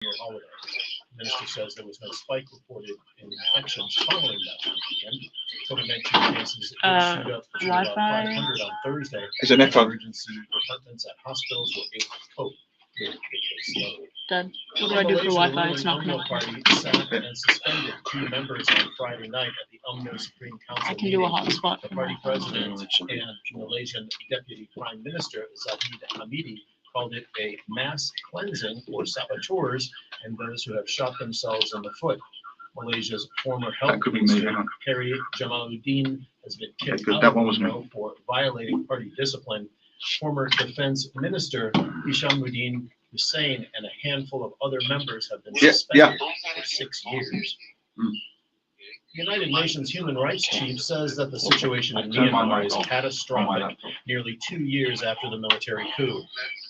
annual holiday. The minister says there was no spike reported in infections following that weekend. COVID-19 cases did shoot up to about 500 on Thursday. Is it next one? Emergency departments at hospitals were able to cope with the caseload. Done. What do I do for Wi-Fi? It's not UMNO connected. party sat and suspended key members on Friday night at the UMNO Supreme Council I can do a meeting. hotspot. The party president and Malaysian Deputy Prime Minister Zahid Hamidi called it a mass cleansing for saboteurs and those who have shot themselves in the foot. Malaysia's former health minister, Harry Jamaluddin, has been kicked out of UMNO for violating party discipline. Former defense minister Hishamuddin Hussein and a handful of other members have been suspended for 6 years. The United Nations Human Rights Chief says that the situation in Myanmar is catastrophic nearly 2 years after the military coup.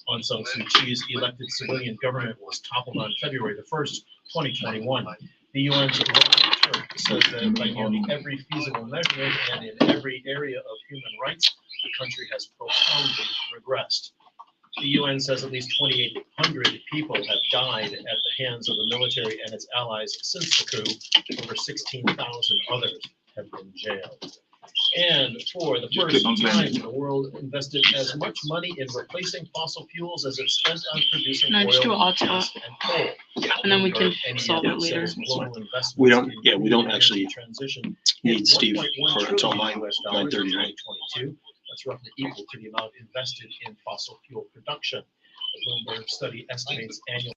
Aung San Suu Kyi's elected civilian government was toppled on February the 1st, 2021. The UN's rapporteur says that by nearly every feasible measure and in every area of human rights, the country has profoundly regressed. The UN says at least 2,800 people have died at the hands of the military and its allies since the coup. Over 16,000 others have been jailed. And for the first time, the world invested as much money in replacing fossil fuels as it spent on producing No, just do a oil, hotspot. gas, and coal. And then we can solve it later. We don't. Yeah, we don't actually transition need Steve for until 9:30, right? That's roughly equal to the amount invested in fossil fuel production. The Bloomberg study estimates annual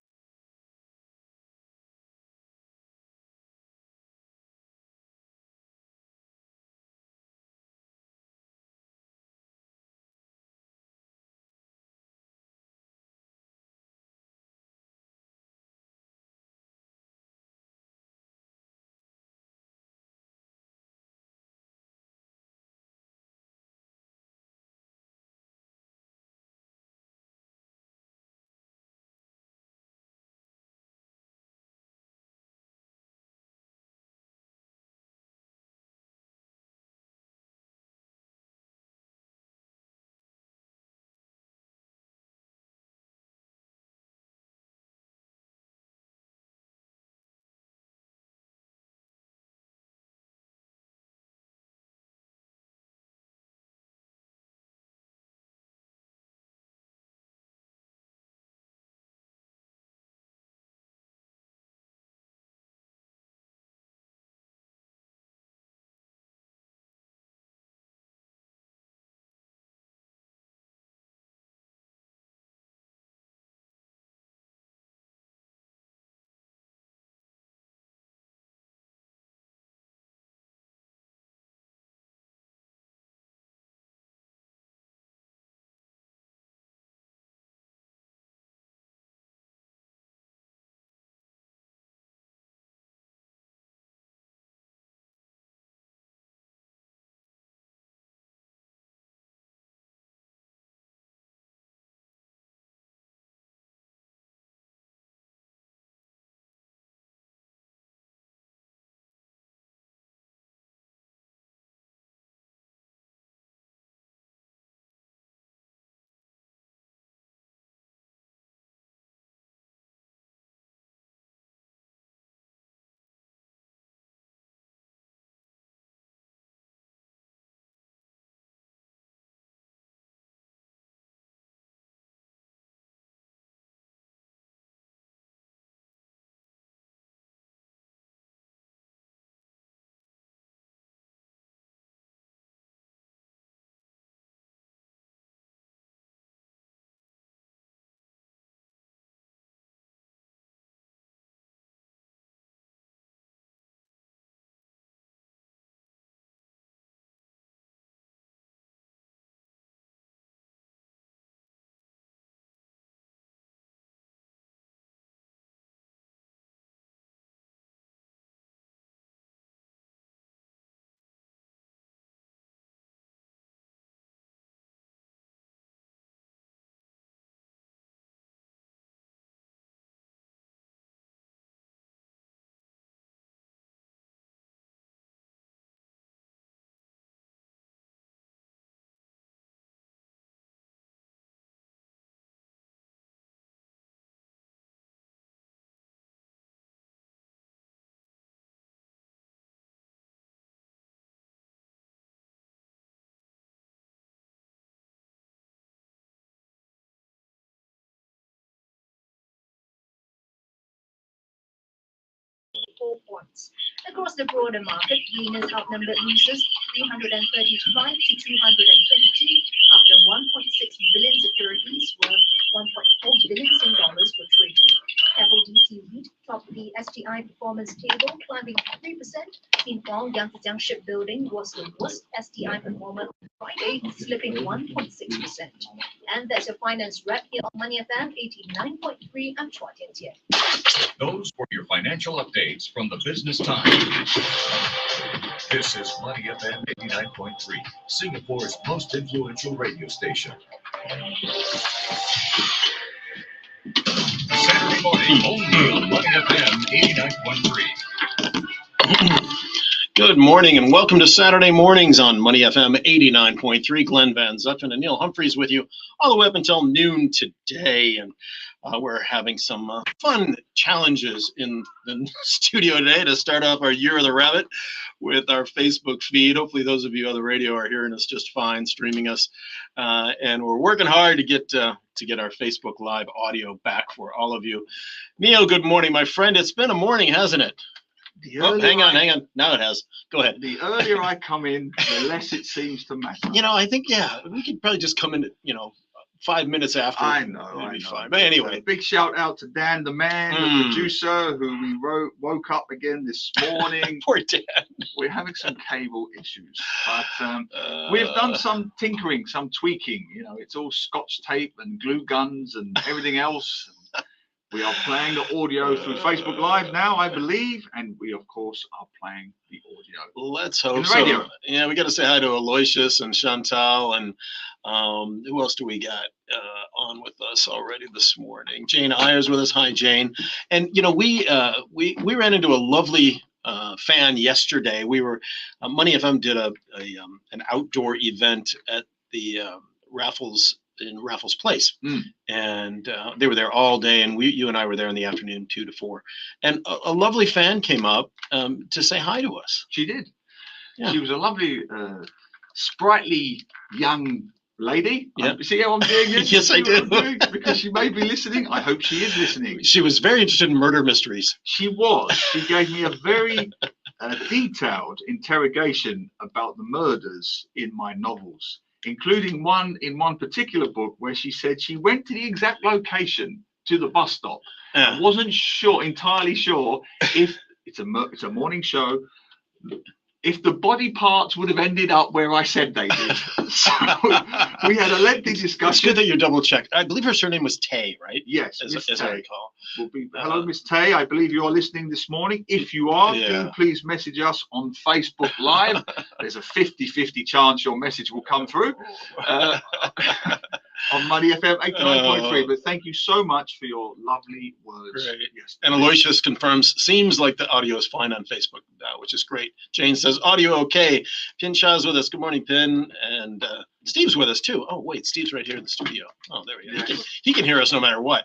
points. Across the broader market, winners outnumbered losers 335 to 222 after 1.6 billion securities worth 1.4 billion Sing dollars were traded. Apple DC REIT topped the STI performance table, climbing 3%. Meanwhile, Yangtze Shipbuilding was the worst STI performer on Friday, slipping 1.6%. And that's your finance wrap here on Money FM 89.3. I'm Chua Tianjie. Those were your financial updates from the Business Times. This is Money FM 89.3, Singapore's most influential radio station. Saturday morning, only on Money FM 89.3. Good morning and welcome to Saturday mornings on Money FM 89.3. Glenn Van Zutphen and Neil Humphreys with you all the way up until noon today. And we're having some fun challenges in the studio today to start off our Year of the Rabbit with our Facebook feed. Hopefully those of you on the radio are hearing us just fine, streaming us. And we're working hard to get our Facebook Live audio back for all of you. Neil, good morning, my friend. It's been a morning, hasn't it? Hang on. Now it has. Go ahead. The earlier I come in, the less it seems to matter. I think, we could probably just come in, 5 minutes after. I know. Fine. But anyway. Big shout out to Dan, the man, the producer, who we woke up again this morning. Poor Dan. We're having some cable issues. But we've done some tinkering, some tweaking. It's all Scotch tape and glue guns and everything else. We are playing the audio through Facebook Live now, I believe, and we, of course, are playing the audio. Let's hope so. Yeah, we got to say hi to Aloysius and Chantal, and who else do we got on with us already this morning? Jane Ayers with us. Hi, Jane. And we ran into a lovely fan yesterday. We were Money FM did an outdoor event at the Raffles. In Raffles Place, and they were there all day, and you and I were there in the afternoon, 2 to 4, and a lovely fan came up to say hi to us. She did. Yeah. She was a lovely, sprightly young lady. Yeah. See how I'm doing this? Yes, I do. Because she may be listening. I hope she is listening. She was very interested in murder mysteries. She was. She gave me a very detailed interrogation about the murders in my novels, including one in one particular book where she said she went to the exact location to the bus stop. I wasn't entirely sure if it's a morning show, if the body parts would have ended up where I said they did. So we had a lengthy discussion. It's good that you double checked. I believe her surname was Tay, right? Yes, as I recall. Hello, Miss Tay. I believe you are listening this morning. If you are, do please message us on Facebook Live. There's a 50-50 chance your message will come through on Money FM 89.3. But thank you so much for your lovely words. Right. Yes. And Aloysius confirms, seems like the audio is fine on Facebook, which is great. Jane says, audio okay. Pin Shah's with us. Good morning, Pin. And Steve's with us, too. Oh, wait, Steve's right here in the studio. Oh, there we go. He can hear us no matter what.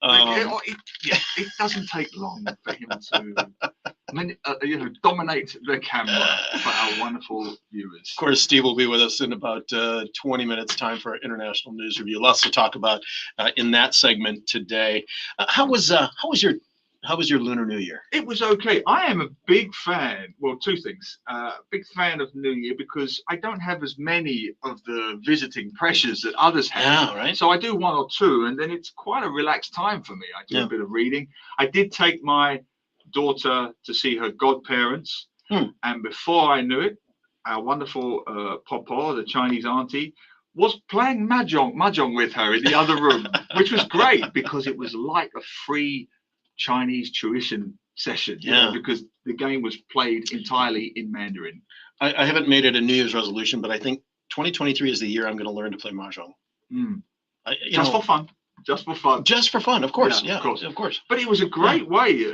It doesn't take long for him to dominate the camera for our wonderful viewers. Of course, Steve will be with us in about 20 minutes time for our international news review. Lots to talk about in that segment today. How was your Lunar New Year? It was okay. I am a big fan. Well, two things. Big fan of New Year because I don't have as many of the visiting pressures that others have. Yeah, right. So I do one or two, and then it's quite a relaxed time for me. I do a bit of reading. I did take my daughter to see her godparents, and before I knew it, our wonderful Papa, the Chinese auntie, was playing mahjong with her in the other room, which was great because it was like a free Chinese tuition session, because the game was played entirely in Mandarin. I haven't made it a New Year's resolution, but I think 2023 is the year I'm going to learn to play mahjong. For fun. Just for fun, of course. Yeah, of course. But it was a great way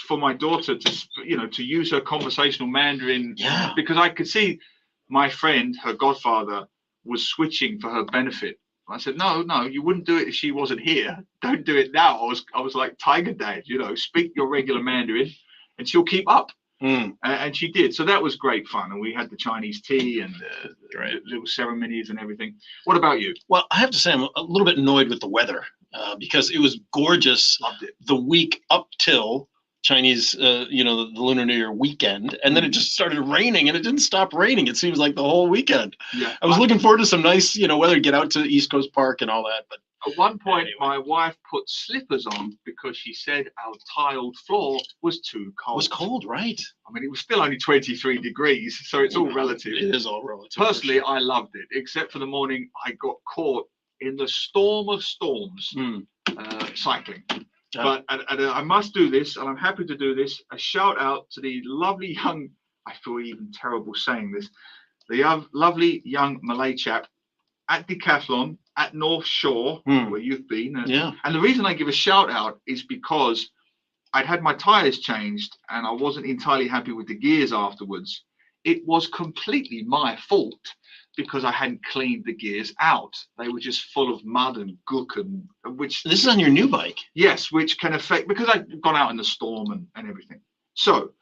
for my daughter to use her conversational Mandarin, because I could see my friend, her godfather, was switching for her benefit. I said, no, you wouldn't do it if she wasn't here. Don't do it now. I was like Tiger Dad, speak your regular Mandarin and she'll keep up. And she did. So that was great fun. And we had the Chinese tea and the little ceremonies and everything. What about you? Well, I have to say I'm a little bit annoyed with the weather because it was gorgeous the week up till Chinese, the Lunar New Year weekend, and then it just started raining, and it didn't stop raining. It seems like the whole weekend. Yeah. I was looking forward to some nice, weather, get out to East Coast Park and all that. But at one point, anyway. my wife put slippers on because she said our tiled floor was too cold. It was cold, right? I mean, it was still only 23 degrees, so it's all relative. It is all relative. Personally, I loved it, except for the morning I got caught in the storm of storms cycling. But I must do this, and I'm happy to do this. A shout out to the lovely young, I feel even terrible saying this, the lovely young Malay chap at Decathlon at North Shore, where you've been. And the reason I give a shout out is because I'd had my tyres changed and I wasn't entirely happy with the gears afterwards. It was completely my fault because I hadn't cleaned the gears out. They were just full of mud and gook, and which... This is on your new bike? Yes, which can affect, because I've gone out in the storm and everything. So,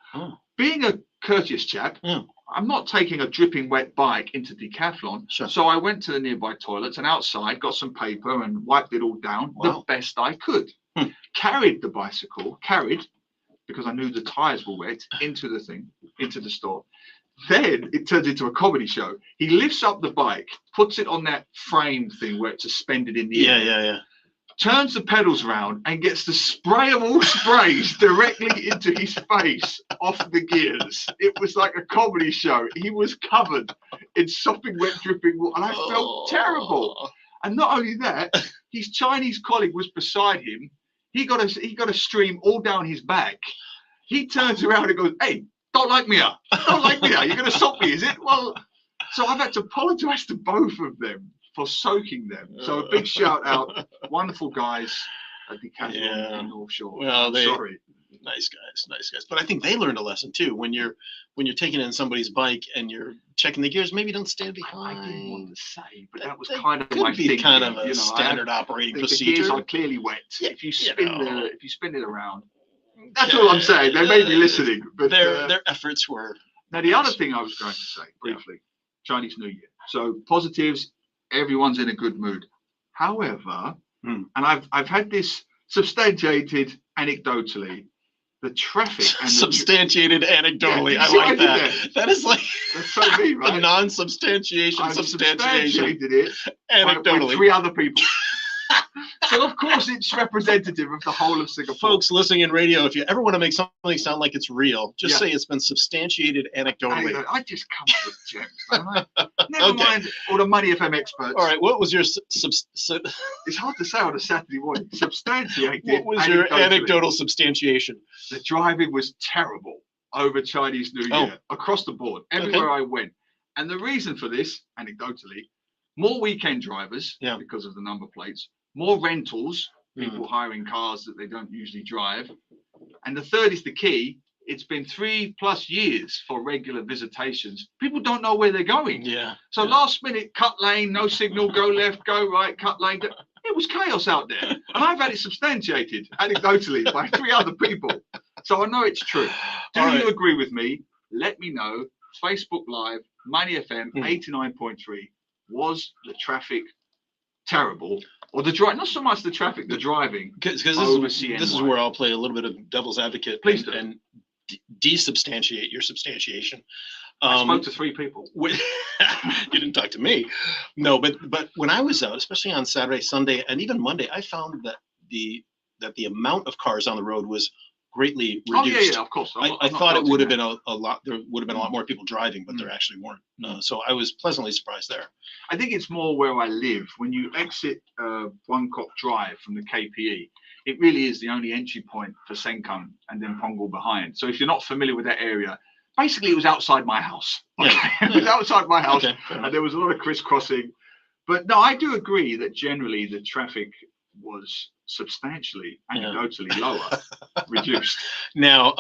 being a courteous chap, I'm not taking a dripping wet bike into Decathlon. Sure. So I went to the nearby toilets and outside got some paper and wiped it all down the best I could. Carried the bicycle, because I knew the tires were wet, into the store. Then it turns into a comedy show. He lifts up the bike, puts it on that frame thing where it's suspended in the air. Yeah. Turns the pedals around and gets the spray of all sprays directly into his face off the gears. It was like a comedy show. He was covered in sopping wet, dripping water, and I felt terrible. And not only that, his Chinese colleague was beside him. He got a stream all down his back. He turns around and goes, "Hey, don't like me, don't like me, you're going to stop me, is it?" Well, so I've had to apologise to both of them for soaking them. So a big shout out, wonderful guys at Decathlon in North Shore. Well, sorry. Nice guys. But I think they learned a lesson too. When you're taking in somebody's bike and you're checking the gears, maybe don't stand behind. I didn't want to say, but that was kind of my thing. Kind of a standard operating procedure. The gears are clearly wet. If you spin it around, that's all I'm saying. They may be listening, but their efforts were. Now the other thing I was going to say briefly, Chinese New Year. So positives, everyone's in a good mood. However, and I've had this substantiated anecdotally. The traffic and substantiated anecdotally. I like that. That is like that's so me, right? A non-substantiation. I've substantiation. Substantiated it anecdotally with 3 other people. So of course it's representative of the whole of Singapore. Folks listening in radio, if you ever want to make something sound like it's real, just say it's been substantiated anecdotally. I just come up with gems, don't I? Never mind all the Money FM experts. All right, what was your it's hard to say on a Saturday morning. Substantiated. What was your anecdotal substantiation? The driving was terrible over Chinese New Year across the board, everywhere I went. And the reason for this, anecdotally, more weekend drivers because of the number plates, more rentals, people hiring cars that they don't usually drive. And the third is the key. It's been 3+ years for regular visitations. People don't know where they're going. So last minute, cut lane, no signal, go left, go right, cut lane. It was chaos out there. And I've had it substantiated anecdotally by 3 other people. So I know it's true. Do you agree with me? Let me know. Facebook Live, Money FM 89.3. Was the traffic terrible? Or the drive, not so much the traffic, the driving. Because this is where I'll play a little bit of devil's advocate. Please do. And desubstantiate your substantiation. I spoke to 3 people. You didn't talk to me. No, but when I was out, especially on Saturday, Sunday, and even Monday, I found that the amount of cars on the road was greatly reduced. Of course. I thought it would have been a lot. There would have been a lot more people driving, but there actually weren't. So I was pleasantly surprised there. I think it's more where I live. When you exit One Cock Drive from the KPE, it really is the only entry point for Sengkang and then Pongal behind. So if you're not familiar with that area, basically it was outside my house. It was outside my house, and there was a lot of crisscrossing. But no, I do agree that generally the traffic was substantially, anecdotally lower, reduced. Now,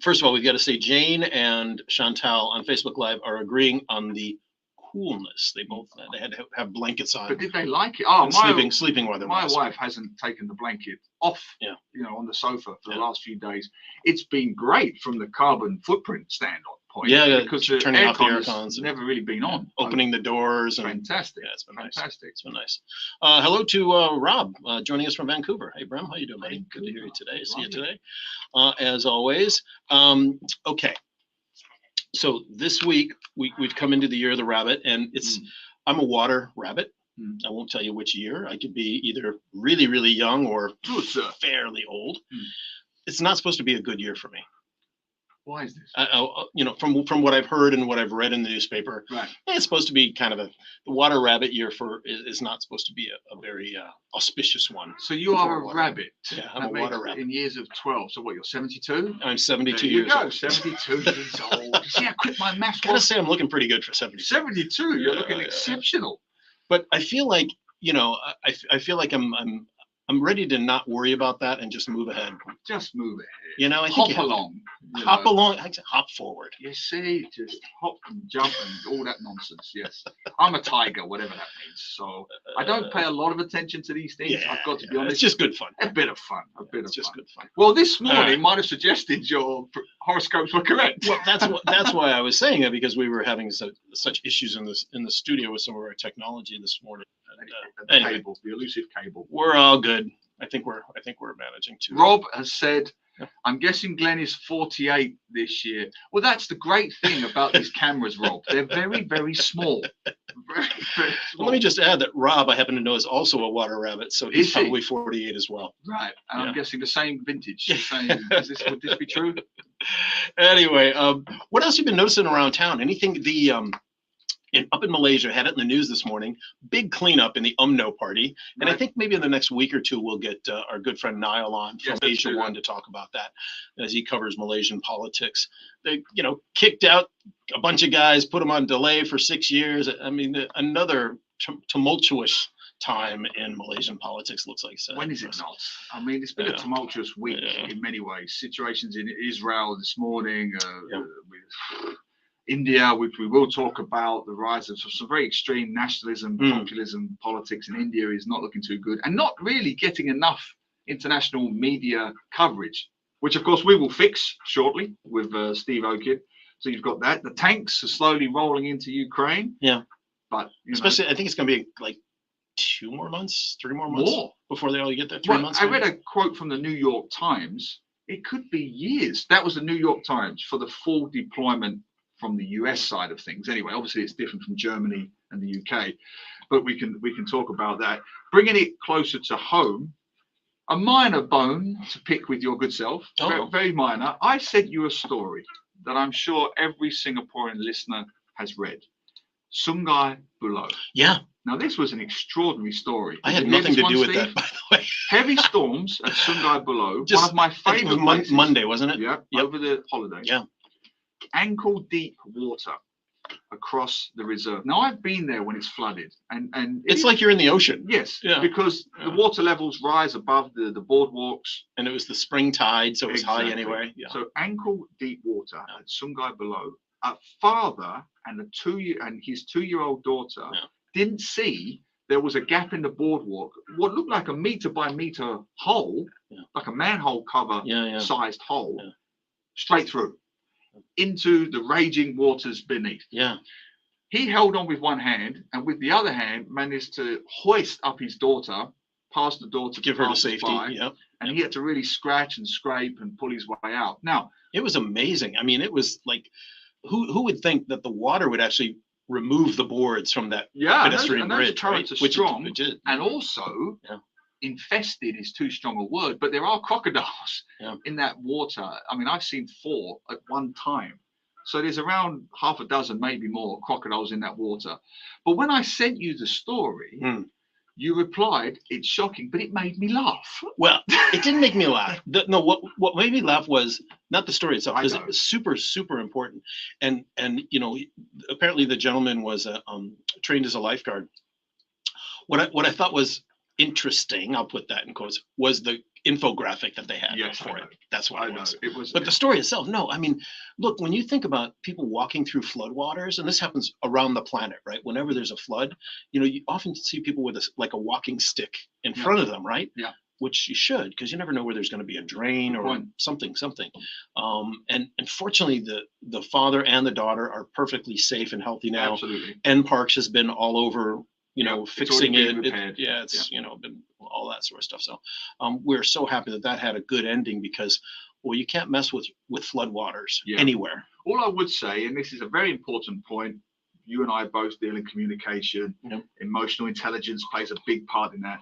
first of all, we've got to say Jane and Chantal on Facebook Live are agreeing on the coolness. They had to have blankets on. But did they like it? Oh, sleeping weather. My wife hasn't taken the blanket off. On the sofa for the last few days. It's been great from the carbon footprint stand on. point. Yeah, because the turning off the air aircon has cons, never really been on. opening the doors, and Fantastic. yeah, it's been nice. Fantastic. It's been nice. Hello to Rob joining us from Vancouver. Hey, Bram, how you doing, buddy? Good to hear you today. See you today, as always. Okay, so this week we've come into the year of the rabbit, and I'm a water rabbit. I won't tell you which year. I could be either really, really young or fairly old. It's not supposed to be a good year for me. Why is this? From what I've heard and what I've read in the newspaper, right? It's supposed to be kind of the water rabbit year is not supposed to be a very auspicious one. So you are a rabbit. Yeah, I'm a water rabbit. In years of 12. So what? You're 72. I'm 72 there you years go, old. 72 years old. See how quick my math Gotta was. say, I'm looking pretty good for 72. 72. You're looking exceptional. But I feel like I feel like I'm ready to not worry about that and just move ahead. Just move ahead. I think hop along. Hop along. I say hop forward. You see, just hop and jump and all that nonsense. Yes, I'm a tiger, whatever that means. So I don't pay a lot of attention to these things. I've got to be honest. It's just good fun. A bit of fun. It's just good fun. Well, this morning might have suggested your horoscopes were correct. Well, that's why I was saying it, because we were having such issues in the studio with some of our technology this morning. Anyway, cable, the elusive cable. We're all good. I think we're managing to. Rob has said, I'm guessing Glenn is 48 this year. Well, that's the great thing about these cameras, Rob. They're very, very small. Very, very small. Well, let me just add that Rob, I happen to know, is also a water rabbit, so he's probably 48 as well. Right, and I'm guessing the same vintage. Would this be true? Anyway, what else have you been noticing around town? Anything up in Malaysia, had it in the news this morning, big cleanup in the UMNO party. And I think maybe in the next week or two, we'll get our good friend Niall on from Asia One to talk about that, as he covers Malaysian politics. They, kicked out a bunch of guys, put them on delay for 6 years. I mean, another tumultuous time in Malaysian politics, looks like. So when is it not? I mean, it's been a tumultuous week in many ways. Situations in Israel this morning, with India, which we will talk about, the rise of some very extreme nationalism, populism, politics in India is not looking too good, and not really getting enough international media coverage, which of course we will fix shortly with Steve Okid. So you've got that. The tanks are slowly rolling into Ukraine. Yeah. But especially, I think it's going to be like 3 more months before they all get there. 3 months. I read a quote from the New York Times. It could be years. That was the New York Times for the full deployment from the US side of things. Anyway, obviously it's different from Germany and the UK, but we can talk about that. Bringing it closer to home, a minor bone to pick with your good self, very, very minor. I sent you a story that I'm sure every Singaporean listener has read. Sungai Buloh. Yeah. Now this was an extraordinary story. I had nothing to do with that, by the way. Heavy storms at Sungai Buloh, one of my favorite places. Monday, wasn't it? Yeah, over the holiday. Yeah. Ankle deep water across the reserve. Now I've been there when it's flooded, and it's like you're in the ocean. Yes, because the water levels rise above the boardwalks, and it was the spring tide, so it was high anyway. Yeah. So ankle deep water at Sungai Buloh. A father and his 2-year-old daughter didn't see there was a gap in the boardwalk, what looked like a meter by meter hole, like a manhole cover sized hole, straight through into the raging waters beneath. Yeah. He held on with one hand, and with the other hand managed to hoist up his daughter, past the door to give her to safety. And he had to really scratch and scrape and pull his way out. Now, it was amazing. I mean, it was like, who would think that the water would actually remove the boards from that pedestrian bridge, currents are strong, and also infested is too strong a word, but there are crocodiles in that water. I mean, I've seen 4 at one time. So there's around half a dozen, maybe more, crocodiles in that water. But when I sent you the story, you replied, "It's shocking," but it made me laugh. Well, it didn't make me laugh. What made me laugh was not the story itself, because it was super, super important. And apparently the gentleman was trained as a lifeguard. What I thought was interesting, I'll put that in quotes, was the infographic that they had for it. That's what it was. But the story itself, no. I mean, look, when you think about people walking through floodwaters, and this happens around the planet, right? Whenever there's a flood, you often see people with a walking stick in front of them, right? Yeah. which you should, because you never know where there's going to be a drain or something. And fortunately, the father and the daughter are perfectly safe and healthy now. Absolutely. NParks has been all over, fixing it. It's Been all that sort of stuff. So we're so happy that had a good ending, because, well, you can't mess with floodwaters anywhere. All I would say, and this is a very important point, you and I both deal in communication. Emotional intelligence plays a big part in that.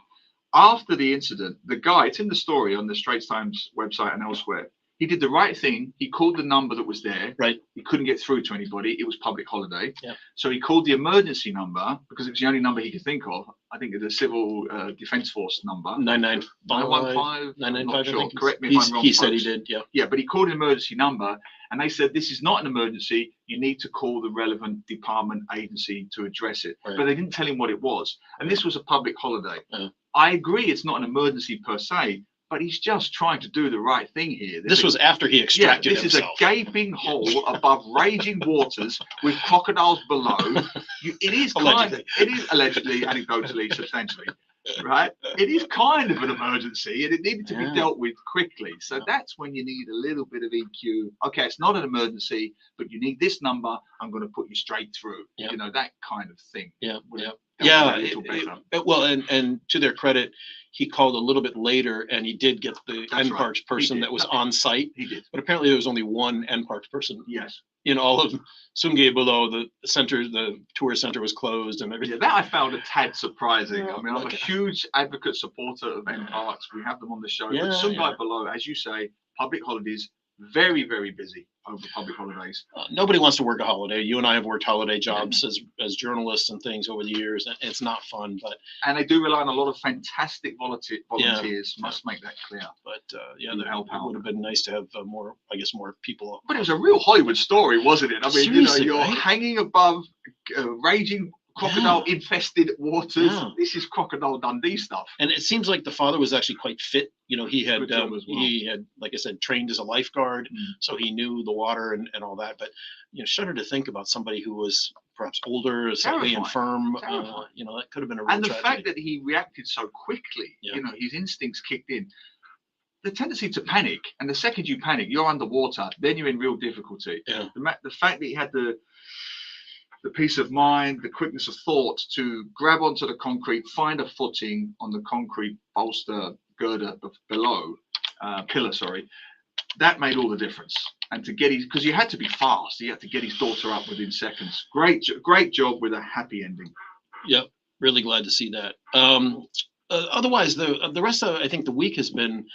After the incident, the guy, it's in the story on the Straits Times website and elsewhere, he did the right thing. He called the number that was there. Right. He couldn't get through to anybody. It was public holiday. Yeah. So he called the emergency number, because it was the only number he could think of. I think it's a Civil Defence Force number. 915. 995. Sure. Correct me if I'm wrong. He said he did. Yeah. Yeah, but he called an emergency number, and they said, this is not an emergency. You need to call the relevant department agency to address it. Right. But they didn't tell him what it was. And this was a public holiday. Yeah. I agree it's not an emergency per se, but he's just trying to do the right thing here. This was after he extracted this himself. Is a gaping hole above raging waters with crocodiles below. It is allegedly, anecdotally, substantially, right? It is kind of an emergency, and it needed to be dealt with quickly. So that's when you need a little bit of EQ. Okay, it's not an emergency, but you need this number. I'm going to put you straight through. That kind of thing. Well, and to their credit, he called a little bit later, and he did get the NParks person that was on site. He did. But apparently there was only one NParks person. Yes. In all of Sungei below, the tourist center was closed and everything. Yeah, that I found a tad surprising. I mean, I'm a huge advocate, supporter of NParks. We have them on the show. But Sungei below, as you say, public holidays, very, very busy over public holidays. Nobody wants to work a holiday. You and I have worked holiday jobs as journalists and things over the years, and it's not fun. And they do rely on a lot of fantastic volunteers. Must make that clear. But it would have been nice to have more people. But it was a real Hollywood story, wasn't it? I mean, seriously, you're hanging above raging crocodile infested waters. This is Crocodile Dundee stuff. And it seems like the father was actually quite fit. He had like I said, trained as a lifeguard, so he knew the water and all that. But shudder to think about somebody who was perhaps older, slightly infirm. That could have been a real tragedy. Fact that he reacted so quickly, his instincts kicked in. The tendency to panic, and the second you panic, you're underwater. Then you're in real difficulty. Yeah. The fact that he had the peace of mind, the quickness of thought to grab onto the concrete, find a footing on the concrete bolster girder below, pillar, that made all the difference. And to get because you had to be fast, he had to get his daughter up within seconds. Great job with a happy ending. Yep, really glad to see that. Otherwise, the rest of I think the week it's been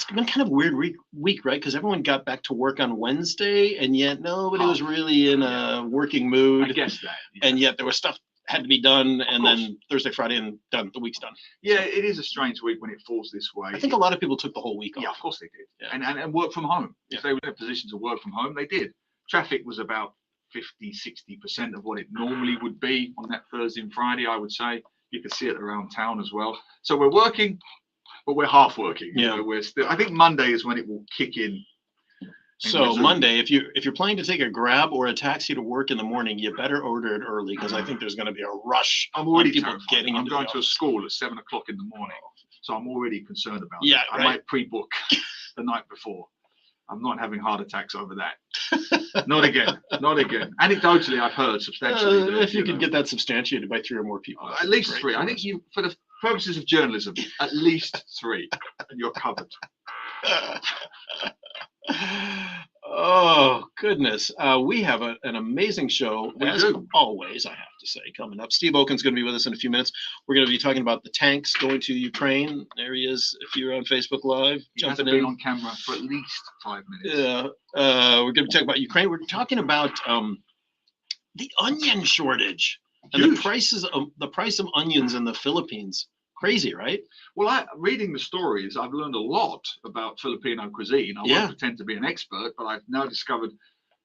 kind of a weird week, right? Because everyone got back to work on Wednesday, and yet nobody was really in a working mood. I guess that. Yeah. And yet there was stuff had to be done, and then Thursday, Friday, and done. The week's done. Yeah, it is a strange week when it falls this way. I think a lot of people took the whole week off. Yeah, of course they did. Yeah. And work from home. If they were in a position to work from home, they did. Traffic was about 50-60% of what it normally would be on that Thursday and Friday, I would say. You can see it around town as well. So we're working, but we're half working. We're still. I think Monday is when it will kick in. So Monday, if you're planning to take a Grab or a taxi to work in the morning, you better order it early, because I think there's going to be a rush. I'm already people getting. I'm going to a school at 7 o'clock in the morning, so I'm already concerned about it. I might pre-book the night before. I'm not having heart attacks over that. Not again. Anecdotally, I've heard substantially. If you could get that substantiated by 3 or more people. At least 3. I think for the purposes of journalism, at least 3, and you're covered. Oh, goodness. We have an amazing show, as always, I have to say, coming up. Steve Oken's going to be with us in a few minutes. We're going to be talking about the tanks going to Ukraine. There he is, if you're on Facebook Live, jumping in. Been on camera for at least 5 minutes. Yeah. We're going to talk about Ukraine. We're talking about the onion shortage and the price of onions in the Philippines. Crazy, right? Well, reading the stories, I've learned a lot about Filipino cuisine. I won't pretend to be an expert, but I've now discovered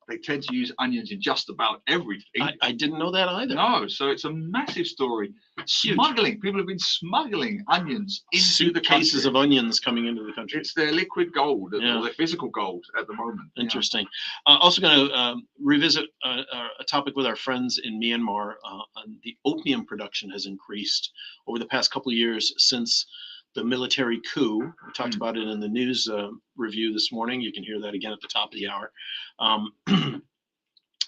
they tend to use onions in just about everything. I didn't know that either. No, so it's a massive story. Smuggling. People have been smuggling onions into the country. Suitcases of onions coming into the country. It's their liquid gold, or their physical gold at the moment. Interesting. Also going to revisit a topic with our friends in Myanmar. The opium production has increased over the past couple of years since the military coup. We talked about it in the news review this morning. You can hear that again at the top of the hour.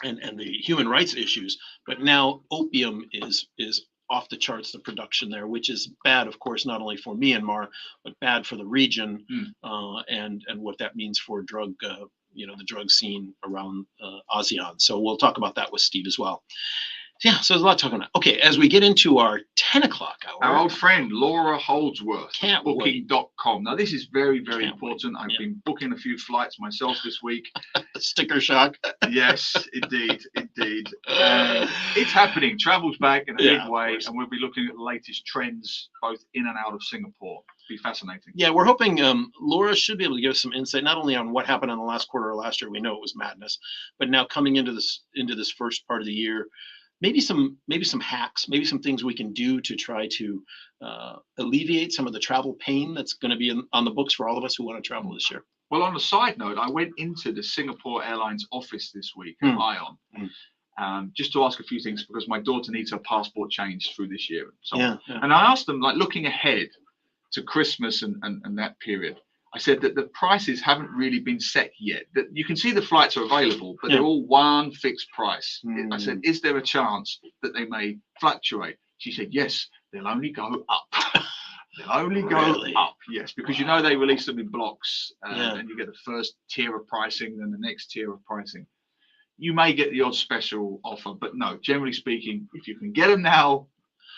And the human rights issues. But now opium is off the charts, the production there, which is bad, of course, not only for Myanmar, but bad for the region and what that means for drug, the drug scene around ASEAN. So we'll talk about that with Steve as well. Yeah, so there's a lot to talk about. Okay, as we get into our 10 o'clock hour. Our old friend, Laura Holdsworth, Can't booking.com. Now, this is very, very important. I've been booking a few flights myself this week. Sticker shock. Yes, indeed. It's happening. Travel's back in a big way, and we'll be looking at the latest trends both in and out of Singapore. It'll be fascinating. Yeah, we're hoping Laura should be able to give us some insight, not only on what happened in the last quarter of last year, we know it was madness, but now coming into this first part of the year, maybe some hacks, maybe some things we can do to try to alleviate some of the travel pain that's going to be on the books for all of us who want to travel this year. Well, on a side note, I went into the Singapore Airlines office this week at ION just to ask a few things because my daughter needs her passport changed through this year. And I asked them, like looking ahead to Christmas and that period, I said that the prices haven't really been set yet. That you can see the flights are available, but they're all one fixed price. I said, is there a chance that they may fluctuate? She said, yes, they'll only go up. They'll only go up, yes, because they release them in blocks and you get the first tier of pricing, then the next tier of pricing. You may get the odd special offer, but no, generally speaking, if you can get them now,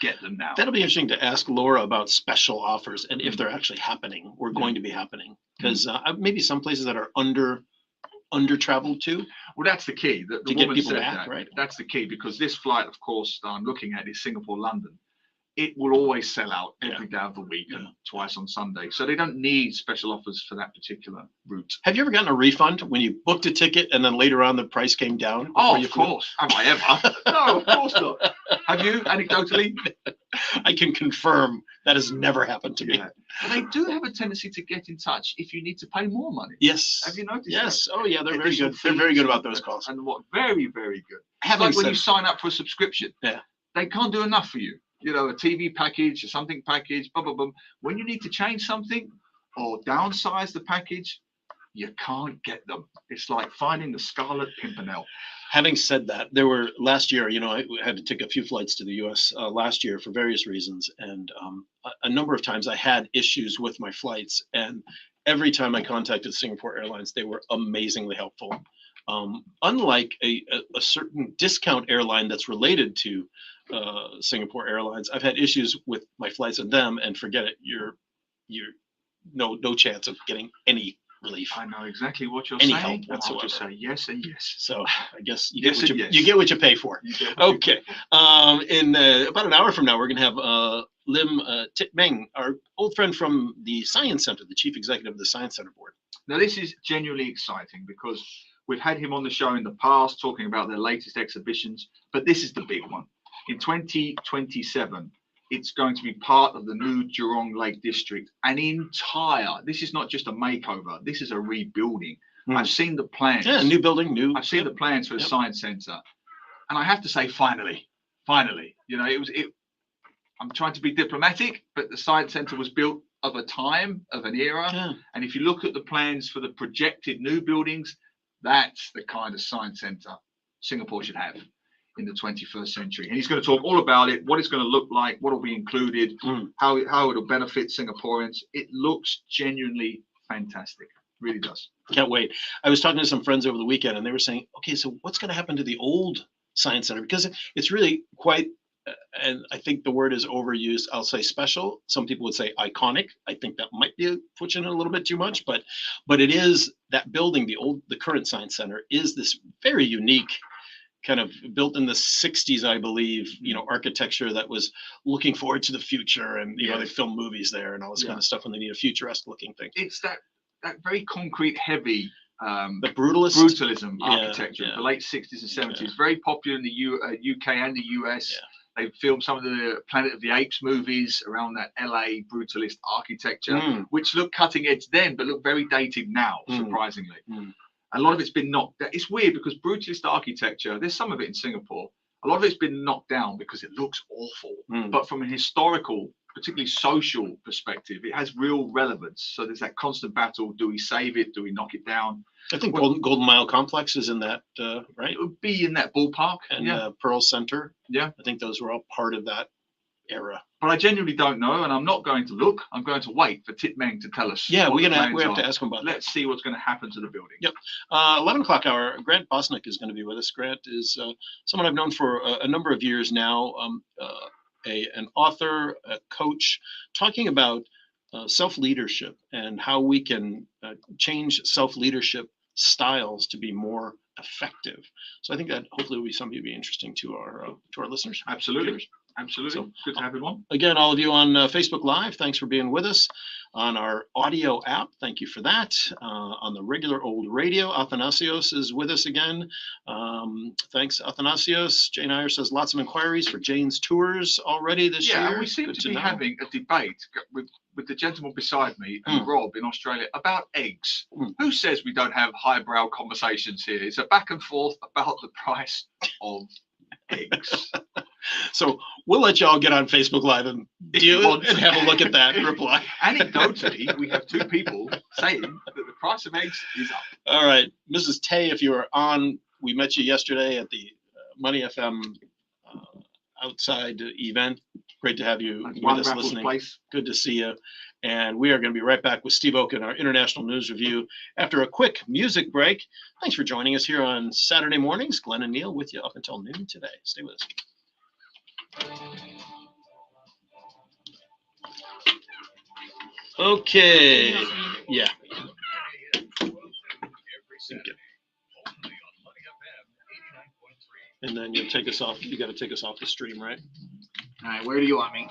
get them now. That'll be interesting to ask Laura about special offers and if they're actually happening or going to be happening, because maybe some places that are under traveled to. Well, that's the key. The to woman get people said back, that. right? That's the key because this flight, of course, that I'm looking at is Singapore-London. It will always sell out every day of the week and twice on Sunday. So they don't need special offers for that particular route. Have you ever gotten a refund when you booked a ticket and then later on the price came down? Oh, of course. Have I ever? No, of course not. Have you, anecdotally? I can confirm that has never happened to me. But they do have a tendency to get in touch if you need to pay more money. Yes. Have you noticed Yes. that? Oh, yeah. They're very good. They're very good about those calls. And what? Very, very good. Having like when you sign up for a subscription. Yeah. They can't do enough for you. A TV package or something package, blah, blah, blah. When you need to change something or downsize the package, you can't get them. It's like finding the Scarlet Pimpernel. Having said that, there were last year, I had to take a few flights to the US last year for various reasons. And a number of times I had issues with my flights. And every time I contacted Singapore Airlines, they were amazingly helpful. Unlike a certain discount airline that's related to Singapore Airlines, I've had issues with my flights and them, and forget it. You're no chance of getting any relief. I know exactly what you're any saying. help whatsoever. I'll just say yes and yes. So I guess you Yes get and yes. you get what you pay for. Okay. In about an hour from now, we're going to have Lim Tit Meng, our old friend from the Science Center, the chief executive of the Science Center board. Now, this is genuinely exciting because we've had him on the show in the past talking about their latest exhibitions, but this is the big one. In 2027, it's going to be part of the new Jurong Lake District. This is not just a makeover, this is a rebuilding. I've seen the plans. Yeah, new building, I've seen the plans for the Science Center. And I have to say, finally, I'm trying to be diplomatic, but the Science Center was built of a time, of an era. Yeah. And if you look at the plans for the projected new buildings, that's the kind of Science Center Singapore should have in the 21st century. And he's going to talk all about it, what it's going to look like, what will be included, how it'll benefit Singaporeans. It looks genuinely fantastic. Really does. Can't wait. I was talking to some friends over the weekend and they were saying, okay, so what's going to happen to the old Science Center? Because it's really quite, and I think the word is overused, I'll say special. Some people would say iconic. I think that might be pushing it a little bit too much, but it is that building, the current Science Center is this very unique kind of built in the 60s, I believe, architecture that was looking forward to the future. And, they film movies there and all this kind of stuff when they need a futuristic looking thing. It's that very concrete, heavy, the brutalism architecture of the late 60s and 70s. Very popular in the UK and the US. Yeah. They filmed some of the Planet of the Apes movies around that LA brutalist architecture, which looked cutting edge then, but look very dated now, surprisingly. A lot of it's been knocked down. It's weird because brutalist architecture, there's some of it in Singapore. A lot of it's been knocked down because it looks awful. But from a historical particularly social perspective, it has real relevance. So there's that constant battle: do we save it? Do we knock it down? I think Golden Mile Complex is in that, right? It would be in that ballpark. And Yeah, Pearl Center. yeah. I think those were all part of that era. But I genuinely don't know, and I'm not going to look. I'm going to wait for Tip Meng to tell us. Yeah, what we the have plans to are. ask him about that. Let's see what's going to happen to the building. Yep. 11 o'clock hour, Grant Bosnick is going to be with us. Grant is someone I've known for a number of years now, an author, a coach, talking about self-leadership and how we can change self-leadership styles to be more effective. So I think that hopefully will be something to be interesting to our listeners. Absolutely. Viewers. Absolutely. So, good to have you on. Again, all of you on Facebook Live, thanks for being with us. On our audio app, thank you for that. On the regular old radio, Athanasios is with us again. Thanks, Athanasios. Jane Iyer says lots of inquiries for Jane's tours already this year. Yeah, we seem to be having a debate with the gentleman beside me and Rob in Australia about eggs. Who says we don't have highbrow conversations here? It's a back and forth about the price of eggs. So we'll let y'all get on Facebook Live and have a look at that reply. Anecdotally, we have two people saying that the price of eggs is up. All right, Mrs. Tay, if you are on, we met you yesterday at the Money FM outside event. Great to have you with us listening. Place. Good to see you. And we are going to be right back with Steve Oken, our international news review, after a quick music break. Thanks for joining us here on Saturday mornings. Glenn and Neil with you up until noon today. Stay with us. Okay. Yeah. And then you'll take us off. You got to take us off the stream, right? All right, where do you want me?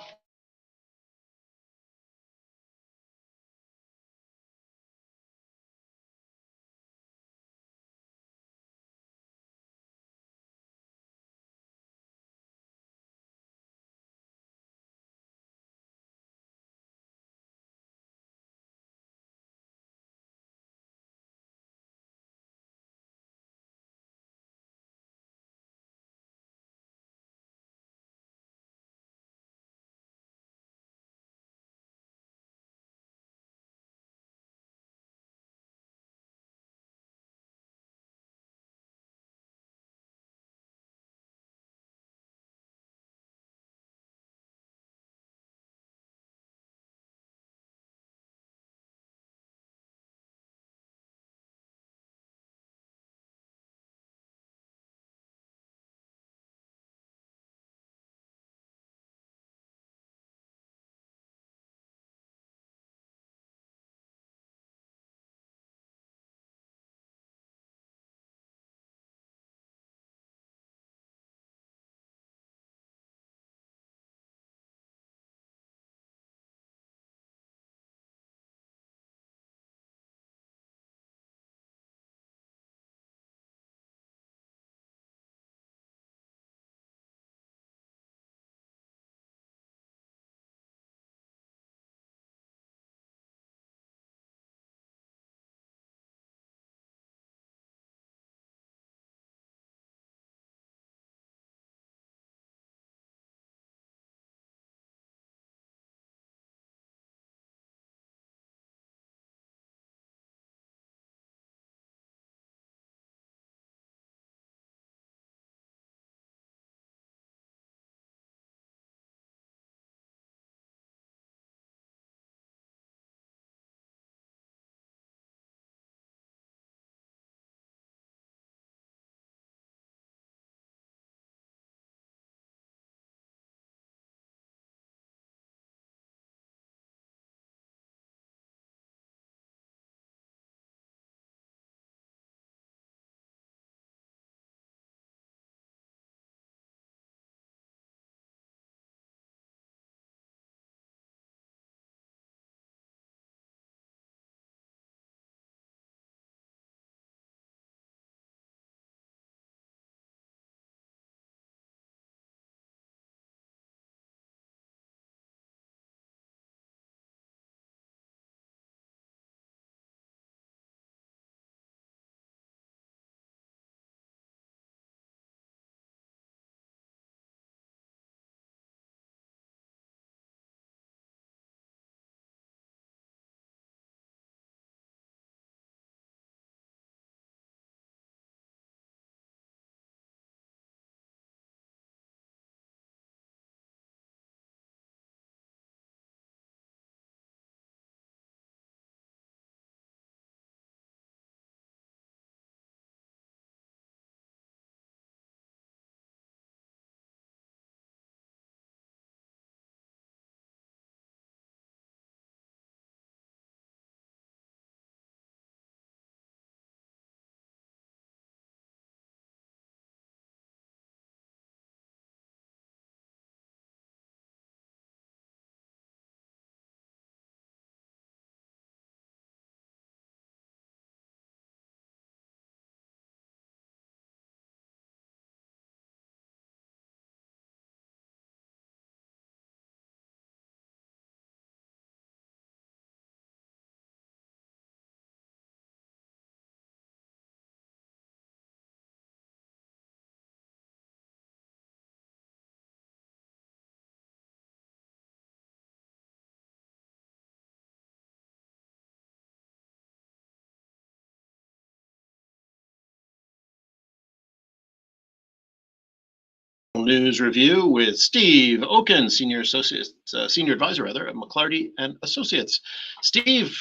News Review with Steve Oken, Senior Advisor at McClarty and Associates. Steve,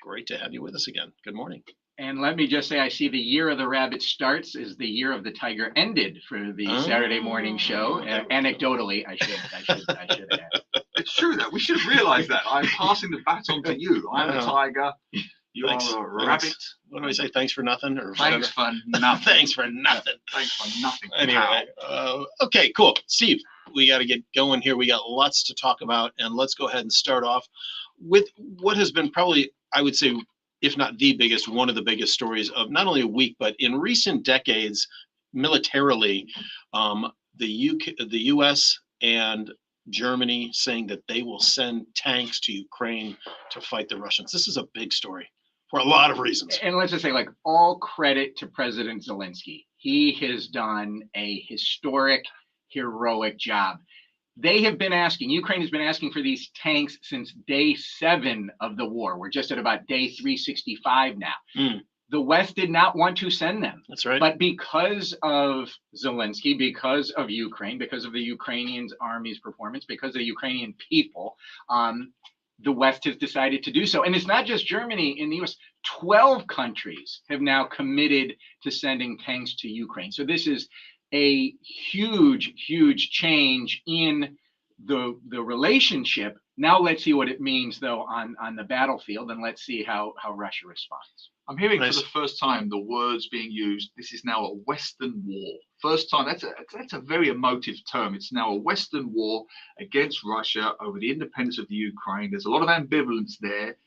great to have you with us again. Good morning. And let me just say, I see the year of the rabbit starts is the year of the tiger ended for the Saturday morning show. Anecdotally, I should add. It's true that we should have realized that. I'm passing the baton to you. I'm a tiger. You Thanks. are a rabbit. What do I say? Thanks for nothing, or Thanks for nothing. Thanks for nothing. Thanks for nothing. Anyway, okay, cool. Steve, we got to get going here. We got lots to talk about, and let's go ahead and start off with what has been probably, I would say, if not the biggest, one of the biggest stories of not only a week, but in recent decades, militarily, the U.S. and Germany saying that they will send tanks to Ukraine to fight the Russians. This is a big story for a lot of reasons. And let's just say, like, all credit to President Zelensky. He has done a historic, heroic job. They have been asking, Ukraine has been asking for these tanks since day 7 of the war. We're just at about day 365 now. The West did not want to send them. That's right. But because of Zelensky, because of Ukraine, because of the Ukrainian army's performance, because of the Ukrainian people, the West has decided to do so. And it's not just Germany in the US. 12 countries have now committed to sending tanks to Ukraine. So this is a huge, huge change in the relationship. Now let's see what it means, though, on the battlefield, and let's see how Russia responds. I'm hearing for the first time the words being used. This is now a Western war. First time. That's a very emotive term. It's now a Western war against Russia over the independence of the Ukraine. There's a lot of ambivalence there.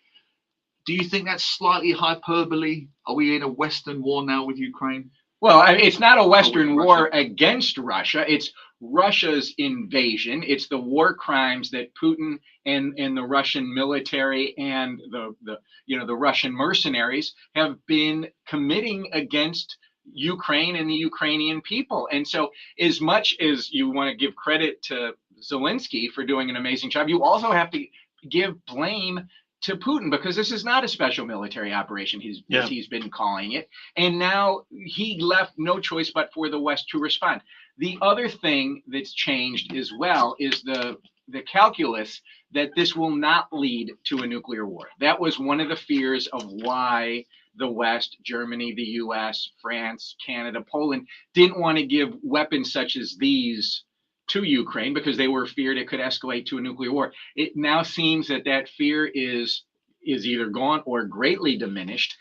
Do you think that's slightly hyperbole? Are we in a Western war now with Ukraine? Well, it's not a Western war against Russia. It's Russia's invasion. It's the war crimes that Putin and the Russian military and the Russian mercenaries have been committing against Ukraine and the Ukrainian people. And so, as much as you want to give credit to Zelensky for doing an amazing job, you also have to give blame to Putin, because this is not a special military operation, as he's been calling it. And now he left no choice but for the West to respond. The other thing that's changed as well is the calculus that this will not lead to a nuclear war. That was one of the fears of why the West, Germany, the US, France, Canada, Poland, didn't want to give weapons such as these to Ukraine, because they were feared it could escalate to a nuclear war. It now seems that fear is either gone or greatly diminished,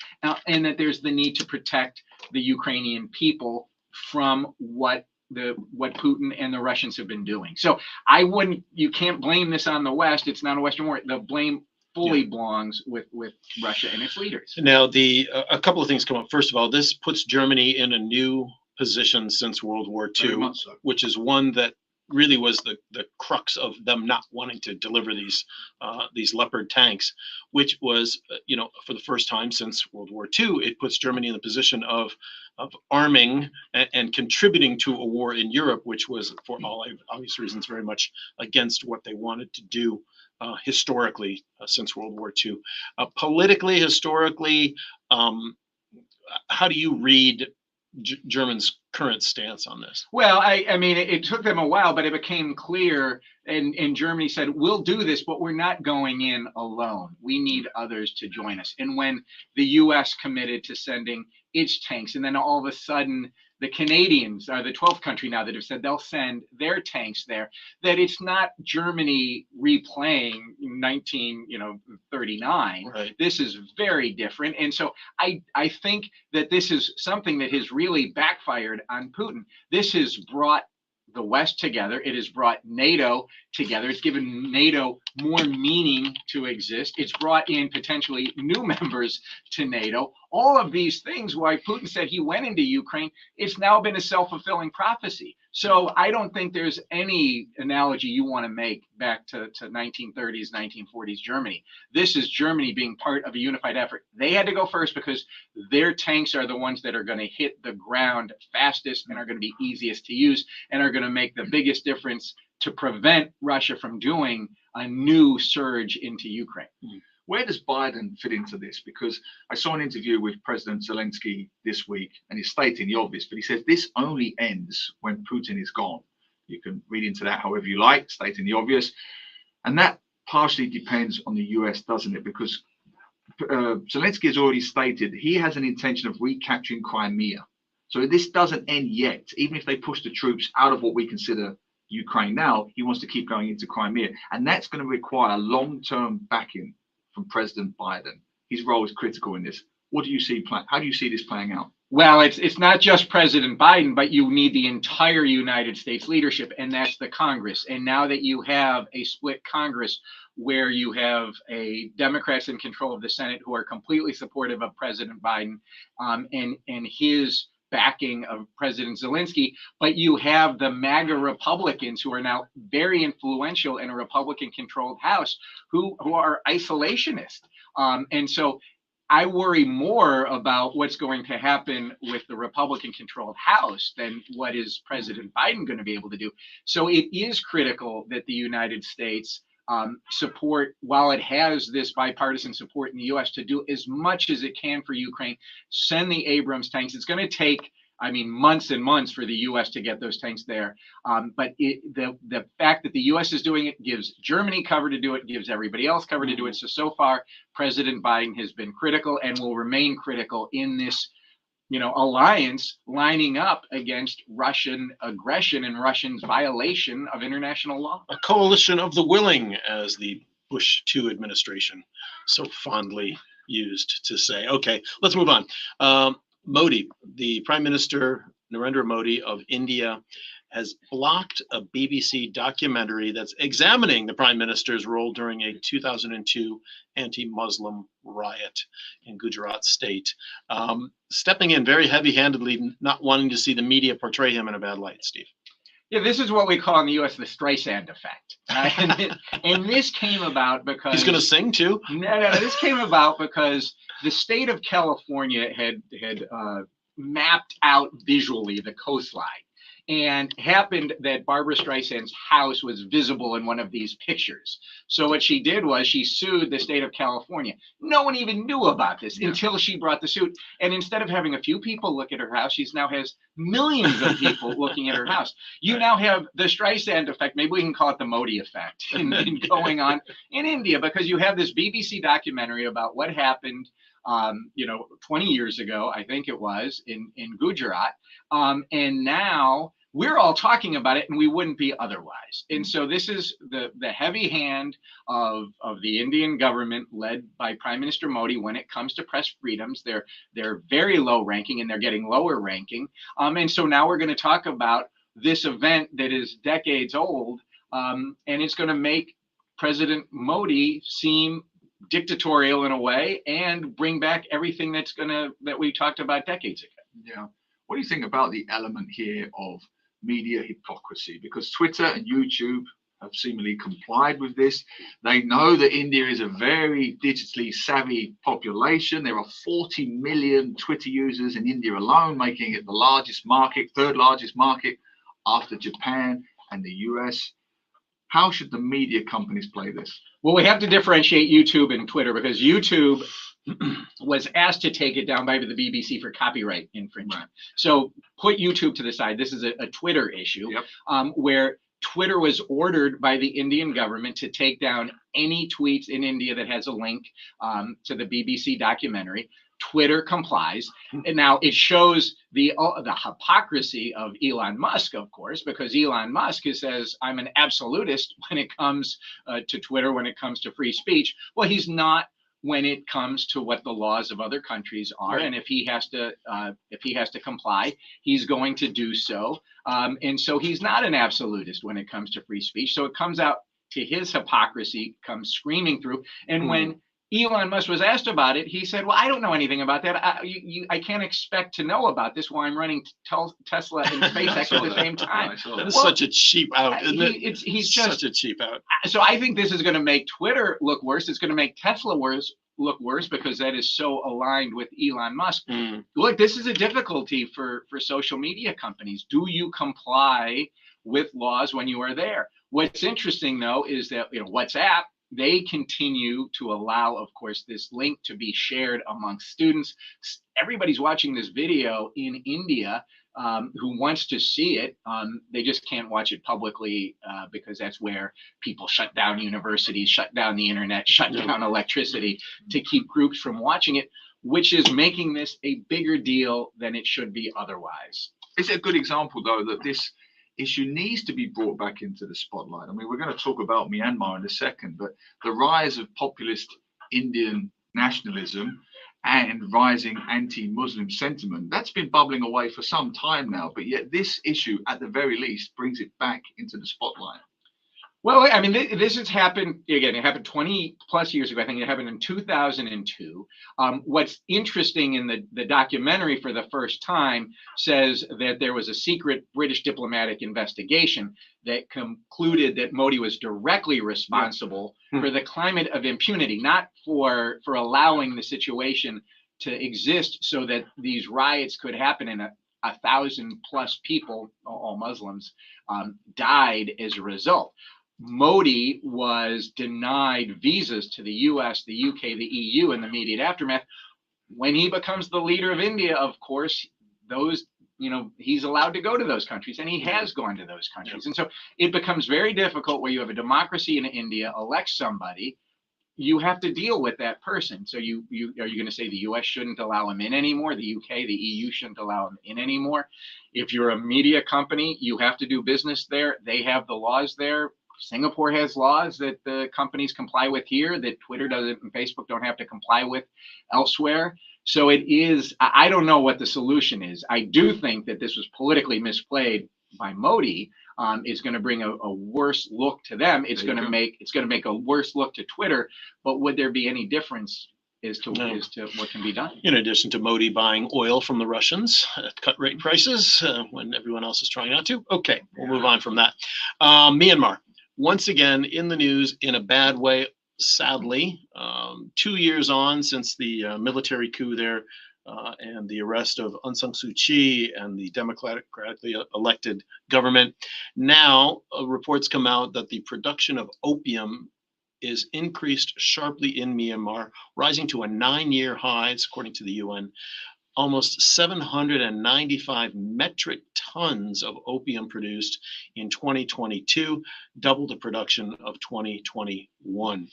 and that there's the need to protect the Ukrainian people from what Putin and the Russians have been doing. So you can't blame this on the West. It's not a Western war. The blame fully belongs with Russia and its leaders. Now, a couple of things come up. First of all, this puts Germany in a new position since World War II, so. Which is one that really was the crux of them not wanting to deliver these Leopard tanks, which was, for the first time since World War II, it puts Germany in the position of arming and contributing to a war in Europe, which was, for all obvious reasons, very much against what they wanted to do historically since World War II. Politically, historically, how do you read Germany's current stance on this? Well, I mean, it took them a while, but it became clear, and Germany said, we'll do this, but we're not going in alone. We need others to join us. And when the US committed to sending its tanks, and then all of a sudden the Canadians are the 12th country now that have said they'll send their tanks there, that it's not Germany replaying 1939. Right. This is very different. And so I think that this is something that has really backfired on Putin. This has brought the West together. It has brought NATO together. It's given NATO more meaning to exist. It's brought in potentially new members to NATO. All of these things, why Putin said he went into Ukraine, it's now been a self-fulfilling prophecy. So I don't think there's any analogy you want to make back to 1930s, 1940s Germany. This is Germany being part of a unified effort. They had to go first because their tanks are the ones that are going to hit the ground fastest and are going to be easiest to use and are going to make the biggest difference to prevent Russia from doing a new surge into Ukraine. Where does Biden fit into this? Because I saw an interview with President Zelensky this week, and he's stating the obvious, but he says this only ends when Putin is gone. You can read into that however you like, stating the obvious. And that partially depends on the US, doesn't it? Because Zelensky has already stated he has an intention of recapturing Crimea. So this doesn't end yet. Even if they push the troops out of what we consider Ukraine now, he wants to keep going into Crimea. And that's going to require long-term backing from President Biden. His role is critical in this. What do you see? How do you see this playing out? Well, it's not just President Biden, but you need the entire United States leadership, and that's the Congress. And now that you have a split Congress where you have a Democrats in control of the Senate who are completely supportive of President Biden and his backing of President Zelensky, but you have the MAGA Republicans who are now very influential in a Republican-controlled House who are isolationist. And so I worry more about what's going to happen with the Republican-controlled House than what is President Biden going to be able to do. So it is critical that the United States support, while it has this bipartisan support in the U.S., to do as much as it can for Ukraine. Send the Abrams tanks. It's going to take, months and months for the U.S. to get those tanks there. But the fact that the U.S. is doing it gives Germany cover to do it, gives everybody else cover to do it. So far, President Biden has been critical and will remain critical in this, alliance lining up against Russian aggression and Russia's violation of international law. A coalition of the willing, as the Bush II administration so fondly used to say. Okay, let's move on. Modi, the Prime Minister Narendra Modi of India, has blocked a BBC documentary that's examining the Prime Minister's role during a 2002 anti-Muslim riot in Gujarat state, stepping in very heavy-handedly, not wanting to see the media portray him in a bad light, Steve. Yeah, this is what we call in the U.S. the Streisand effect. And this came about because... He's going to sing too? No, this came about because the state of California had mapped out visually the coastline. And happened that Barbara Streisand's house was visible in one of these pictures. So what she did was she sued the state of California. No one even knew about this until she brought the suit. And instead of having a few people look at her house, she now has millions of people looking at her house. You now have the Streisand effect. Maybe we can call it the Modi effect in going on in India, because you have this BBC documentary about what happened 20 years ago, I think it was, in Gujarat. And now we're all talking about it and we wouldn't be otherwise. And so this is the heavy hand of the Indian government led by Prime Minister Modi when it comes to press freedoms. They're very low ranking and they're getting lower ranking. And so now we're going to talk about this event that is decades old, and it's going to make President Modi seem dictatorial in a way and bring back everything that we talked about decades ago. Yeah. What do you think about the element here of media hypocrisy? Because Twitter and YouTube have seemingly complied with this. They know that India is a very digitally savvy population. There are 40 million Twitter users in India alone, making it the largest market, third largest market after Japan and the US. How should the media companies play this? Well, we have to differentiate YouTube and Twitter, because YouTube was asked to take it down by the BBC for copyright infringement. Right. So put YouTube to the side. This is a Twitter issue. Yep. Where Twitter was ordered by the Indian government to take down any tweets in India that has a link to the BBC documentary. Twitter complies. And now it shows the hypocrisy of Elon Musk, of course, because Elon Musk says, I'm an absolutist when it comes to Twitter, when it comes to free speech. Well, he's not when it comes to what the laws of other countries are. Right. And if he has to comply, he's going to do so. And so he's not an absolutist when it comes to free speech. So it comes out to his hypocrisy comes screaming through. And when Elon Musk was asked about it, he said, well, I don't know anything about that. I can't expect to know about this while I'm running Tesla and SpaceX at the same time. That's such a cheap out, isn't it? He's just such a cheap out. So I think this is going to make Twitter look worse. It's going to make Tesla look worse because that is so aligned with Elon Musk. Look, this is a difficulty for social media companies. Do you comply with laws when you are there? What's interesting, though, is that WhatsApp, they continue to allow, of course, this link to be shared among students. Everybody's watching this video in India who wants to see it. They just can't watch it publicly because that's where people shut down universities, shut down the internet, shut down electricity to keep groups from watching it, which is making this a bigger deal than it should be otherwise. It's a good example, though, that this issue needs to be brought back into the spotlight. I mean, we're going to talk about Myanmar in a second, but the rise of populist Indian nationalism and rising anti-Muslim sentiment, that's been bubbling away for some time now, but yet this issue, at the very least, brings it back into the spotlight. Well, I mean, this has happened, again, it happened 20 plus years ago. I think it happened in 2002. What's interesting in the documentary for the first time says that there was a secret British diplomatic investigation that concluded that Modi was directly responsible for the climate of impunity, not for allowing the situation to exist so that these riots could happen and 1,000+ people, all Muslims, died as a result. Modi was denied visas to the US, the UK, the EU in the immediate aftermath. When he becomes the leader of India, of course, those, he's allowed to go to those countries, and he has gone to those countries. And so it becomes very difficult where you have a democracy in India, elect somebody, you have to deal with that person. So are you going to say the US shouldn't allow him in anymore? The UK, the EU shouldn't allow him in anymore? If you're a media company, you have to do business there. They have the laws there. Singapore has laws that the companies comply with here that Twitter doesn't and Facebook don't have to comply with elsewhere. So it is, I don't know what the solution is. I do think that this was politically misplayed by Modi. It's going to bring a worse look to them. It's going to make a worse look to Twitter. But would there be any difference as to what can be done? In addition to Modi buying oil from the Russians at cut rate prices when everyone else is trying not to. Okay, we'll move on from that. Myanmar. Once again in the news in a bad way, sadly. 2 years on since the military coup there and the arrest of Aung San Suu Kyi and the democratically elected government. Now reports come out that the production of opium is increased sharply in Myanmar, rising to a 9-year high, according to the UN. Almost 795 metric tons of opium produced in 2022, double the production of 2021.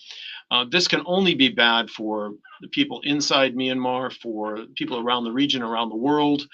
This can only be bad for the people inside Myanmar, for people around the region, around the world,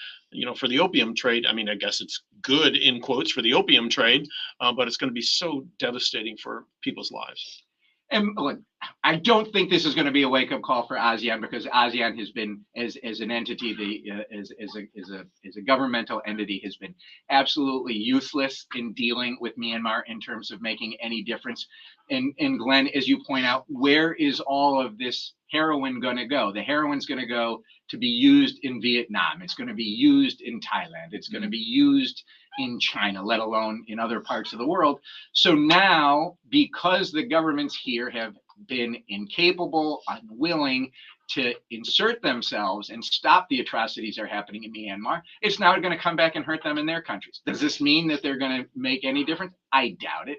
for the opium trade. I mean, I guess it's good in quotes for the opium trade, but it's going to be so devastating for people's lives. And look, I don't think this is going to be a wake-up call for ASEAN, because ASEAN has been, as an entity, as a governmental entity, has been absolutely useless in dealing with Myanmar in terms of making any difference. And Glenn, as you point out, where is all of this heroin going to go? The heroin's going to go to be used in Vietnam. It's going to be used in Thailand. It's going to be used in China, let alone in other parts of the world. So now, because the governments here have been incapable, unwilling to insert themselves and stop the atrocities that are happening in Myanmar, it's now going to come back and hurt them in their countries. Does this mean that they're going to make any difference? I doubt it.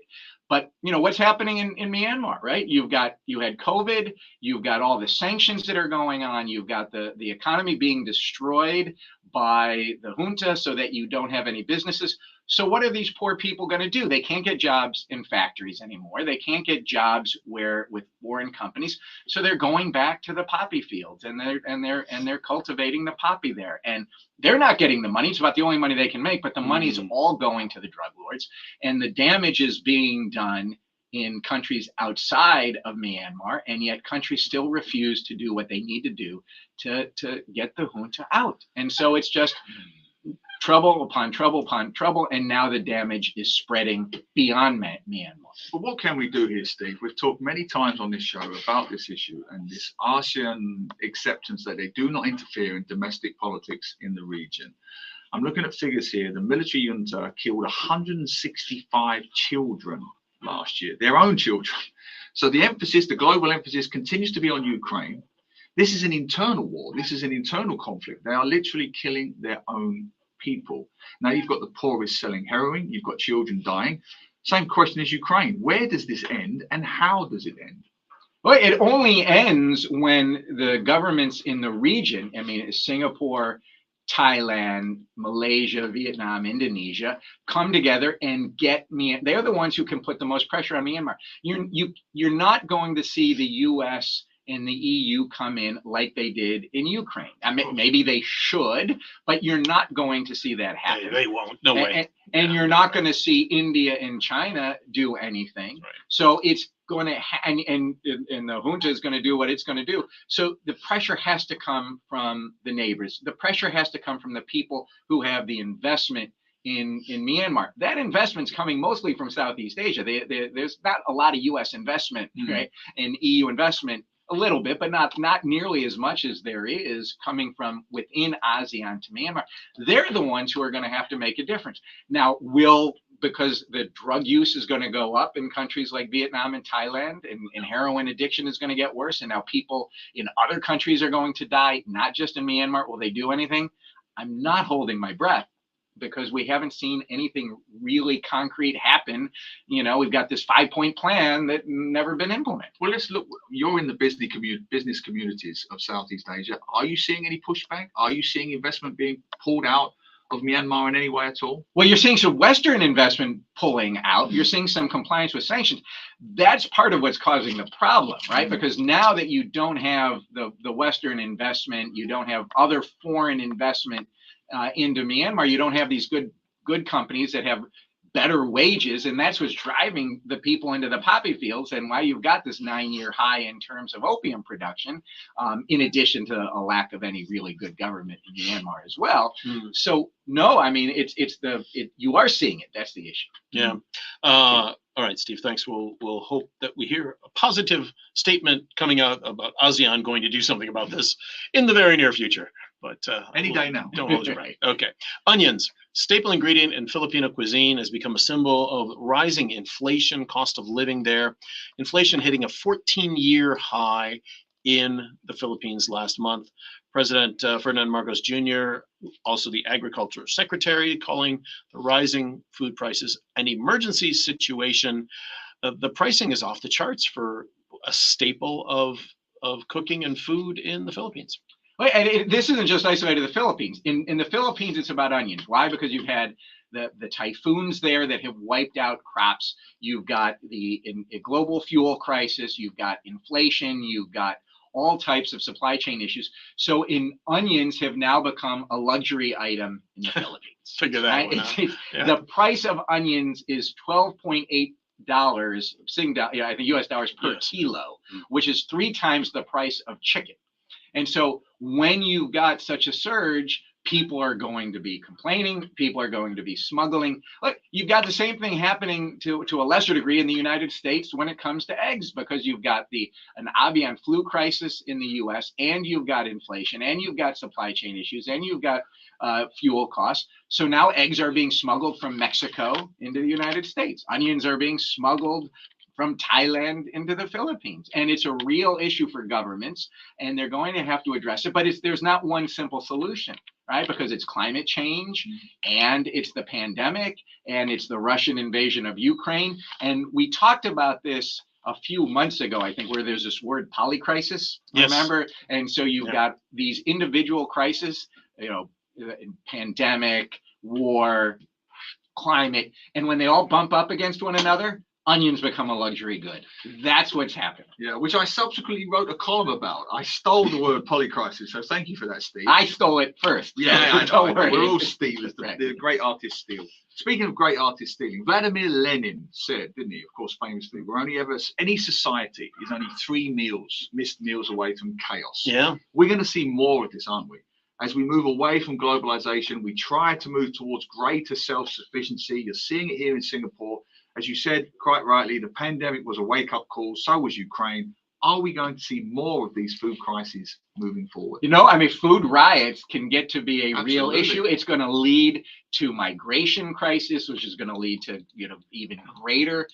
But what's happening in Myanmar, right? You had COVID, you've got all the sanctions that are going on, you've got the economy being destroyed by the junta so that you don't have any businesses. So what are these poor people going to do? They can't get jobs in factories anymore. They can't get jobs with foreign companies. So they're going back to the poppy fields and they're cultivating the poppy there. And they're not getting the money. It's about the only money they can make, but the money's all going to the drug lords. And the damage is being done in countries outside of Myanmar, and yet countries still refuse to do what they need to do to get the junta out. And so it's just trouble upon trouble upon trouble, and now the damage is spreading beyond Myanmar. But what can we do here, Steve? We've talked many times on this show about this issue and this ASEAN acceptance that they do not interfere in domestic politics in the region. I'm looking at figures here. The military junta killed 165 children last year, their own children. So the global emphasis continues to be on Ukraine. This is an internal war. This is an internal conflict. They are literally killing their own people. Now you've got the poorest selling heroin. You've got children dying. Same question as Ukraine. Where does this end and how does it end? Well, it only ends when the governments in the region, Singapore Thailand, Malaysia, Vietnam, Indonesia come together and get me. They're the ones who can put the most pressure on Myanmar. You're not going to see the U.S. and the EU come in like they did in Ukraine. I mean, maybe they should, but you're not going to see that happen. They won't. No way. And you're not going to see India and China do anything. Right. So it's going to, and the junta is going to do what it's going to do. So the pressure has to come from the neighbors. The pressure has to come from the people who have the investment in Myanmar. That investment's coming mostly from Southeast Asia. There's not a lot of U.S. investment, right, and EU investment. A little bit, but not nearly as much as there is coming from within ASEAN to Myanmar. They're the ones who are going to have to make a difference. Now, because the drug use is going to go up in countries like Vietnam and Thailand, and heroin addiction is going to get worse, and now people in other countries are going to die, not just in Myanmar. Will they do anything? I'm not holding my breath, because we haven't seen anything really concrete happen. We've got this 5-point plan that never been implemented. Well, let's look. You're in the business communities of Southeast Asia. Are you seeing any pushback? Are you seeing investment being pulled out of Myanmar in any way at all? Well, you're seeing some Western investment pulling out. You're seeing some compliance with sanctions. That's part of what's causing the problem, right? Because now that you don't have the Western investment, you don't have other foreign investment into Myanmar, you don't have these good companies that have better wages, and that's what's driving the people into the poppy fields, and why you've got this 9-year high in terms of opium production, in addition to a lack of any really good government in Myanmar as well. So no, I mean you are seeing it. That's the issue. Yeah. All right, Steve. Thanks. We'll hope that we hear a positive statement coming out about ASEAN going to do something about this in the very near future. But any day now. Don't hold your breath. Okay. Onions, staple ingredient in Filipino cuisine, has become a symbol of rising inflation, cost of living there. Inflation hitting a 14-year high in the Philippines last month. President Ferdinand Marcos Jr., also the Agriculture Secretary, calling the rising food prices an emergency situation. The pricing is off the charts for a staple of cooking and food in the Philippines. And this isn't just isolated to the Philippines. In the Philippines, it's about onions. Why? Because you've had the typhoons there that have wiped out crops. You've got a global fuel crisis. You've got inflation. You've got all types of supply chain issues. So onions have now become a luxury item in the Philippines. Figure that one out. Yeah. The price of onions is $12.8 I think US dollars per kilo, which is 3 times the price of chicken. And so when you've got such a surge, people are going to be complaining. People are going to be smuggling. Look, you've got the same thing happening to a lesser degree in the United States when it comes to eggs, because you've got an avian flu crisis in the U.S., and you've got inflation, and you've got supply chain issues, and you've got fuel costs. So now eggs are being smuggled from Mexico into the United States. Onions are being smuggled from Thailand into the Philippines. And it's a real issue for governments, and they're going to have to address it. But there's not one simple solution, right? Because it's climate change, and it's the pandemic, and it's the Russian invasion of Ukraine. And we talked about this a few months ago, I think, where there's this word polycrisis, remember? And so you've got these individual crises, pandemic, war, climate, and when they all bump up against one another, onions become a luxury good. That's what's happened. Yeah, which I subsequently wrote a column about. I stole the word polycrisis, so thank you for that, Steve. I stole it first. Yeah, I know. We're all stealers. The great artists steal. Speaking of great artists stealing, Vladimir Lenin said, didn't he, of course, famously, any society is only 3 missed meals away from chaos. Yeah. We're going to see more of this, aren't we? As we move away from globalization, we try to move towards greater self-sufficiency. You're seeing it here in Singapore. As you said quite rightly, the pandemic was a wake-up call. So was Ukraine. Are we going to see more of these food crises moving forward? Food riots can get to be a real issue. It's going to lead to migration crisis, which is going to lead to even greater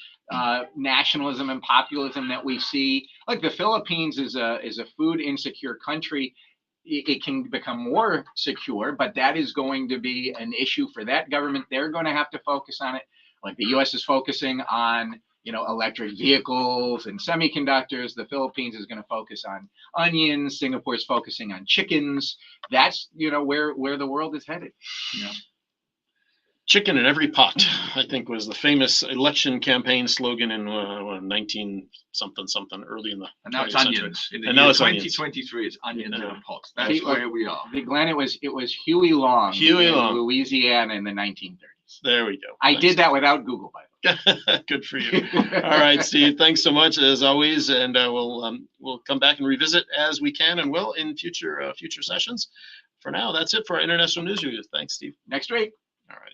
nationalism and populism that we see. Like the Philippines is a food insecure country. It can become more secure, but that is going to be an issue for that government. They're going to have to focus on it. Like the U.S. is focusing on electric vehicles and semiconductors. The Philippines is going to focus on onions. Singapore's focusing on chickens. That's, where the world is headed. Chicken in every pot, I think, was the famous election campaign slogan in 19 something early in the. And now it's 20th century. onions. In the And year now it's onions. 2023, it's onions in Yeah. a pot. That's where we are. Glenn, it was Huey Long in Long. Louisiana in the 1930s. There we go. I did that without Google, by the way. Good for you. All right, Steve. Thanks so much as always, and we'll come back and revisit as we can and will in future sessions. For now, that's it for our international news review. Thanks, Steve. Next week. All right.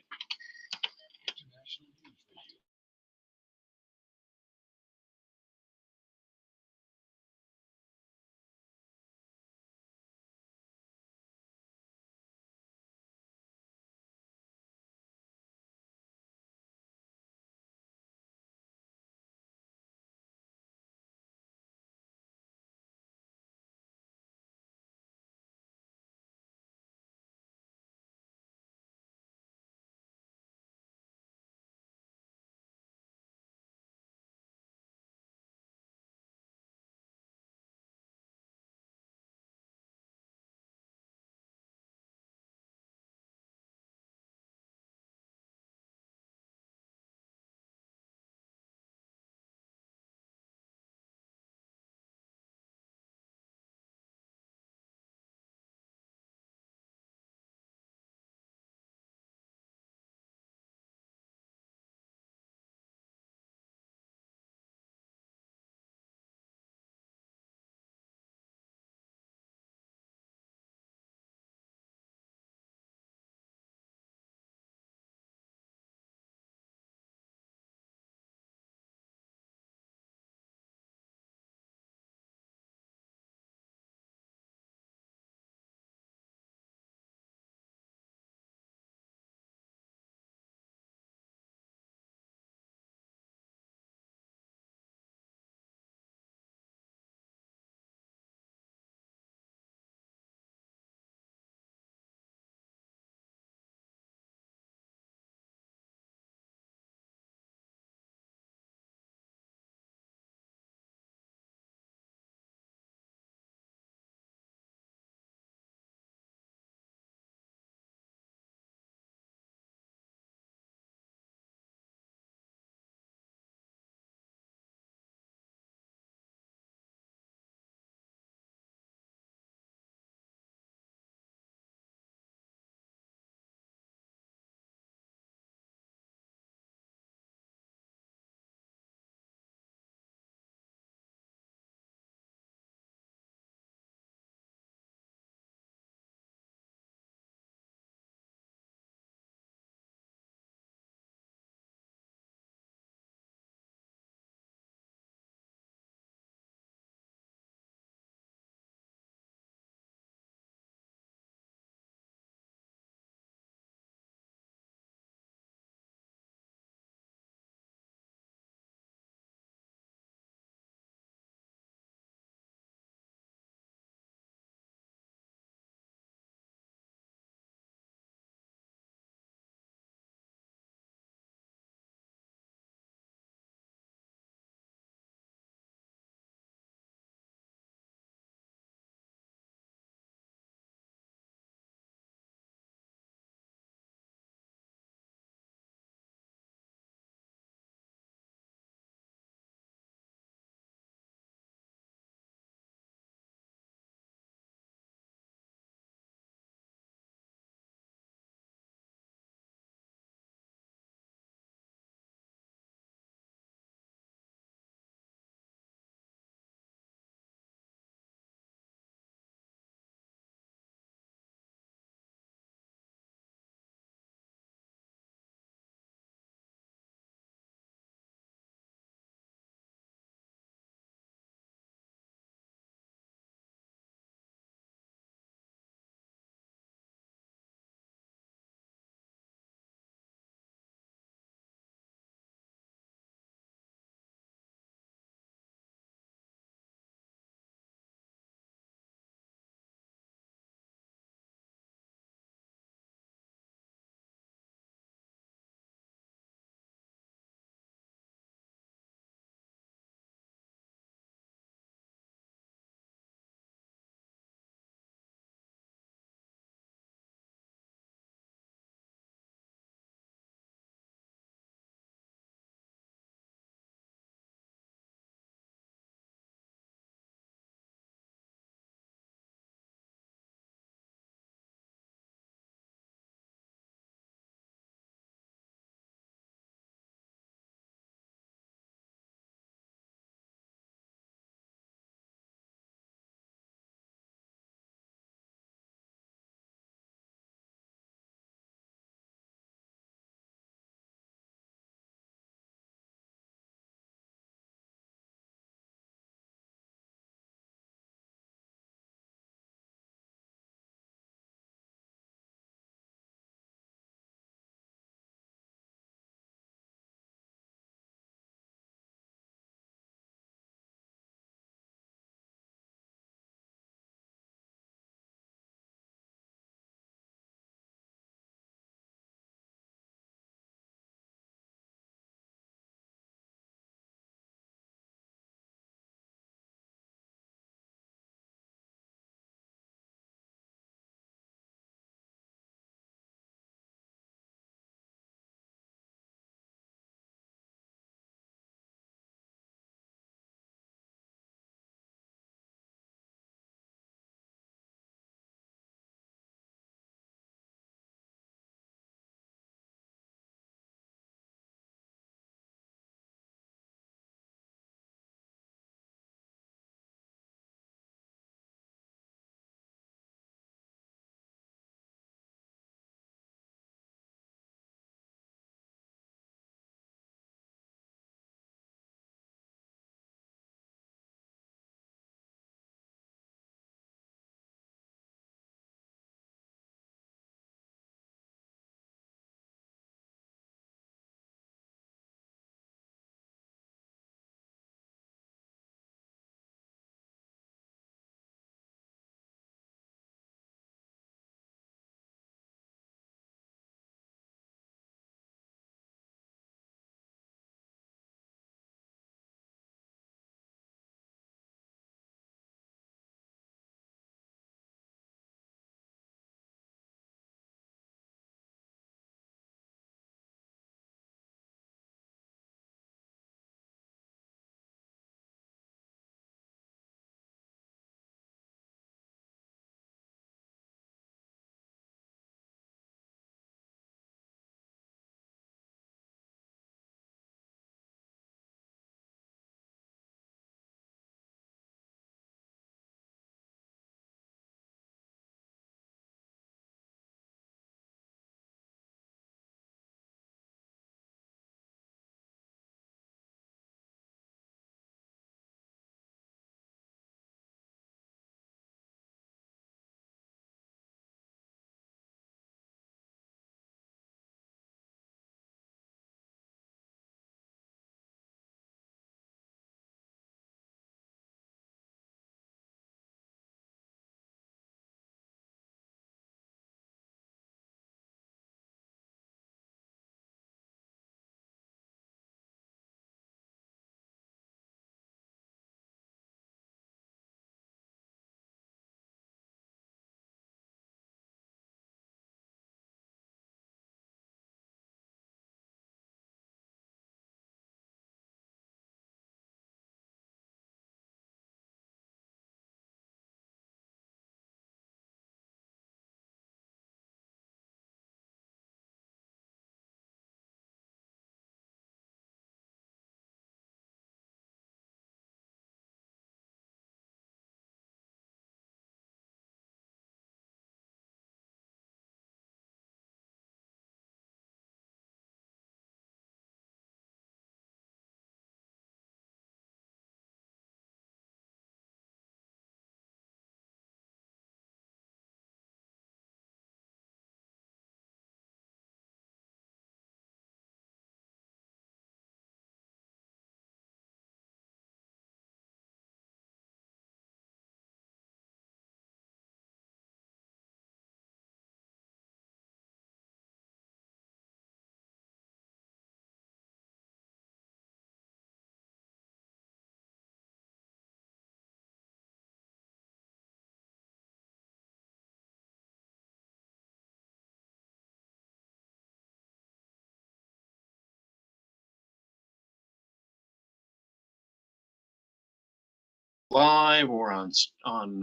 live or on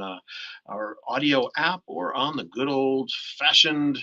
our audio app or on the good old fashioned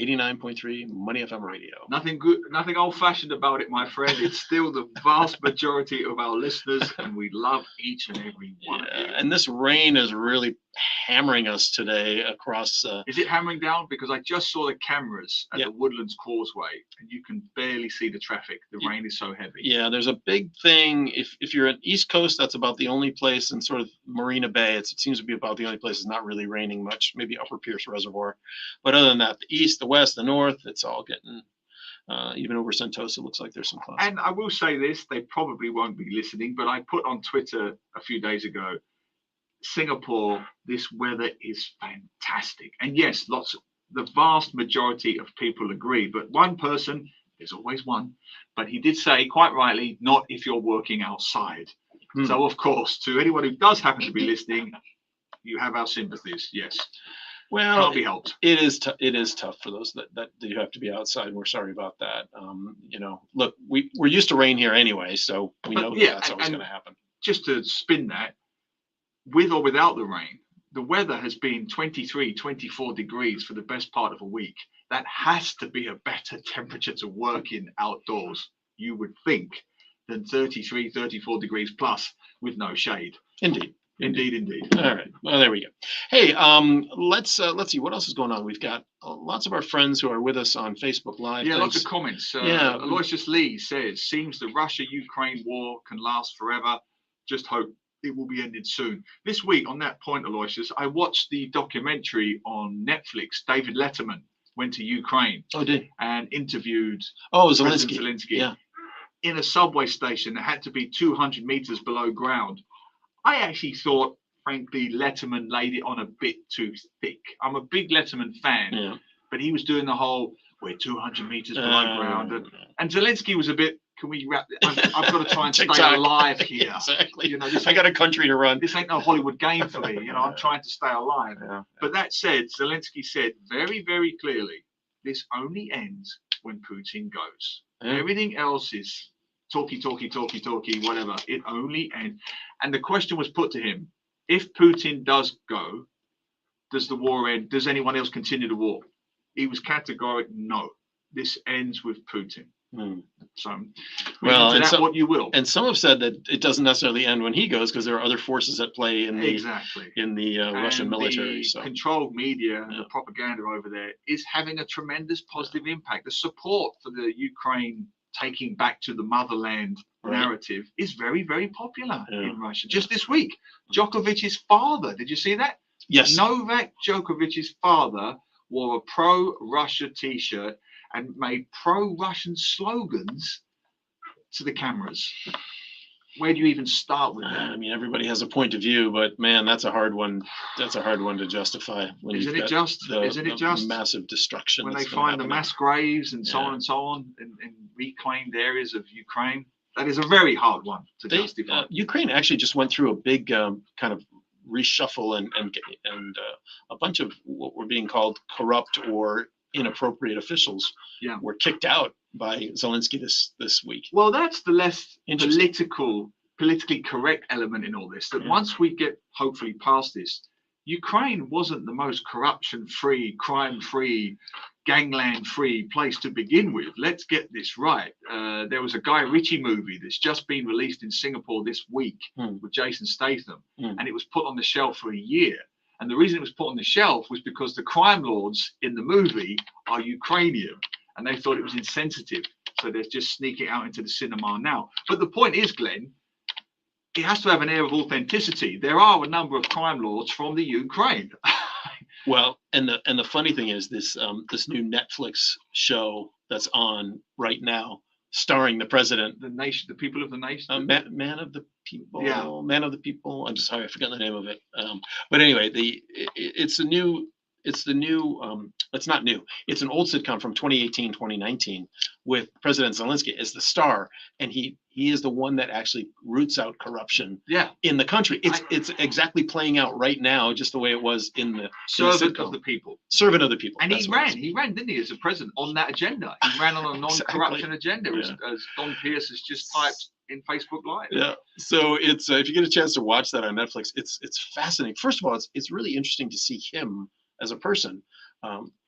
89.3 Money FM radio. Nothing good, nothing old-fashioned about it, my friend. It's still the vast majority of our listeners, and we love each and every one of you. And this rain is really hammering us today across. Is it hammering down? Because I just saw the cameras at the Woodlands Causeway, and you can barely see the traffic. The rain is so heavy. Yeah, there's a big thing. If you're at East Coast, that's about the only place, in sort of Marina Bay, it seems to be about the only place it's not really raining much. Maybe Upper Pierce Reservoir, but other than that, the east, the west, the north, it's all getting. Even over Sentosa, looks like there's some clouds. And I will say this: they probably won't be listening, but I put on Twitter a few days ago, Singapore, this weather is fantastic. And yes, the vast majority of people agree, but one person, there's always one, but he did say quite rightly, not if you're working outside. So of course, to anyone who does happen to be listening, you have our sympathies. Yes. Well, can't be helped. It is tough for those that you have to be outside. We're sorry about that. Look, we're used to rain here anyway, so we know that's always going to happen. Just to spin that, with or without the rain, the weather has been 23, 24 degrees for the best part of a week. That has to be a better temperature to work in outdoors, you would think, than 33, 34 degrees plus with no shade. Indeed. All right. Well, there we go. Hey, let's see what else is going on. We've got lots of our friends who are with us on Facebook Live. Yeah, lots of comments. Aloysius Lee says, seems the Russia-Ukraine war can last forever. Just hope it will be ended soon. This week, on that point, Aloysius, I watched the documentary on Netflix. David Letterman went to Ukraine and interviewed Zelensky. Zelensky Yeah. in a subway station that had to be 200 meters below ground. I actually thought, frankly, Letterman laid it on a bit too thick. I'm a big Letterman fan, but he was doing the whole, we're 200 meters below ground. And Zelensky was a bit, can we wrap it? I've got to try and stay alive here. Exactly. I got a country to run. This ain't no Hollywood game for me. I'm trying to stay alive. Yeah. But that said, Zelensky said very, very clearly, this only ends when Putin goes. Everything else is talky, whatever. It only ends. And the question was put to him, if Putin does go, does the war end? Does anyone else continue the war? He was categoric, no. This ends with Putin. So, what you will. And some have said that it doesn't necessarily end when he goes because there are other forces at play in the Russian military. The controlled media and the propaganda over there is having a tremendous positive impact. The support for the Ukraine taking back to the motherland narrative is very, very popular in Russia. Just this week, Djokovic's father, did you see that? Yes. Novak Djokovic's father wore a pro-Russia t-shirt and made pro-Russian slogans to the cameras. Where do you even start with that? I mean, everybody has a point of view, but man, that's a hard one. That's a hard one to justify. Isn't it just massive destruction when they find the mass graves and so on and so on in reclaimed areas of Ukraine? That is a very hard one to justify. Ukraine actually just went through a big kind of reshuffle and a bunch of what were being called corrupt or inappropriate officials were kicked out by Zelensky this week. Well, that's the less politically correct element in all this. That once we get hopefully past this, Ukraine wasn't the most corruption-free, crime-free, gangland-free place to begin with. Let's get this right. There was a Guy Ritchie movie that's just been released in Singapore this week with Jason Statham, and it was put on the shelf for a year. And the reason it was put on the shelf was because the crime lords in the movie are Ukrainian, and they thought it was insensitive. So they're just sneaking out into the cinema now. But the point is, Glenn, it has to have an air of authenticity. There are a number of crime lords from the Ukraine. Well, and the funny thing is this new Netflix show that's on right now, starring the president, the people of the nation, man of the people, man of the people. I'm sorry, I forgot the name of it. But anyway, it's a new it's the new. It's not new. It's an old sitcom from 2018, 2019 with President Zelensky as the star, and he is the one that actually roots out corruption in the country. It's exactly playing out right now, just the way it was in the servant of the people. Servant of the people. And he ran, didn't he, as a president on that agenda? He ran on a non-corruption agenda, as Don Pierce has just typed in Facebook Live. Yeah. So it's if you get a chance to watch that on Netflix, it's fascinating. First of all, it's really interesting to see him as a person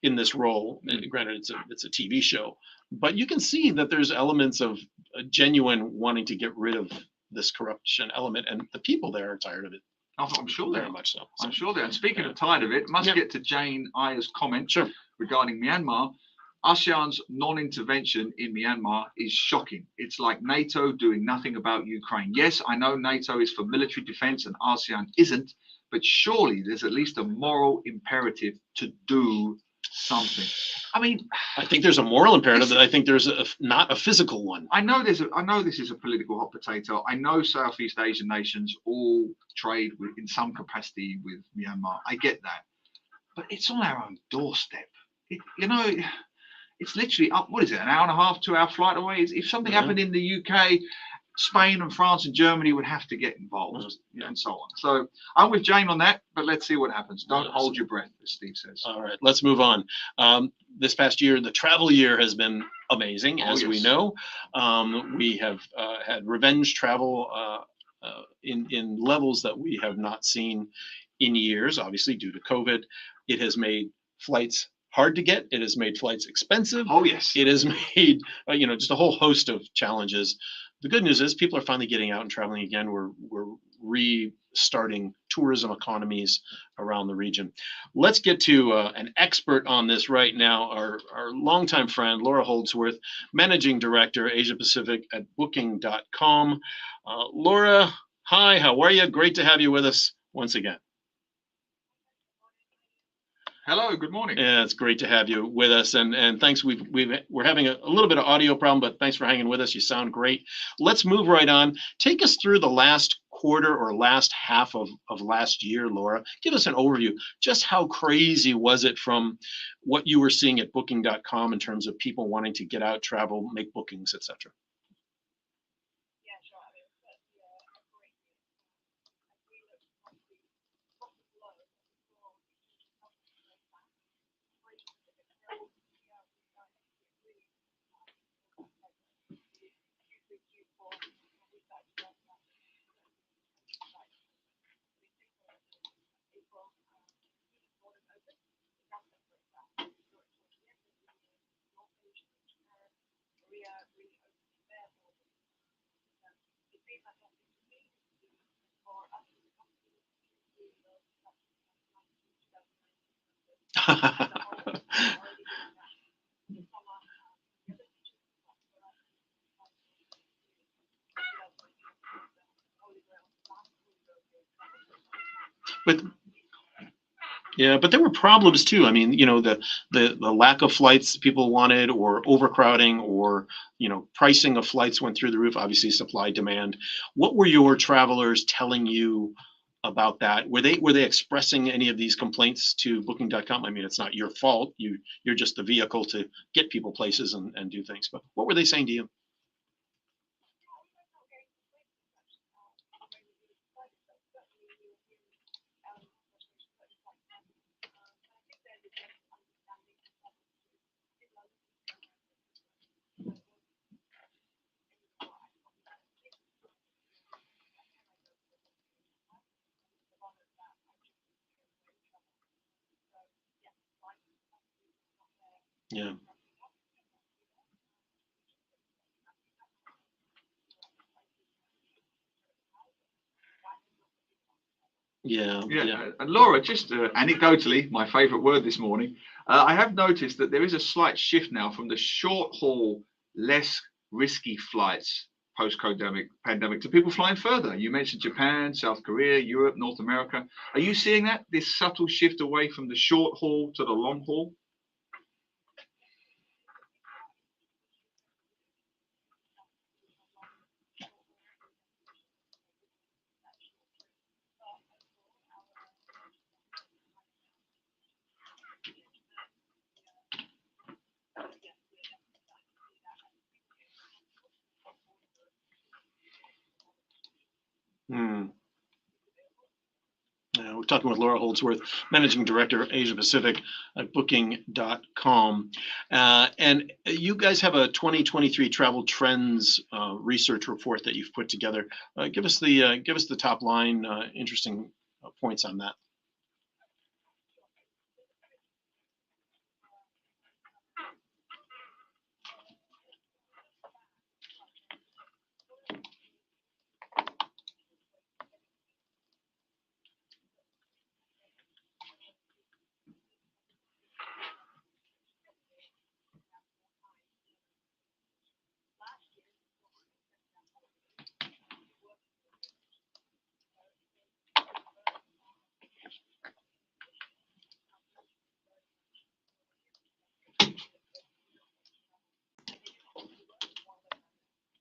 in this role. And granted, it's a TV show, but you can see that there's elements of a genuine wanting to get rid of this corruption element, and the people there are tired of it. I'm sure they are. Very much so. I'm sure they are. And speaking of tired of it, must get to Jane Eyer's comment regarding Myanmar. ASEAN's non-intervention in Myanmar is shocking. It's like NATO doing nothing about Ukraine. Yes, I know NATO is for military defense and ASEAN isn't, but surely there's at least a moral imperative to do something. I mean, I think there's a moral imperative. I think there's not a physical one. I know this is a political hot potato. I know Southeast Asian nations all trade in some capacity with Myanmar. I get that, but it's on our own doorstep. It's literally up. What is it? An hour and a half, 2 hour flight away. If something happened in the UK, Spain and France and Germany would have to get involved, and so on. So I'm with Jane on that, but let's see what happens. Don't hold your breath, as Steve says. All right, let's move on. This past year, the travel year has been amazing, as we know. We have had revenge travel in levels that we have not seen in years, obviously due to COVID. It has made flights hard to get. It has made flights expensive. Oh, yes. It has made, just a whole host of challenges. The good news is people are finally getting out and traveling again. We're restarting tourism economies around the region. Let's get to an expert on this right now, our longtime friend, Laura Holdsworth, Managing Director, Asia Pacific at Booking.com. Laura, hi, how are you? Great to have you with us once again. Hello, good morning. Yeah, it's great to have you with us, and thanks. We're having a little bit of audio problem, but thanks for hanging with us. You sound great. Let's move right on. Take us through the last quarter or last half of last year, Laura. Give us an overview. Just how crazy was it from what you were seeing at Booking.com in terms of people wanting to get out, travel, make bookings, etc.? But there were problems too. I mean, the lack of flights people wanted, or overcrowding, or pricing of flights went through the roof. Obviously, supply demand. What were your travelers telling you about that? Were they expressing any of these complaints to Booking.com? I mean, it's not your fault. You're just the vehicle to get people places and do things. But what were they saying to you? Yeah. Yeah. And Laura, just anecdotally, my favorite word this morning, I have noticed that there is a slight shift now from the short haul, less risky flights post-pandemic to people flying further. You mentioned Japan, South Korea, Europe, North America. Are you seeing that, this subtle shift away from the short haul to the long haul? Hmm. We're talking with Laura Holdsworth, Managing Director, Asia Pacific at Booking.com. And you guys have a 2023 travel trends research report that you've put together. Give us the top line, interesting points on that.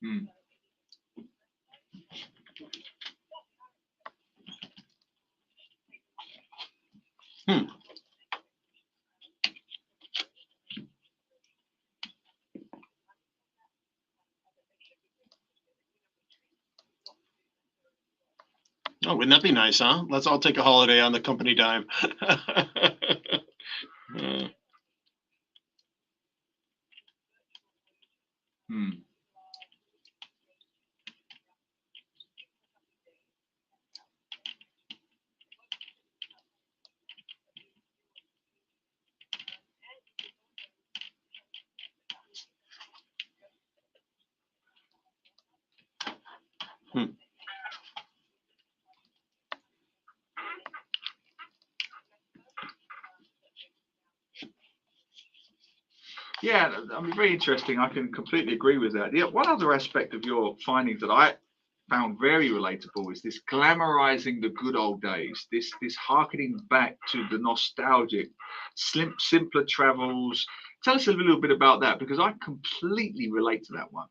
Hmm. Oh, wouldn't that be nice, huh? Let's all take a holiday on the company dime. Hmm. Hmm. Yeah, I mean, very interesting. I can completely agree with that. Yeah, one other aspect of your findings that I found very relatable is this glamorizing the good old days, this harkening back to the nostalgic, simpler travels. Tell us a little bit about that, because I completely relate to that one.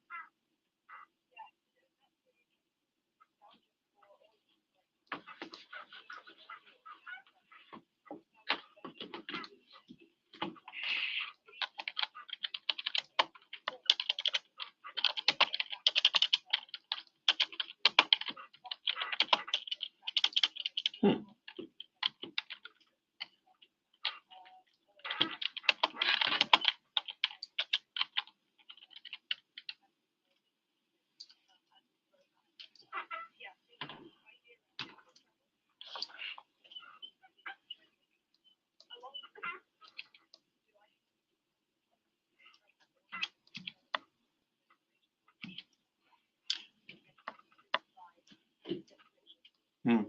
Hmm.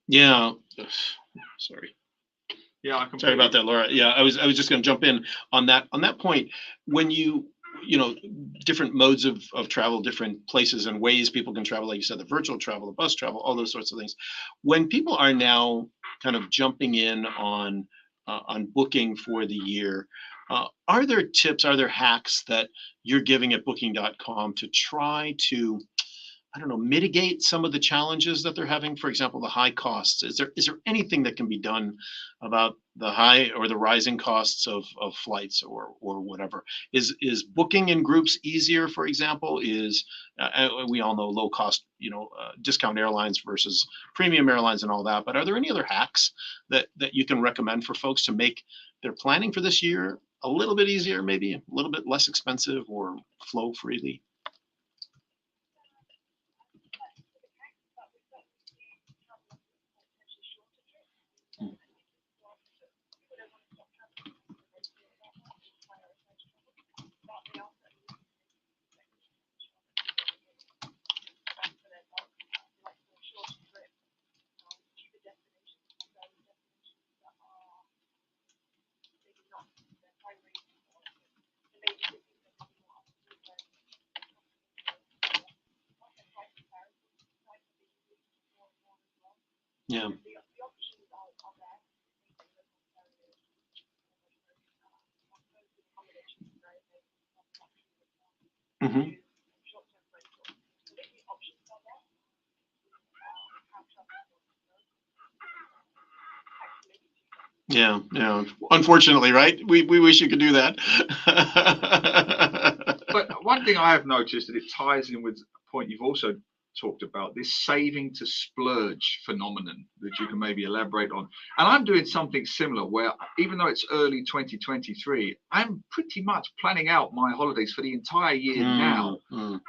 Yeah. Sorry. Yeah, I Sorry completely. about that, Laura. Yeah, I was just going to jump in on that point. When you know, different modes of travel, different places and ways people can travel, like you said, the virtual travel, the bus travel, all those sorts of things. When people are now kind of jumping in on booking for the year, are there tips, are there hacks that you're giving at Booking.com to try to, I don't know, mitigate some of the challenges that they're having? For example, the high costs. Is there anything that can be done about the high or the rising costs of flights or whatever? Is booking in groups easier? For example, we all know low cost, discount airlines versus premium airlines and all that. But are there any other hacks that you can recommend for folks to make their planning for this year a little bit easier, maybe a little bit less expensive, or flow freely? Yeah. Hmm. Yeah, yeah. Unfortunately, right? We wish you could do that. But One thing I have noticed, that it ties in with a point you've also talked about, this saving to splurge phenomenon that you can maybe elaborate on. And I'm doing something similar where, even though it's early 2023, I'm pretty much planning out my holidays for the entire year now.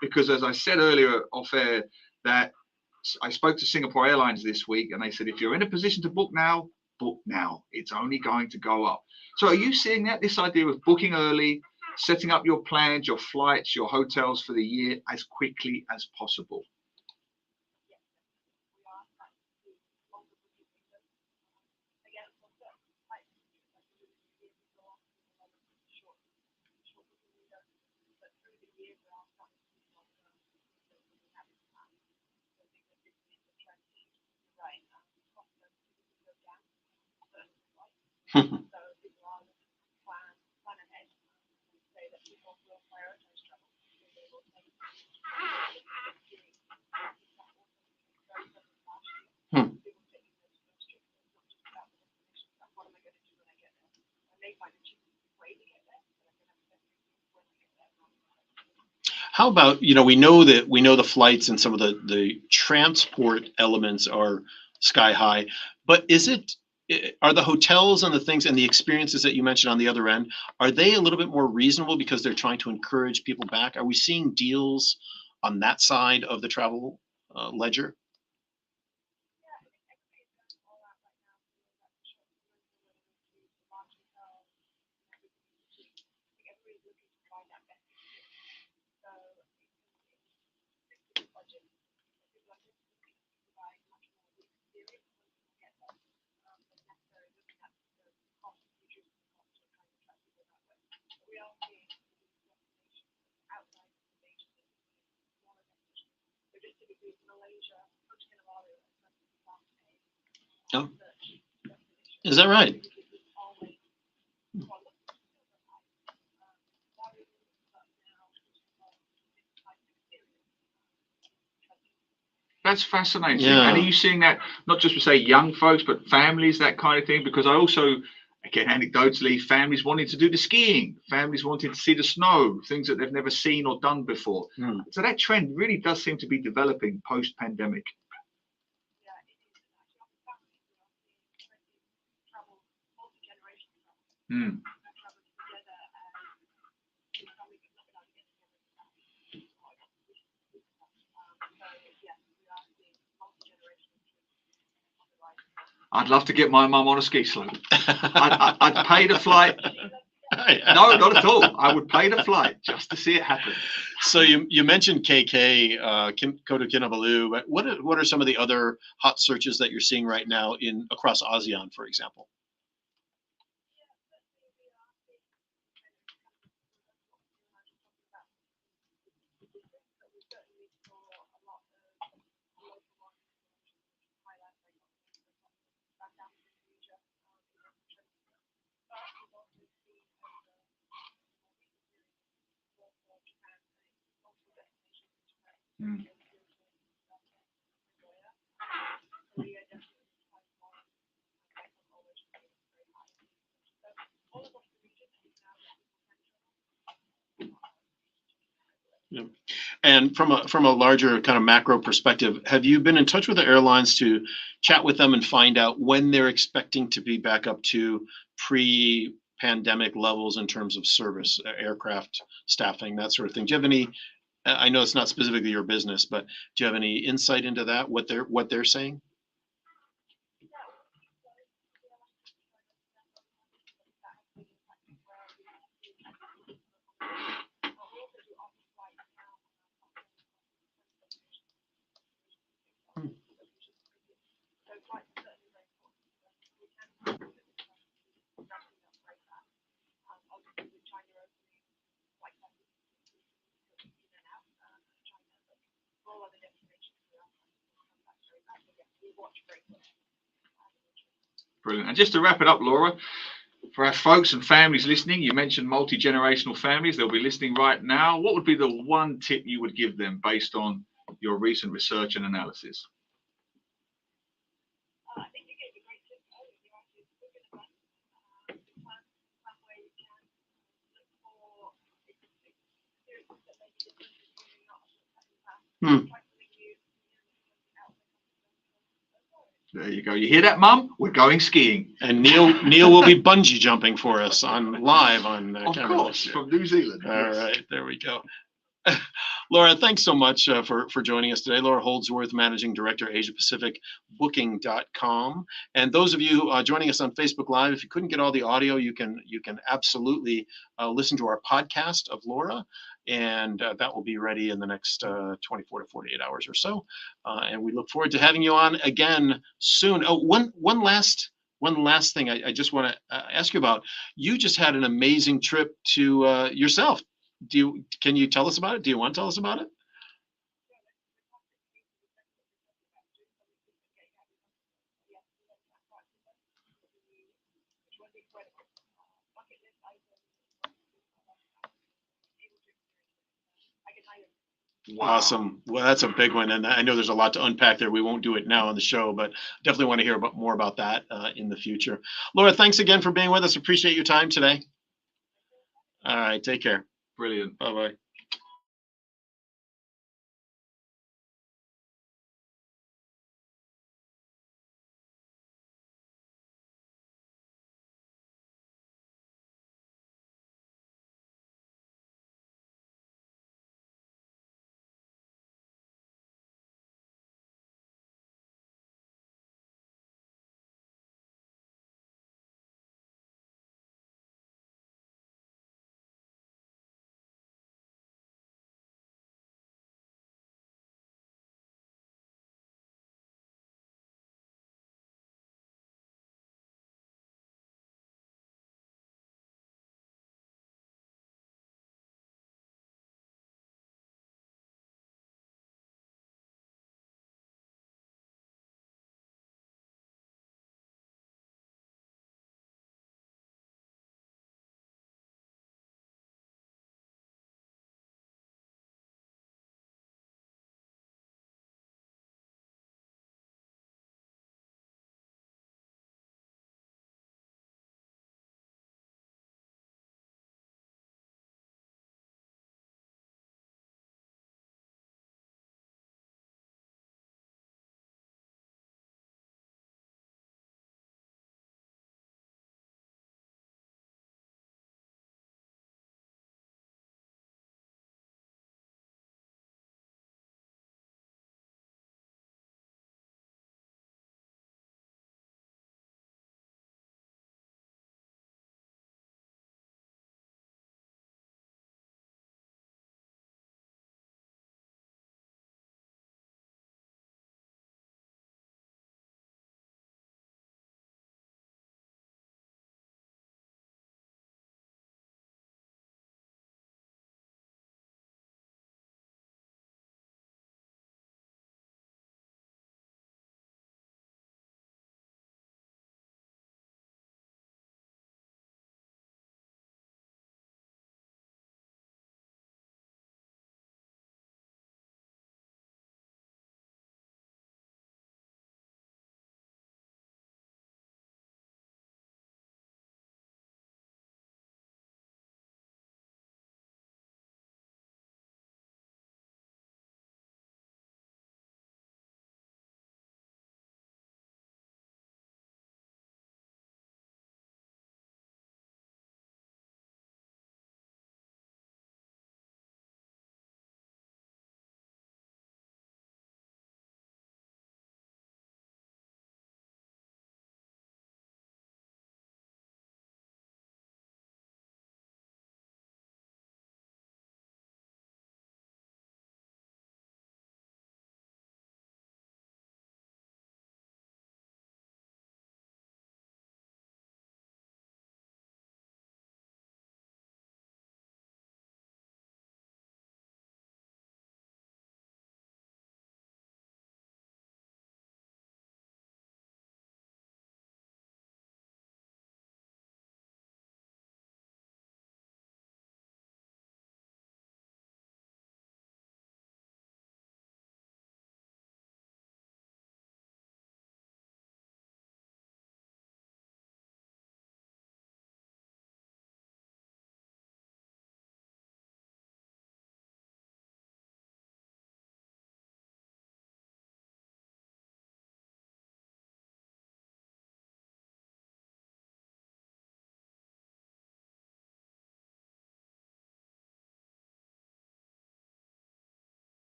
Because as I said earlier off air, that I spoke to Singapore Airlines this week, and they said, if you're in a position to book now, book now. It's only going to go up. So are you seeing that, this idea of booking early, setting up your plans, your flights, your hotels for the year as quickly as possible? How about, we know the flights and some of the transport elements are sky high, but are the hotels and the things and the experiences that you mentioned on the other end, are they a little bit more reasonable because they're trying to encourage people back? Are we seeing deals on that side of the travel ledger? Oh, is that right? That's fascinating. Yeah. And are you seeing that not just for, say, young folks, but families, that kind of thing? Because I also, again, anecdotally, families wanting to do the skiing, families wanting to see the snow, things that they've never seen or done before. So that trend really does seem to be developing post-pandemic. I'd love to get my mum on a ski slope. I'd pay the flight. No, not at all. I would pay the flight just to see it happen. So you mentioned KK, Kota Kinabalu, but what are some of the other hot searches that you're seeing right now across ASEAN, for example? Yeah. And from a larger kind of macro perspective, have you been in touch with the airlines to chat with them and find out when they're expecting to be back up to pre-pandemic levels in terms of service, aircraft staffing, that sort of thing? Do you have any? I know it's not specifically your business, but do you have any insight into that? What they're saying? Brilliant. And just to wrap it up, Laura, for our folks and families listening, you mentioned multi-generational families. They'll be listening right now. What would be the one tip you would give them based on your recent research and analysis? Hmm. There you go. You hear that, Mum? We're going skiing. And Neil will be bungee jumping for us on live on Of camera course, this year. from New Zealand. All yes. right, there we go. Laura, thanks so much for joining us today. Laura Holdsworth, Managing Director, Asia Pacific Booking.com. And those of you joining us on Facebook Live, if you couldn't get all the audio, you can absolutely listen to our podcast of Laura, and that will be ready in the next 24 to 48 hours or so. And we look forward to having you on again soon. Oh, one last thing I just want to ask you about. You just had an amazing trip to yourself. Can you tell us about it? Do you want to tell us about it? Wow. Awesome. Well, that's a big one, and I know there's a lot to unpack there. We won't do it now on the show, but definitely want to hear more about that in the future. Laura, thanks again for being with us. Appreciate your time today. All right, take care. Brilliant. Bye-bye.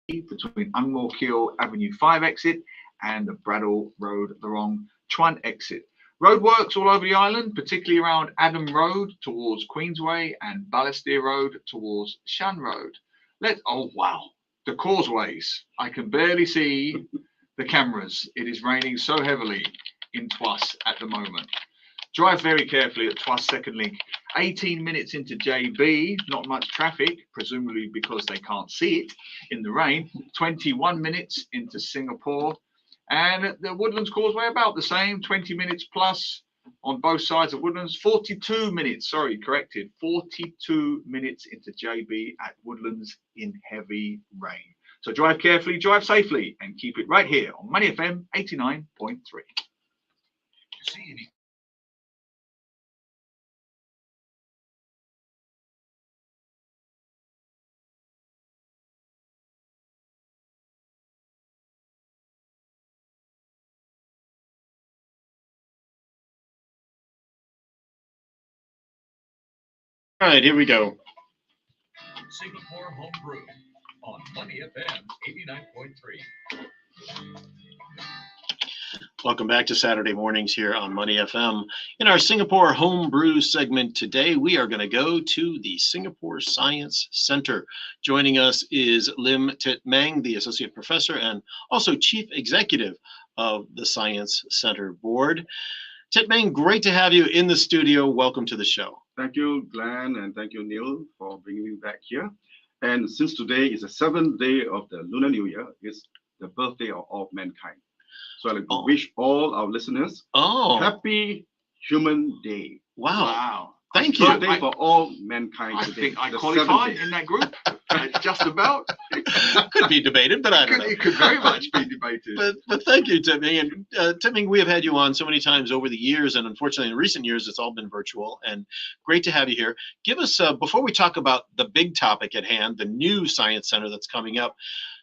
between Ungmore Kill Avenue 5 exit and the Bradall Road, the wrong Chuan exit. Roadworks all over the island, particularly around Adam Road towards Queensway and Balestier Road towards Shan Road. Oh wow, the causeways. I can barely see the cameras. It is raining so heavily in Twas at the moment. Drive very carefully at Twas Second Link. 18 minutes into JB, not much traffic, presumably because they can't see it in the rain. 21 minutes into Singapore. And at the Woodlands Causeway, about the same, 20 minutes plus on both sides of Woodlands. 42 minutes, sorry, corrected. 42 minutes into JB at Woodlands in heavy rain. So drive carefully, drive safely, and keep it right here on Money FM 89.3. All right, here we go. Singapore Homebrew on Money FM 89.3. Welcome back to Saturday mornings here on Money FM. In our Singapore Homebrew segment today, we are going to go to the Singapore Science Center. Joining us is Lim Tit Meng, the Associate Professor and also Chief Executive of the Science Center Board. Tit Meng, great to have you in the studio. Welcome to the show. Thank you, Glenn, and thank you, Neil, for bringing me back here. And since today is the 7th day of the Lunar New Year, it's the birthday of all mankind. So I'd like to wish all our listeners happy Human Day. Wow. Thank you. Birthday for all mankind today. I think I qualify in that group. Just about. Could be debated, but I don't know. It could very much be debated. But thank you, Tit Meng. And Tit Meng, we have had you on so many times over the years, and unfortunately in recent years, it's all been virtual. And great to have you here. Give us, before we talk about the big topic at hand, the new Science Center that's coming up,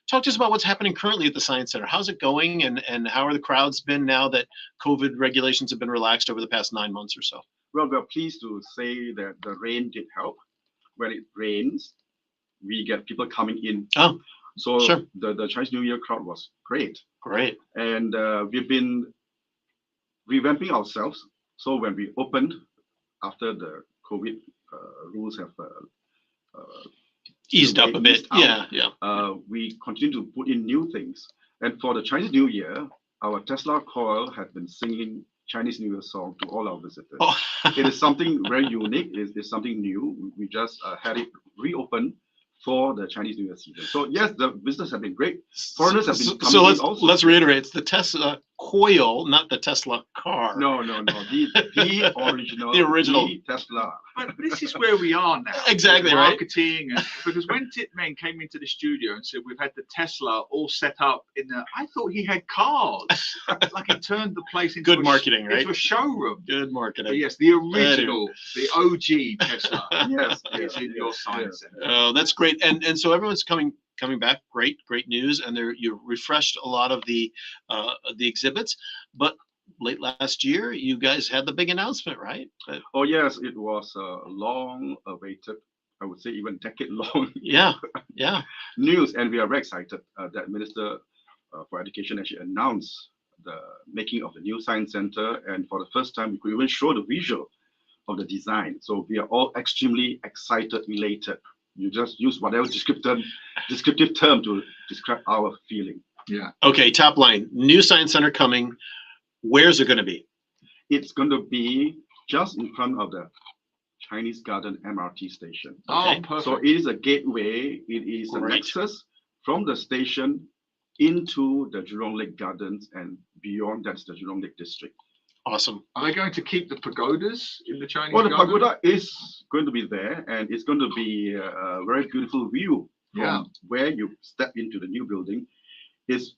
talk to us about what's happening currently at the Science Center. How's it going, and how are the crowds been now that COVID regulations have been relaxed over the past 9 months or so? Well, we're pleased to say that the rain did help. When it rains, we get people coming in. Oh, so sure. The Chinese New Year crowd was great. Great. And we've been revamping ourselves. So when we opened, after the COVID rules have eased up a bit. We continue to put in new things. And for the Chinese New Year, our Tesla choir had been singing Chinese New Year song to all our visitors. Oh. It is something very unique. It's something new. We just had it reopened for the Chinese New Year season. So yes, the visitors have been great. Foreigners have been coming in also. Let's reiterate. It's the Tesla coil, not the Tesla car. No. The original. The original Tesla. But this is where we are now. Exactly, right? Marketing, because when Tit Meng came into the studio and said we've had the Tesla all set up I thought he had cars. Like he turned the place into good marketing, right? Into a showroom. Good marketing. But yes, the original, the OG Tesla. Yes, is in your Science Center. Oh, that's great. And so everyone's coming back. Great news. And you refreshed a lot of the exhibits, but late last year, you guys had the big announcement, right? Oh yes, it was long awaited. I would say even decade long. Yeah. News, and we are very excited that Minister for Education actually announced the making of the new Science Center, and for the first time, we could even show the visual of the design. So we are all extremely excited, elated. You just use whatever descriptive term to describe our feeling. Yeah. Okay, top line. New Science Center coming. Where's it going to be? It's going to be just in front of the Chinese Garden MRT station. Okay. Oh, perfect. So it is a gateway. It is a nexus from the station into the Jurong Lake Gardens, and beyond that's the Jurong Lake District. Awesome. Are they going to keep the pagodas in the Chinese Well, the garden? pagoda is going to be there, and it's going to be a very beautiful view from where you step into the new building. Is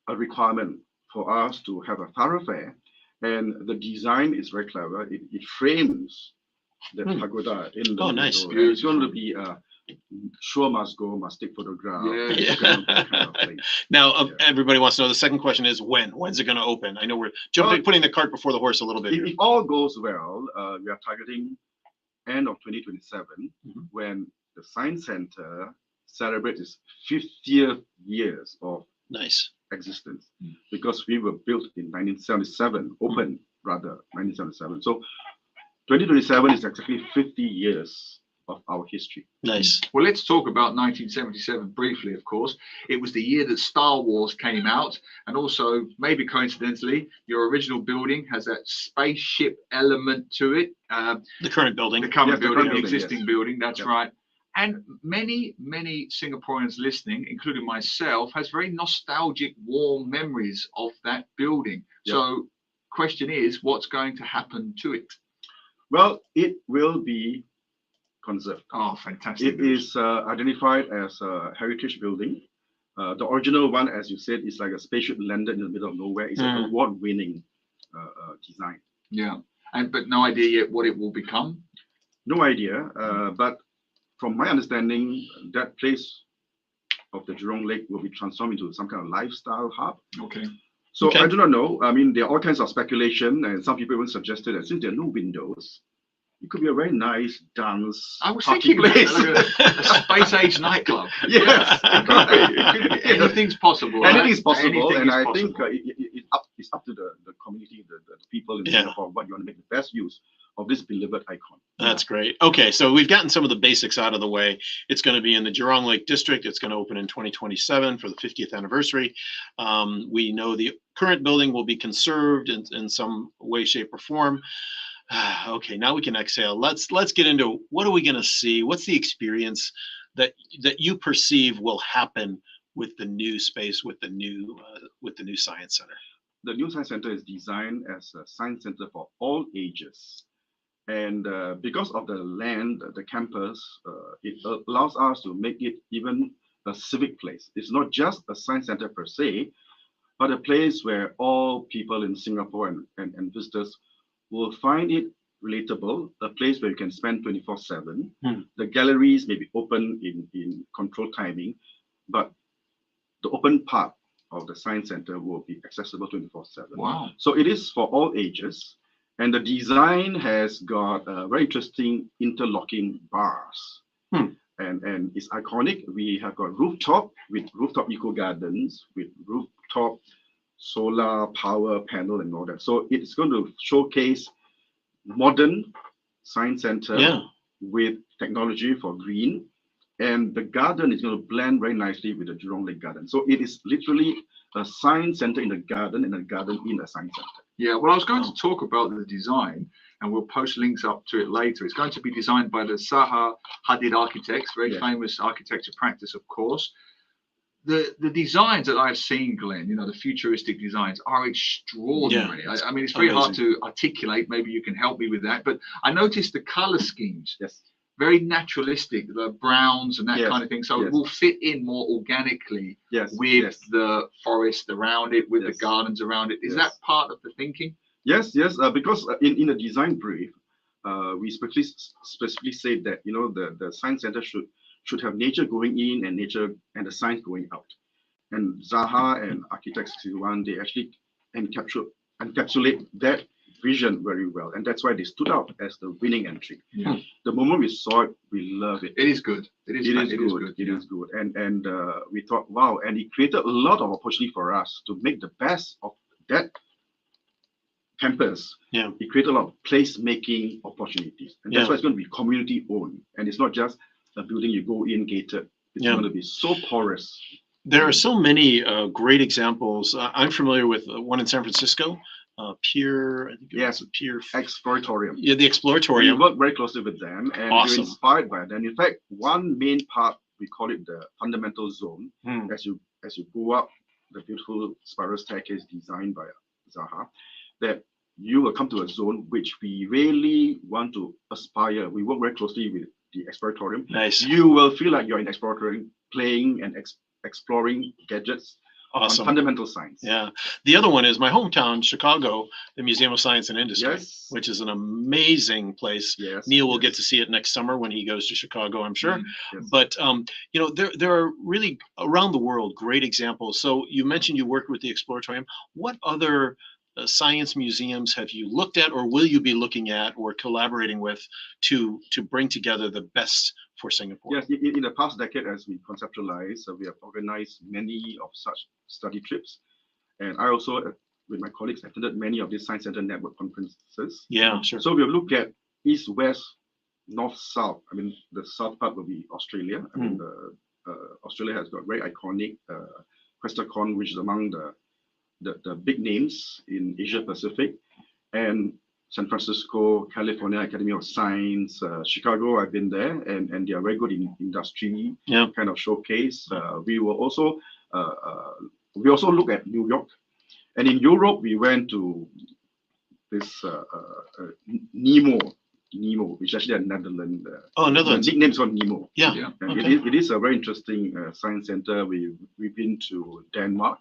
a requirement for us to have a thoroughfare, and the design is very clever. It frames the pagoda in the nice. middle. It's going to be show must go, must take photograph. Kind of place. Now, everybody wants to know, the second question is when's it going to open? I know we're putting the cart before the horse a little bit. If all goes well, we are targeting end of 2027 when the Science Center celebrate its 50th years of Nice. existence, because we were built in 1977, opened rather 1977. So 2027 is exactly 50 years of our history. Nice. Well, let's talk about 1977 briefly, of course. It was the year that Star Wars came out, and also, maybe coincidentally, your original building has that spaceship element to it. The current building. The current Yes, the building, current the building, existing yes. building, that's Yep. right. And many Singaporeans listening, including myself, has very nostalgic, warm memories of that building. Yep. So, question is, what's going to happen to it? Well, it will be conserved. Oh, fantastic. It is identified as a heritage building. The original one, as you said, is like a spaceship landed in the middle of nowhere. It's an award-winning design. Yeah, but no idea yet what it will become. No idea, but from my understanding, that place of the Jurong Lake will be transformed into some kind of lifestyle hub. Okay. So Okay. I do not know. I mean, there are all kinds of speculation, and some people even suggested that since there are no windows, it could be a very nice dance I was party thinking place. like a space age nightclub. Yes, it could be. It could be. Anything's possible. Right? Anything is possible, Anything and is I possible. think it's up to the community, the people in Yeah. Singapore, what you want to make the best use of this beloved icon. That's great. Okay, so we've gotten some of the basics out of the way. It's going to be in the Jurong Lake District. It's going to open in 2027 for the 50th anniversary. We know the current building will be conserved in some way, shape, or form. Okay, now we can exhale. Let's get into what are we going to see? What's the experience that you perceive will happen with the new space, with the new science center? The new science center is designed as a science center for all ages. And because of the land, the campus, it allows us to make it even a civic place. It's not just a science center per se, but a place where all people in Singapore and visitors will find it relatable, a place where you can spend 24/7. The galleries may be open in controlled timing, but the open part of the science center will be accessible 24/7. Wow. So it is for all ages. And the design has got very interesting interlocking bars. And it's iconic. We have got rooftop with rooftop eco gardens, with rooftop solar power panel and all that. So it's going to showcase modern science center with technology for green. And the garden is going to blend very nicely with the Jurong Lake Garden. So it is literally a science center in a garden and a garden in a science center. Yeah, well, I was going to talk about the design, and we'll post links up to it later. It's going to be designed by the Zaha Hadid architects, very famous architecture practice, of course. The designs that I've seen, Glenn, the futuristic designs are extraordinary. Yeah, I mean, it's very hard to articulate. Maybe you can help me with that. But I noticed the color schemes. Yes. Very naturalistic, the browns and that kind of thing. So it will fit in more organically with the forest around it, with the gardens around it. Is that part of the thinking? Yes, because in the design brief, we specifically said that the science center should have nature going in and nature and the science going out. And Zaha and Architects 61, they actually encapsulate that vision very well, and that's why they stood out as the winning entry. The moment we saw it, we love it. It is good. It is good. And we thought, wow, and it created a lot of opportunity for us to make the best of that campus. It created a lot of place-making opportunities, and that's why it's going to be community-owned, and it's not just a building you go in gated. It's going to be so porous. There are so many great examples. I'm familiar with one in San Francisco. Pier, I think it was a Pier Exploratorium. Yeah, the Exploratorium. We work very closely with them, and we're inspired by them. In fact, one main part, we call it the fundamental zone. As you go up the beautiful spiral staircase designed by Zaha, that you will come to a zone which we really want to aspire. We work very closely with the Exploratorium. Nice. You will feel like you're in Exploratorium, playing and exploring gadgets. Awesome. On fundamental science. Yeah. The other one is my hometown, Chicago, the Museum of Science and Industry, which is an amazing place. Neil will get to see it next summer when he goes to Chicago, I'm sure. But there are really around the world great examples. So you mentioned you worked with the Exploratorium. What other science museums have you looked at, or will you be looking at, or collaborating with to bring together the best for Singapore? Yes, in the past decade, as we conceptualize, we have organized many of such study trips, and I also, with my colleagues, attended many of these Science Center Network conferences. Yeah, sure. So we've looked at east, west, north, south. I mean, the south part will be Australia. I mean, Australia has got very iconic Questacon, which is among the big names in Asia Pacific, and San Francisco, California Academy of Science, Chicago. I've been there, and they are very good in industry kind of showcase. We also look at New York, and in Europe we went to this Nemo, which is actually a Netherlands. Netherlands. The nickname is called Nemo. Yeah. And Okay. it is a very interesting science center. We've been to Denmark.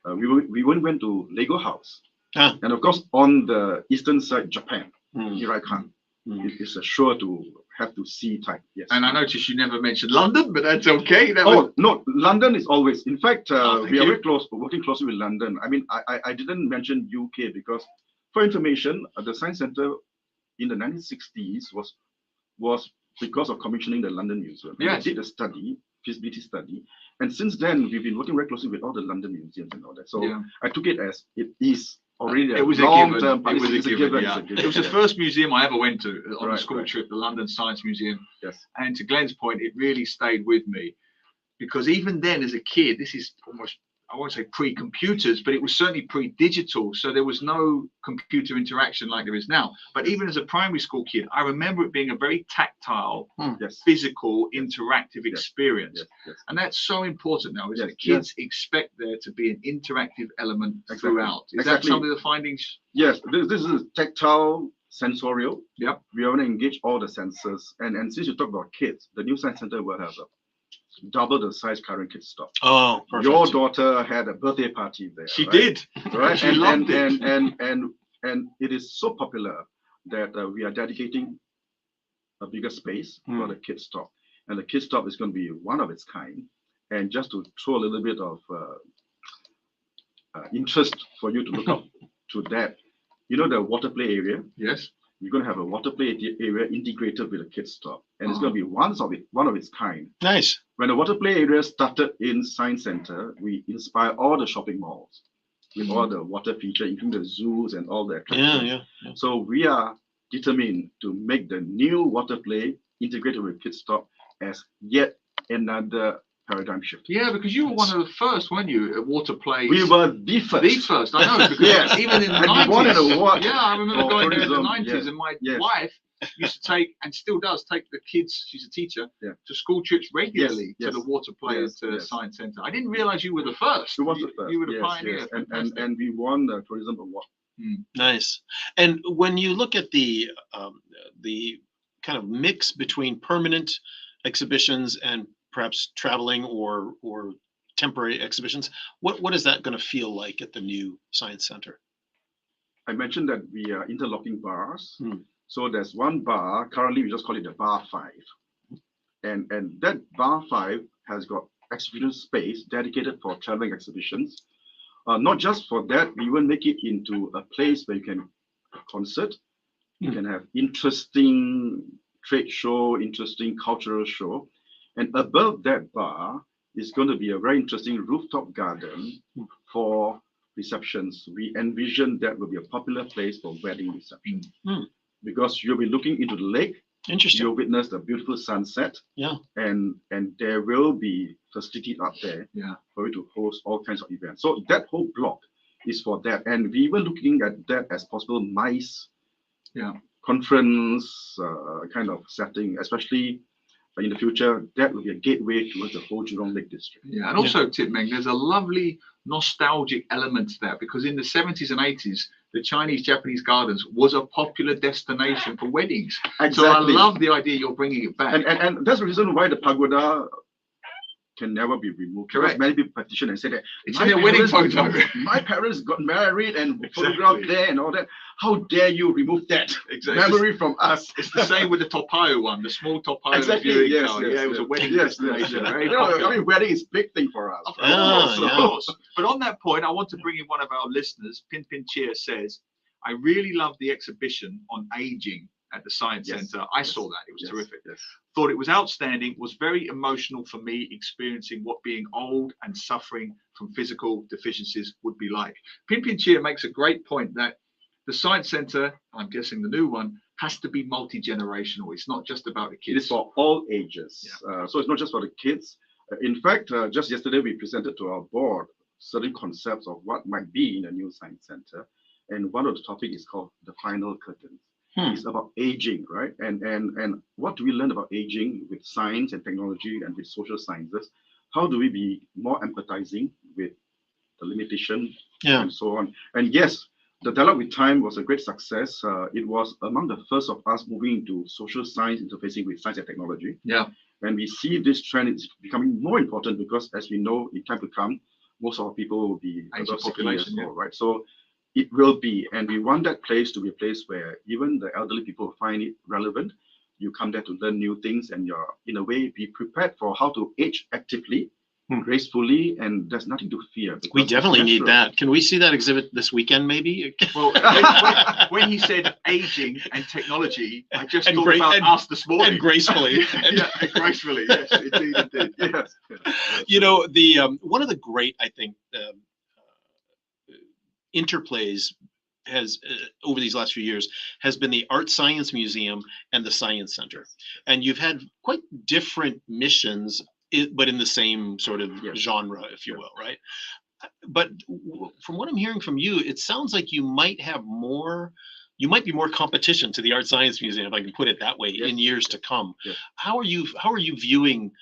We went to Lego House. And of course, on the eastern side, Japan, Hiraikan. It is a sure to have to see type. Yes. And I noticed you never mentioned London, but that's okay. No, London is always. In fact, we are very close, working closely with London. I mean, I didn't mention UK because, for information, the Science Center in the 1960s was because of commissioning the London Museum. And they did a study, feasibility study, and since then we've been working very closely with all the London museums and all that. So I took it as it is already it was a long-term. given. It was a given. It was the first museum I ever went to on a school trip, the London Science Museum. Yes. And to Glenn's point, it really stayed with me because even then, as a kid, this is almost, I won't say pre-computers, but it was certainly pre-digital. So there was no computer interaction like there is now. But even as a primary school kid, I remember it being a very tactile, physical, interactive experience. Yes. And that's so important now, is that kids expect there to be an interactive element throughout. Is that some of the findings? Yes, this is tactile, sensorial. Yep. We want to engage all the senses. And since you talk about kids, the new Science Center will have double the size current kids stop. Oh, perfect. Your daughter had a birthday party there. She did. Right? She loved it. And it is so popular that we are dedicating a bigger space for the kids stop. And the kids stop is going to be one of its kind. And just to throw a little bit of interest for you to look up to that, you know the water play area? Yes. You're going to have a water play area integrated with a kids stop, and it's going to be one of its kind. Nice. When the water play area started in Science Center, we inspired all the shopping malls with all the water feature, including the zoos and all the attractions. Yeah. So we are determined to make the new water play integrated with kids stop as yet another paradigm shift. Yeah, because you were one of the first, weren't you, at water plays? We were the first. The first, I know, because even in the 90s. We won an award. Yeah, I remember going there in the 90s, yes. and my wife used to take, and still does, take the kids, she's a teacher, to school trips regularly to the water play at Science Center. I didn't realize you were the first. You was the first. You were the pioneer. Yes. And we won the tourism award. Nice. And when you look at the kind of mix between permanent exhibitions and perhaps traveling or temporary exhibitions, what is that going to feel like at the new Science Center? I mentioned that we are interlocking bars. So there's one bar, currently we just call it the Bar 5. And that Bar 5 has got exhibition space dedicated for traveling exhibitions. Not just for that, we will make it into a place where you can have concert, you can have interesting trade show, interesting cultural show. And above that bar is going to be a very interesting rooftop garden for receptions. We envision that will be a popular place for wedding reception. Because you'll be looking into the lake. Interesting. You'll witness the beautiful sunset. Yeah. And there will be facilities up there for you to host all kinds of events. So that whole block is for that. And we were looking at that as possible MICE conference kind of setting, especially in the future. That will be a gateway towards the whole Jurong Lake district. Yeah, and also, Tip Meng, there's a lovely nostalgic element to that, because in the 70s and 80s, the Chinese-Japanese gardens was a popular destination for weddings. Exactly. So I love the idea you're bringing it back. And that's the reason why the pagoda can never be removed. Correct. Because many people petition and say that It's in their wedding photo. my parents got married and Exactly. photographed there and all that. How dare you remove that memory from us? It's the same with the Topaio one, the small Topaio Exactly. viewing Yes, tower. yes, Yeah, it was a yes. wedding Yes, destination. yes. Very You know, popular. I mean, wedding is a big thing for us. Of right? course, Yeah. of course. But on that point, I want to bring in one of our listeners. Pin Pin Cheer says, I really love the exhibition on aging at the Science Yes, Centre. I yes, saw that. It was yes, terrific. yes. Thought it was outstanding, was very emotional for me experiencing what being old and suffering from physical deficiencies would be like. Pin Pin Cheer makes a great point that the Science Centre, I'm guessing the new one, has to be multi-generational. It's not just about the It is kids. for all ages. So it's not just for the kids. In fact, just yesterday we presented to our board certain concepts of what might be in a new science center. And one of the topics is called the final curtain. It's about aging, right? And what do we learn about aging with science and technology and with social sciences? How do we be more empathizing with the limitation and so on? And yes, the dialogue with time was a great success. It was among the first of us moving into social science interfacing with science and technology. Yeah. And we see this trend is becoming more important because, as we know, in time to come, most of our people will be Aging above 60 years population, old, right? So it will be, and we want that place to be a place where even the elderly people find it relevant. You come there to learn new things, and you're, in a way, be prepared for how to age actively, gracefully, and there's nothing to fear. We because definitely it's need natural. that. Can we see that exhibit this weekend, maybe? Well, when he said aging and technology, I just And thought great- about and- us this morning. And gracefully. Yeah, and gracefully, yes, indeed, indeed. Yes. You know, the one of the great, I think, interplays has over these last few years has been the Art Science Museum and the Science Center, and you've had quite different missions, but in the same sort of genre, if you will, right? But from what I'm hearing from you, it sounds like you might have more. You might be more competition to the Art Science Museum, if I can put it that way, in years to come. Yes. How are you viewing,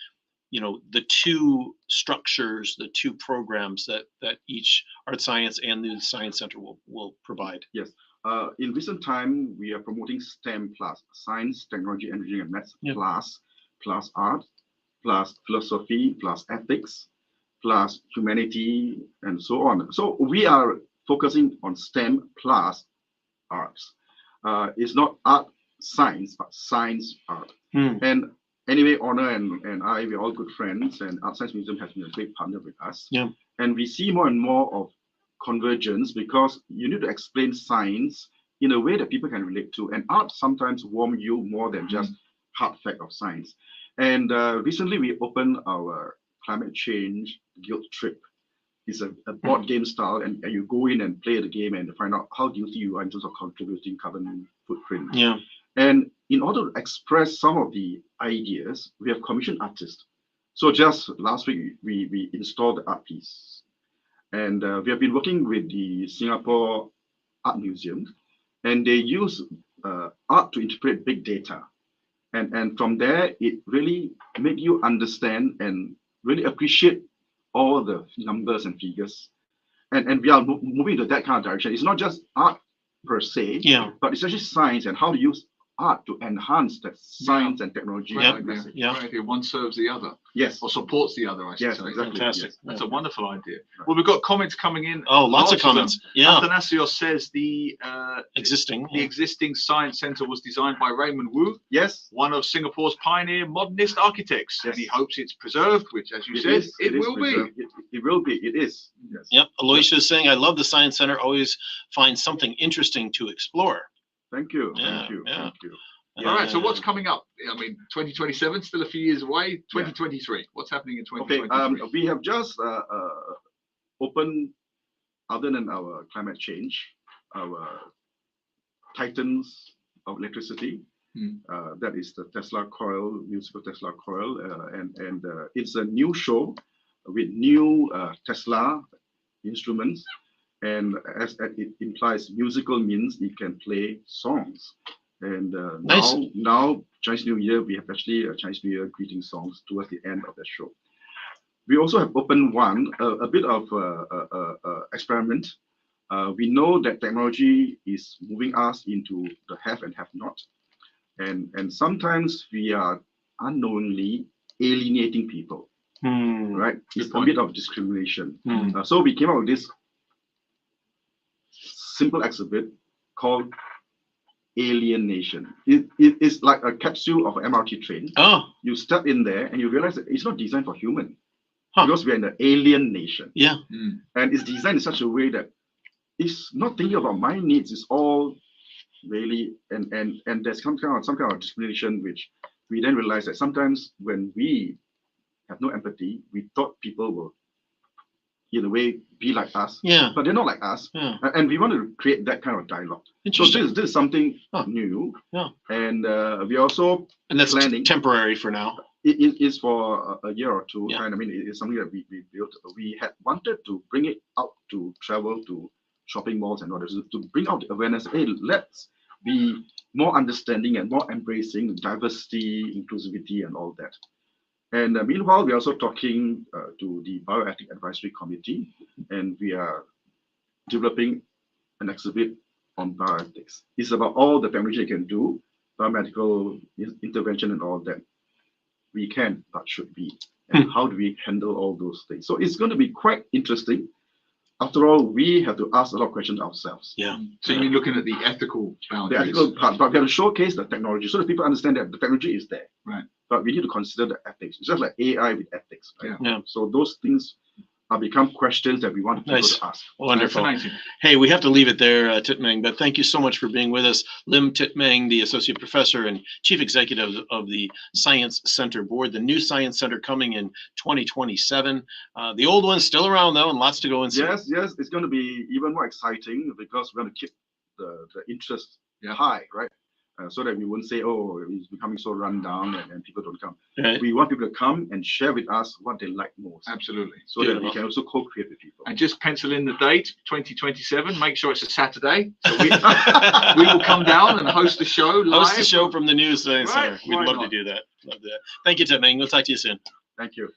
you know, the two structures, the two programs that each Art Science and the Science Center will provide? Yes. In recent time, we are promoting STEM plus science, technology, engineering, and maths plus art, plus philosophy, plus ethics, plus humanity, and so on. So we are focusing on STEM plus arts. It's not art science, but science art. And anyway, Honor and I, we're all good friends, and Art Science Museum has been a great partner with us. Yeah. And we see more and more of convergence because you need to explain science in a way that people can relate to. And art sometimes warm you more than just hard fact of science. And recently we opened our climate change guilt trip. It's a board game style, and you go in and play the game and find out how guilty you are in terms of contributing carbon footprint. Yeah. And in order to express some of the ideas, we have commissioned artists. So just last week, we installed the art piece. And we have been working with the Singapore Art Museum, and they use art to interpret big data. And from there, it really makes you understand and really appreciate all the numbers and figures. And we are moving to that kind of direction. It's not just art per se, but it's actually science and how to use art to enhance that science and technology. One serves the other. Yes. Or supports the other, I should say. Exactly. Fantastic. Yes. That's a wonderful idea. Well, we've got comments coming in. Oh, lots of comments. Yeah. Athanasios says the existing science center was designed by Raymond Wu. Yes. One of Singapore's pioneer modernist architects. Yes. And he hopes it's preserved, which, as you said, it will be. It will be. It is. Yes. Yep. Aloysia is saying, I love the Science Center. Always find something interesting to explore. Thank you. Yeah, Thank you. yeah. Thank you. All right, so what's coming up? I mean, 2027, still a few years away. 2023, what's happening in 2023? Okay, we have just opened, other than our climate change, our titans of electricity. That is the Tesla coil, musical Tesla coil, and it's a new show with new Tesla instruments. And as it implies, musical means it can play songs. And nice. now Chinese New Year, we have actually a Chinese New Year greeting songs towards the end of the show. We also have opened a bit of experiment. We know that technology is moving us into the have and have not. And sometimes we are unknowingly alienating people. right? It's a bit of discrimination. Hmm. So we came up with this simple exhibit called Alienation. It is like a capsule of an MRT train. Oh, You step in there and you realize that it's not designed for human Huh. because we're in the alien nation. yeah. And it's designed in such a way that it's not thinking about my needs. It's all really and there's some kind of discrimination, which we then realize that sometimes when we have no empathy, we thought people will in a way be like us, Yeah. but they're not like us. Yeah. And we want to create that kind of dialogue. So Interesting. this is something Huh. new. Yeah. And we also And that's planning. temporary for now. It is for a year or two. Yeah. And I mean, it's something that we built. We had wanted to bring it out to travel to shopping malls and others to bring out the awareness. Hey, let's be more understanding and more embracing diversity, inclusivity, and all that. And meanwhile, we're also talking to the Bioethic Advisory Committee, and we are developing an exhibit on bioethics. It's about all the technology you can do, biomedical intervention and all that. We can, but should be. And how do we handle all those things? So it's going to be quite interesting. After all, we have to ask a lot of questions ourselves. Yeah. So you mean looking at the ethical The boundaries? ethical part, but we have to showcase the technology so that people understand that the technology is there. Right. But we need to consider the ethics. It's just like AI with ethics. Right? Yeah. So those things are become questions that we want people Nice. to ask. Wonderful. Fascinating. Hey, we have to leave it there, Tit Meng, but thank you so much for being with us. Lim Tit Meng, the Associate Professor and Chief Executive of the Science Center Board, the new Science Center coming in 2027. The old one's still around, though, and lots to go and see. Yes, it's going to be even more exciting because we're going to keep the interest Yeah. high, right? So that we won't say, oh, it's becoming so run down and people don't come. Right. We want people to come and share with us what they like most. Absolutely. So that we Beautiful. can also co-create with people. And just pencil in the date, 2027. Make sure it's a Saturday. So we will come down and host the show live. Host the show from the new Science Right, Center. We'd why love to not? do that. Love that. Thank you, Tit Meng. We'll talk to you soon. Thank you.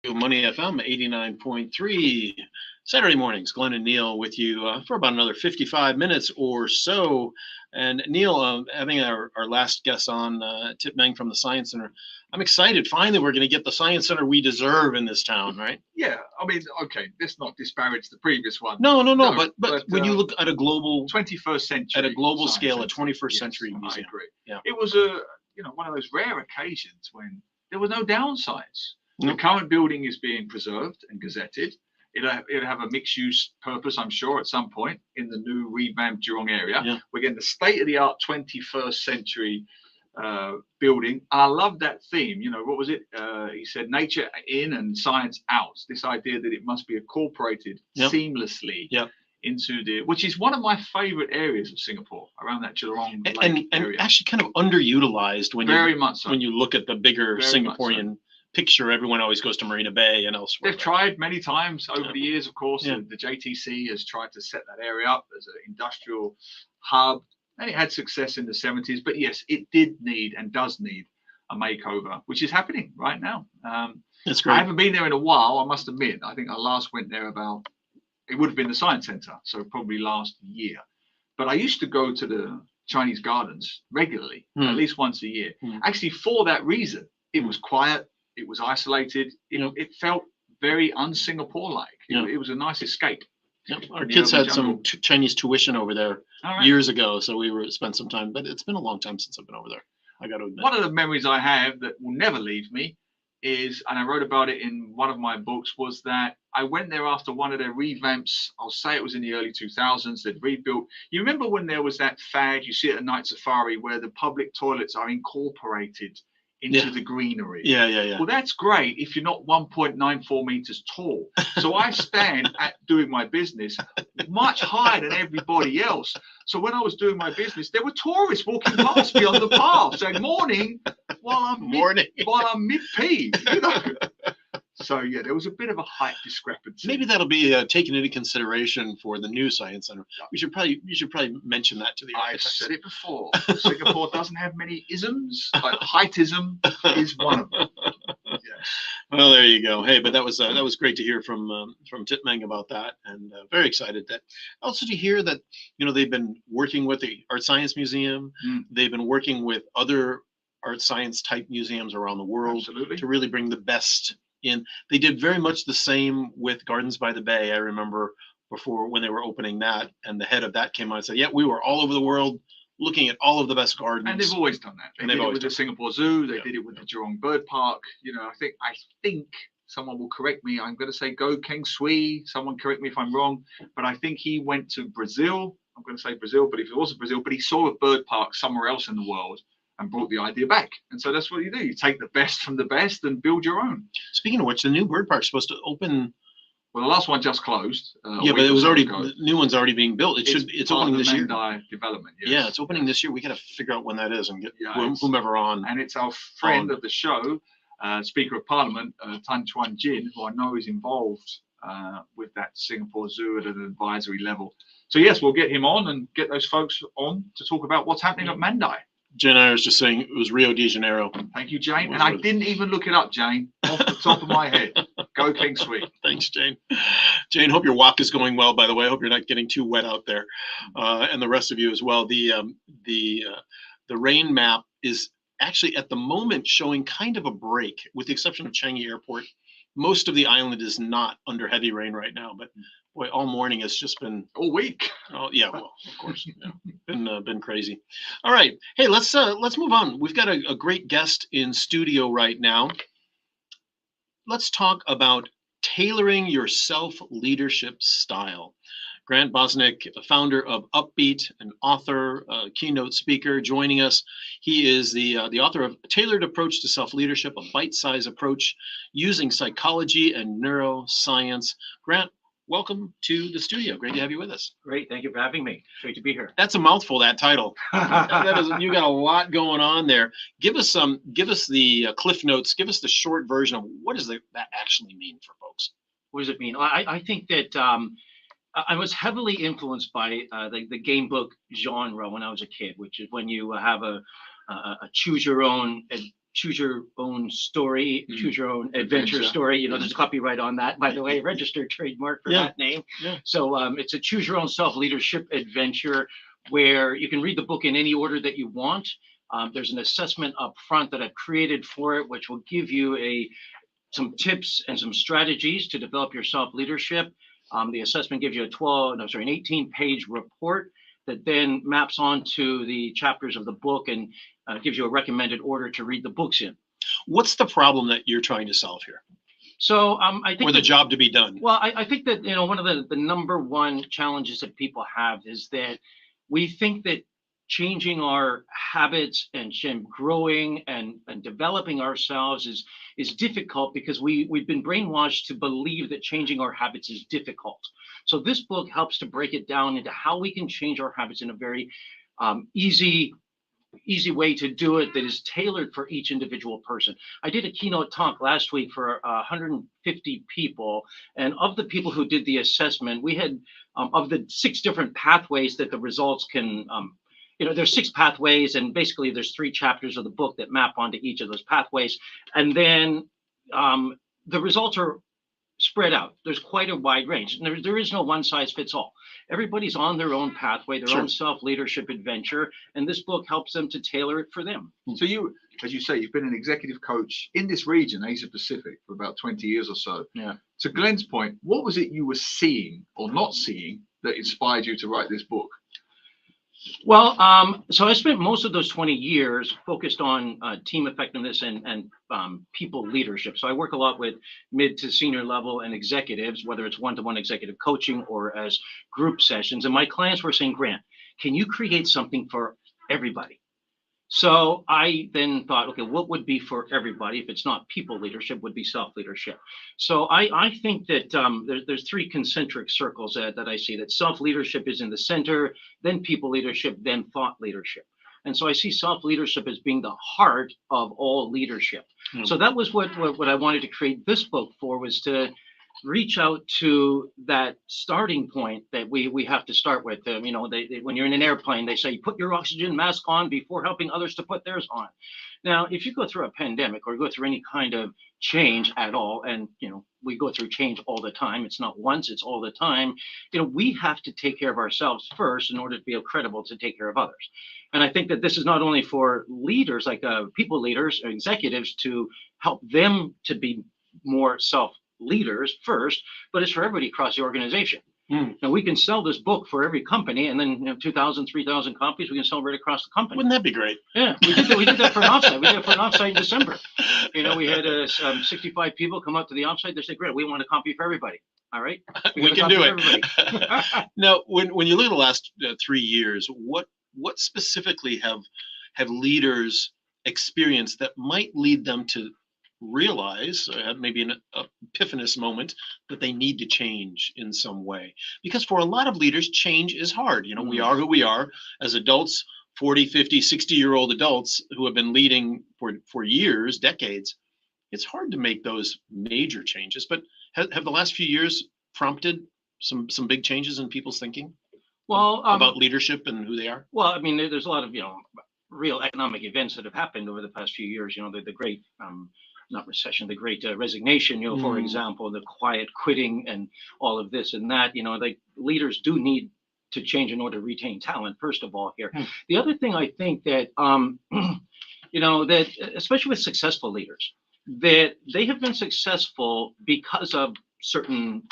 Money FM 89.3. Saturday mornings, Glenn and Neil with you for about another 55 minutes or so. And Neil, having our last guest on, Tip Meng from the Science Center, I'm excited. Finally, we're going to get the Science Center we deserve in this town, right? Yeah, I mean, okay, let's not disparage the previous one. No. But when you look at a global 21st century, at a global Science scale, a Centre, 21st century I museum. agree. Yeah. It was one of those rare occasions when there were no downsides. Nope. The current building is being preserved and gazetted. It'll have a mixed-use purpose, I'm sure, at some point in the new revamped Jurong area. Yeah. We're getting the state-of-the-art 21st century building. I love that theme. What was it? He said, nature in and science out. This idea that it must be incorporated seamlessly into which is one of my favorite areas of Singapore, around that Jurong Lake area. And actually kind of underutilized when when you look at the bigger Singaporean picture. Everyone always goes to Marina Bay and elsewhere. They've tried many times over the years, of course. The JTC has tried to set that area up as an industrial hub, and it had success in the 70s. But yes, it did need and does need a makeover, which is happening right now. That's great. I haven't been there in a while, I must admit. I think I last went there it would have been the Science Centre, so probably last year. But I used to go to the Chinese gardens regularly, at least once a year. Actually, for that reason, it was quiet. It was isolated. It felt very un-Singapore-like. It was a nice escape. Yep. Our kids had some Chinese tuition over there years ago, so we spent some time. But it's been a long time since I've been over there, I got to admit. One of the memories I have that will never leave me is, and I wrote about it in one of my books, was that I went there after one of their revamps. I'll say it was in the early 2000s. They'd rebuilt. You remember when there was that fad you see at a night safari where the public toilets are incorporated into the greenery. Yeah. Well, that's great if you're not 1.94 meters tall. So I stand at doing my business much higher than everybody else. So when I was doing my business, there were tourists walking past me on the path saying morning while I'm mid-pee. So yeah, there was a bit of a height discrepancy. Maybe that'll be taken into consideration for the new Science Center. You should probably mention that to the I've said it before. Singapore doesn't have many isms, but heightism is one of them. Yes. Well, there you go. Hey, but that was great to hear from Tip Meng about that, and very excited that also to hear that they've been working with the Art Science Museum. They've been working with other art science type museums around the world to really bring the best in. They did very much the same with Gardens by the Bay. I remember before when they were opening that, and the head of that came out and said, yeah, we were all over the world looking at all of the best gardens. And they've always done that. They did it with the Singapore Zoo. They did it with the Jurong Bird Park. I think someone will correct me. I'm going to say Go Keng Sui. Someone correct me if I'm wrong. But I think he went to Brazil. I'm going to say Brazil, but if it wasn't Brazil, but he saw a bird park somewhere else in the world and brought the idea back. And so that's what you do. You take the best from the best and build your own. Speaking of which, the new bird park is supposed to open. Well, the last one just closed. But it was already, the new one's already being built. It's opening this year. Development. Yes. Yeah, it's opening this year. We got to figure out when that is and get whomever on. And it's our friend of the show, Speaker of Parliament, Tan Chuan Jin, who I know is involved with that Singapore Zoo at an advisory level. So yes, we'll get him on and get those folks on to talk about what's happening at Mandai. Jane, I was just saying it was Rio de Janeiro. Thank you, Jane. And I didn't even look it up, Jane, off the top of my head. Go King Sweet. Thanks, Jane. Jane, hope your walk is going well, by the way. I hope you're not getting too wet out there. And the rest of you as well. The rain map is actually at the moment showing kind of a break, with the exception of Changi Airport. Most of the island is not under heavy rain right now, but boy, all morning it's just been all week. Oh yeah, well, of course, been crazy. All right, hey, let's move on. We've got a great guest in studio right now. Let's talk about tailoring your self-leadership style. Grant Bosnick, founder of Upbeat, an author, keynote speaker, joining us. He is the author of Tailored Approach to Self-Leadership, a bite-sized approach using psychology and neuroscience. Grant, welcome to the studio. Great to have you with us. Great. Thank you for having me. Great to be here. That's a mouthful, that title. You got a lot going on there. Give us the cliff notes. Give us the short version of what does that actually mean for folks? What does it mean? I think that I was heavily influenced by the game book genre when I was a kid, which is when you have a choose your own choose your own story, choose your own adventure story. You know, there's a copyright on that, by the way, registered trademark for that name. Yeah. So it's a choose your own self-leadership adventure where you can read the book in any order that you want. There's an assessment up front that I've created for it, which will give you some tips and some strategies to develop your self-leadership. The assessment gives you an 18-page report that then maps onto the chapters of the book and gives you a recommended order to read the books in. What's the problem that you're trying to solve here? So I think, or the job to be done? Well, I think that, you know, one of the number one challenges that people have is that we think that changing our habits and growing and developing ourselves is difficult because we've been brainwashed to believe that changing our habits is difficult. So this book helps to break it down into how we can change our habits in a very easy way to do it that is tailored for each individual person. I did a keynote talk last week for 150 people, and of the people who did the assessment, we had of the 6 different pathways that the results can you know, there's 6 pathways, and basically there's 3 chapters of the book that map onto each of those pathways. And then the results are spread out. There's quite a wide range. And there is no one size fits all. Everybody's on their own pathway, their own self-leadership adventure, and this book helps them to tailor it for them. So you, as you say, you've been an executive coach in this region, Asia Pacific, for about 20 years or so. Yeah. To Glenn's point, what was it you were seeing or not seeing that inspired you to write this book? Well, so I spent most of those 20 years focused on team effectiveness and people leadership. So I work a lot with mid to senior level and executives, whether it's one-to-one executive coaching or as group sessions. And my clients were saying, Grant, can you create something for everybody? So I then thought, okay, what would be for everybody? If it's not people leadership, would be self-leadership. So I think that there's 3 concentric circles that I see, that self-leadership is in the center, then people leadership, then thought leadership. And so I see self-leadership as being the heart of all leadership. So that was what I wanted to create this book for, was to reach out to that starting point that we have to start with. You know, when you're in an airplane, they say, put your oxygen mask on before helping others to put theirs on. Now, if you go through a pandemic or go through any kind of change at all, and, you know, we go through change all the time, it's not once, it's all the time, you know, we have to take care of ourselves first in order to be credible to take care of others. And I think that this is not only for leaders, like people leaders or executives, to help them to be more leaders first, but it's for everybody across the organization. Now we can sell this book for every company, and then, you know, 2,000, 3,000 copies we can sell right across the company. Wouldn't that be great? Yeah, we did that for an offsite. We did it for an offsite in December. You know, we had 65 people come up to the offsite. They said, "Great, we want a copy for everybody." All right, we can do it. Now, when you look at the last 3 years, what specifically have leaders experienced that might lead them to realize, maybe an epiphanous moment, that they need to change in some way? Because for a lot of leaders, change is hard. You know, we are who we are as adults, 40, 50, 60-year-old adults who have been leading for years, decades. It's hard to make those major changes, but have the last few years prompted some big changes in people's thinking? Well, about leadership and who they are? Well, I mean, there's a lot of, you know, real economic events that have happened over the past few years. You know, the great not recession, the great resignation, you know, for example, the quiet quitting and all of this and that. You know, like, leaders do need to change in order to retain talent, first of all, here. The other thing I think that, you know, that especially with successful leaders, that they have been successful because of certain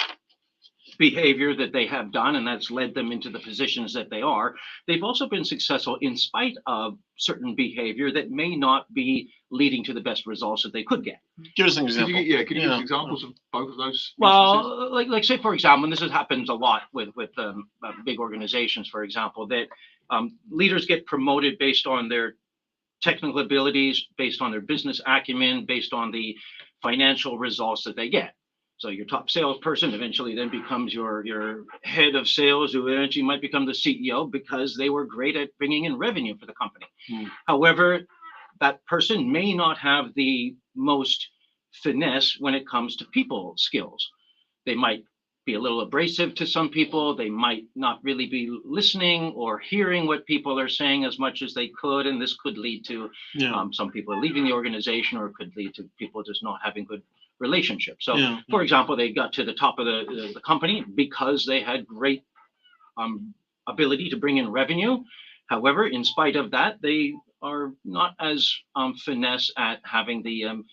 behavior that they have done, and that's led them into the positions that they are. They've also been successful in spite of certain behavior that may not be leading to the best results that they could get. Give us an example. Could you give us examples of both of those? Well, like say, for example, and this happens a lot with big organizations, for example, that leaders get promoted based on their technical abilities, based on their business acumen, based on the financial results that they get. So your top salesperson eventually then becomes your head of sales, who eventually might become the CEO because they were great at bringing in revenue for the company. However, that person may not have the most finesse when it comes to people skills. They might be a little abrasive to some people. They might not really be listening or hearing what people are saying as much as they could. And this could lead to some people leaving the organization, or it could lead to people just not having good relationships. So, for example, they got to the top of the company because they had great ability to bring in revenue. However, in spite of that, they are not as finesse at having the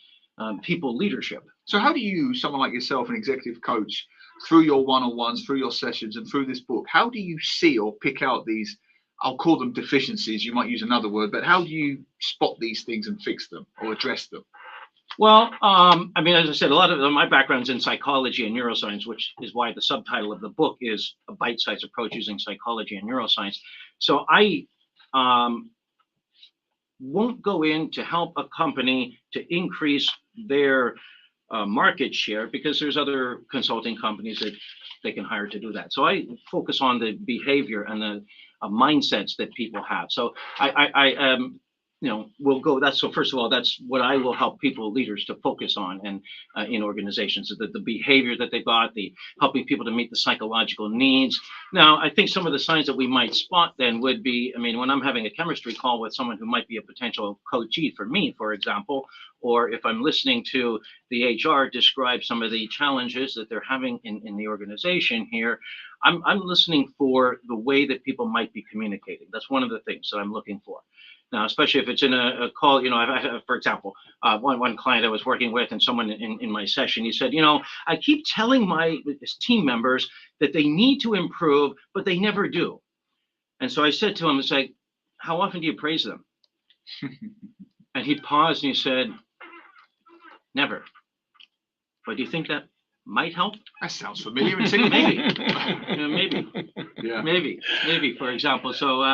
people leadership. So how do you, someone like yourself, an executive coach, through your one-on-ones, through your sessions and through this book, how do you see or pick out these, I'll call them deficiencies, you might use another word, but how do you spot these things and fix them or address them? Well, I mean, as I said, a lot of my background's in psychology and neuroscience, which is why the subtitle of the book is A Bite-Sized Approach Using Psychology and Neuroscience. So I won't go in to help a company to increase their market share, because there's other consulting companies that they can hire to do that. So I focus on the behavior and the mindsets that people have. So I we'll go. So first of all, that's what I will help people, leaders, to focus on, and in organizations, the behavior that they've got, the helping people to meet the psychological needs. Now, I think some of the signs that we might spot then would be, I mean, when I'm having a chemistry call with someone who might be a potential coachee for me, for example, or if I'm listening to the HR describe some of the challenges that they're having in the organization here, I'm listening for the way that people might be communicating. That's one of the things that I'm looking for. Now, especially if it's in a call, for example, one client I was working with, and someone in my session, he said, I keep telling his team members that they need to improve, but they never do. And so I said to him, it's like, how often do you praise them? And he paused and he said, never. But do you think that might help? That sounds familiar in Singapore. Maybe, for example. So,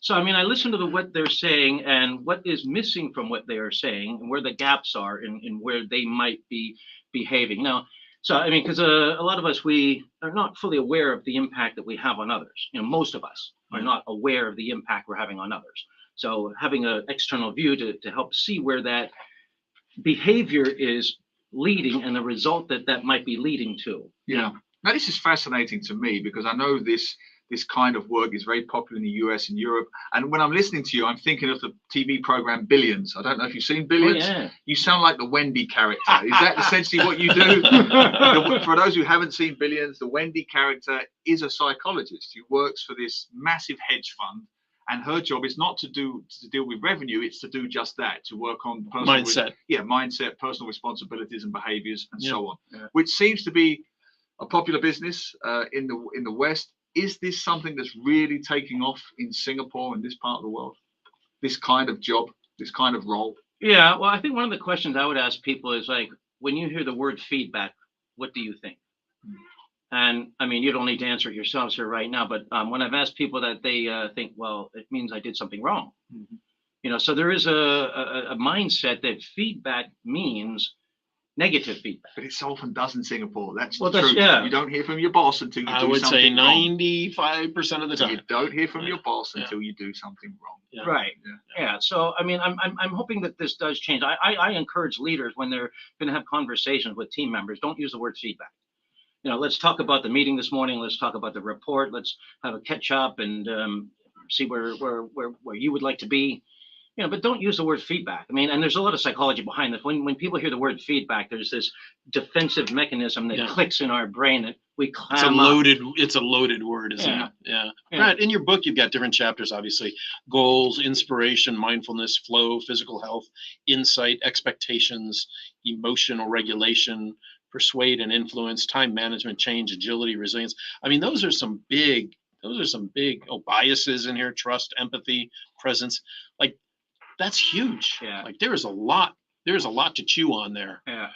So, I mean, I listen to what they're saying and what is missing from what they are saying, and where the gaps are in where they might be behaving. Now, so, I mean, because a lot of us, we are not fully aware of the impact that we have on others. Most of us are not aware of the impact we're having on others. So having an external view to help see where that behavior is leading and the result that might be leading to. Yeah. Now, this is fascinating to me, because I know this kind of work is very popular in the US and Europe. And when I'm listening to you, I'm thinking of the TV program Billions. I don't know if you've seen Billions. Oh, yeah. You sound like the Wendy character. Is that essentially what you do? For those who haven't seen Billions, the Wendy character is a psychologist who works for this massive hedge fund. And her job is not to deal with revenue; it's to do just that, to work on mindset, mindset, personal responsibilities and behaviors, and so on. Yeah. Which seems to be a popular business in the West. Is this something that's really taking off in Singapore and this part of the world? This kind of job, this kind of role? Yeah. Well, I think one of the questions I would ask people is, like, when you hear the word feedback, what do you think? And I mean, you don't need to answer it yourselves here right now, but when I've asked people that, they think, well, it means I did something wrong. Mm-hmm. So there is a mindset that feedback means negative feedback. But it so often does in Singapore. That's the truth. Yeah. You don't hear from your boss until you do something wrong. I would say 95% of the time. You don't hear from your boss until you do something wrong. Yeah. Right. Yeah. So, I mean, I'm hoping that this does change. I encourage leaders, when they're going to have conversations with team members, don't use the word feedback. Let's talk about the meeting this morning. Let's talk about the report. Let's have a catch up and see where you would like to be. But don't use the word feedback. I mean, and there's a lot of psychology behind this. When people hear the word feedback, there's this defensive mechanism that clicks in our brain that we clam up. It's a loaded word, isn't it? Yeah. Right. In your book, you've got different chapters, obviously: goals, inspiration, mindfulness, flow, physical health, insight, expectations, emotional regulation, persuade and influence, time management, change, agility, resilience. I mean, those are some big biases in here: trust, empathy, presence. Like, that's huge. Yeah. Like, there's a lot to chew on there. Yeah.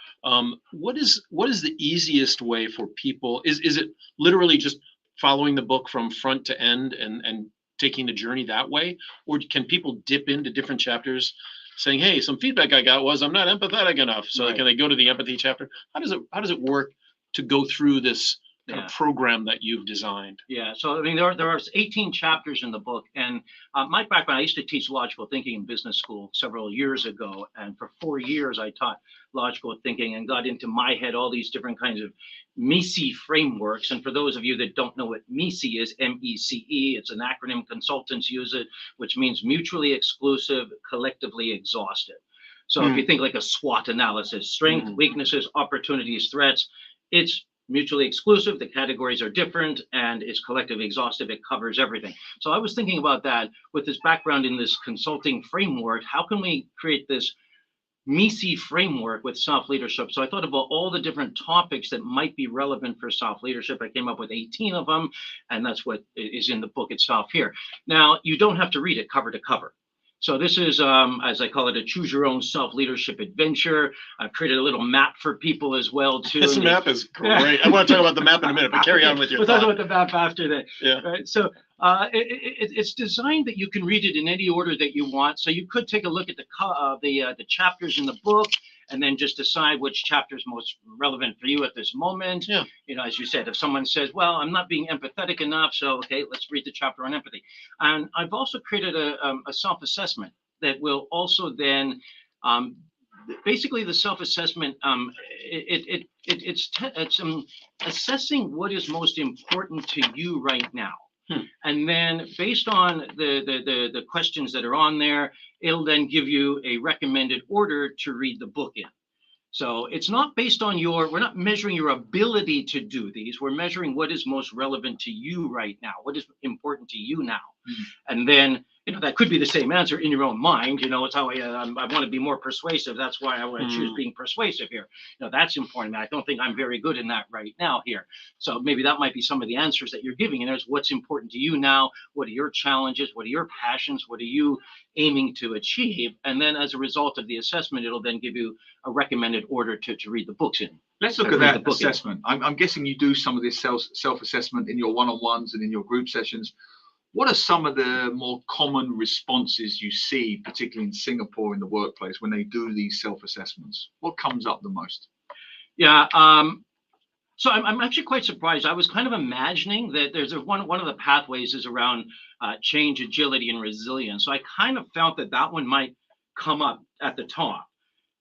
What is the easiest way for people? Is it literally just following the book from front to end and taking the journey that way? Or can people dip into different chapters saying, hey, some feedback I got was I'm not empathetic enough. So Can they go to the empathy chapter? How does it work to go through this kind Yeah. of program that you've designed. Yeah, so I mean, there are 18 chapters in the book, and my background, I used to teach logical thinking in business school several years ago, and for 4 years I taught logical thinking and got into my head all these different kinds of MECE frameworks. And for those of you that don't know what MECE is, MECE, it's an acronym consultants use it, which means mutually exclusive, collectively exhaustive. So if you think like a SWOT analysis, strength, weaknesses, opportunities, threats, it's mutually exclusive, the categories are different, and it's collectively exhaustive, it covers everything. So I was thinking about that with this background in this consulting framework. How can we create this MECE framework with self-leadership? So I thought about all the different topics that might be relevant for self-leadership. I came up with 18 of them, and that's what is in the book itself here. Now, you don't have to read it cover to cover. So this is, as I call it, a choose your own self-leadership adventure. I've created a little map for people as well, too. This map is great. I want to talk about the map in a minute, but carry on with your We'll thought. talk about the map after that. Yeah. Right? So it's designed that you can read it in any order that you want. So you could take a look at the chapters in the book and then just decide which chapter is most relevant for you at this moment. Yeah. You know, as you said, if someone says, well, I'm not being empathetic enough, so okay, let's read the chapter on empathy. And I've also created a self-assessment that will also then basically the self-assessment, it's assessing what is most important to you right now. And then based on the questions that are on there, it'll then give you a recommended order to read the book in. So it's not based on we're not measuring your ability to do these. We're measuring what is most relevant to you right now, what is important to you now. And then, you know, that could be the same answer in your own mind. You know, it's how I want to be more persuasive. That's why I want to choose being persuasive here. You know, that's important. I don't think I'm very good in that right now here. So maybe that might be some of the answers that you're giving. And there's what's important to you now. What are your challenges? What are your passions? What are you aiming to achieve? And then as a result of the assessment, it'll then give you a recommended order to read the books in. Let's look at that assessment. I'm guessing you do some of this self-assessment in your one-on-ones and in your group sessions. What are some of the more common responses you see, particularly in Singapore in the workplace, when they do these self-assessments? What comes up the most? Yeah, so I'm actually quite surprised. I was kind of imagining that there's one of the pathways is around change, agility, and resilience. So I kind of felt that one might come up at the top,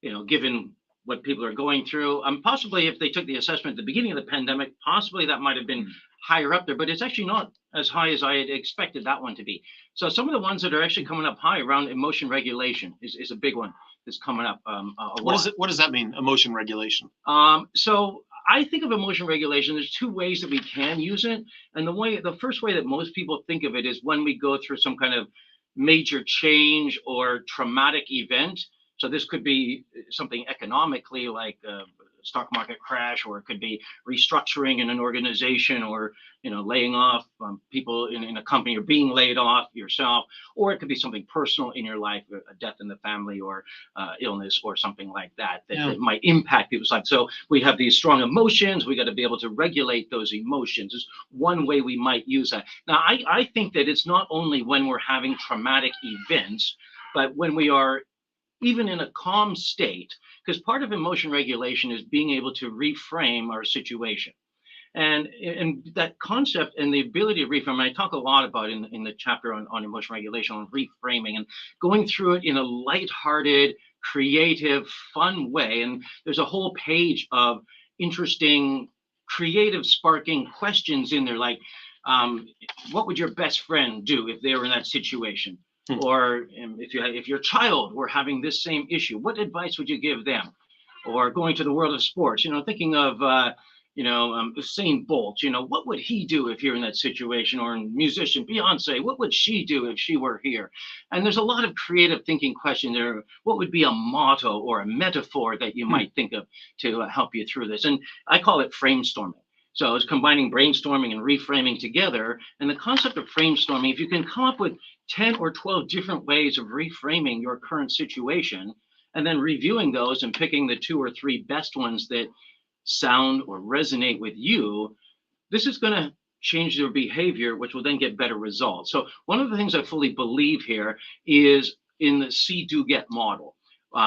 you know, given what people are going through. Possibly if they took the assessment at the beginning of the pandemic, possibly that might have been higher up there, but it's actually not as high as I had expected that one to be. So some of the ones that are actually coming up high around emotion regulation is a big one that's coming up a lot. What does that mean, emotion regulation? So I think of emotion regulation, there's two ways that we can use it. And the first way that most people think of it is when we go through some kind of major change or traumatic event. So this could be something economically like stock market crash, or it could be restructuring in an organization, or, you know, laying off people in a company, or being laid off yourself, or it could be something personal in your life, a death in the family, or illness, or something like that that might impact people's lives. So we have these strong emotions. We got to be able to regulate those emotions. Is one way we might use that. Now, I think that it's not only when we're having traumatic events, but when we are even in a calm state, because part of emotion regulation is being able to reframe our situation. And that concept and the ability to reframe, and I talk a lot about in the chapter on emotion regulation, on reframing, and going through it in a lighthearted, creative, fun way. And there's a whole page of interesting, creative, sparking questions in there, like, what would your best friend do if they were in that situation? Or if your child were having this same issue, what advice would you give them? Or going to the world of sports, you know, thinking of, Usain Bolt, you know, what would he do if you're in that situation? Or musician Beyonce, what would she do if she were here? And there's a lot of creative thinking questions there. What would be a motto or a metaphor that you might think of to help you through this? And I call it framestorming. So it's combining brainstorming and reframing together. And the concept of framestorming, if you can come up with 10 or 12 different ways of reframing your current situation, and then reviewing those and picking the 2 or 3 best ones that sound or resonate with you, this is going to change their behavior, which will then get better results. So one of the things I fully believe here is in the see, do, get model.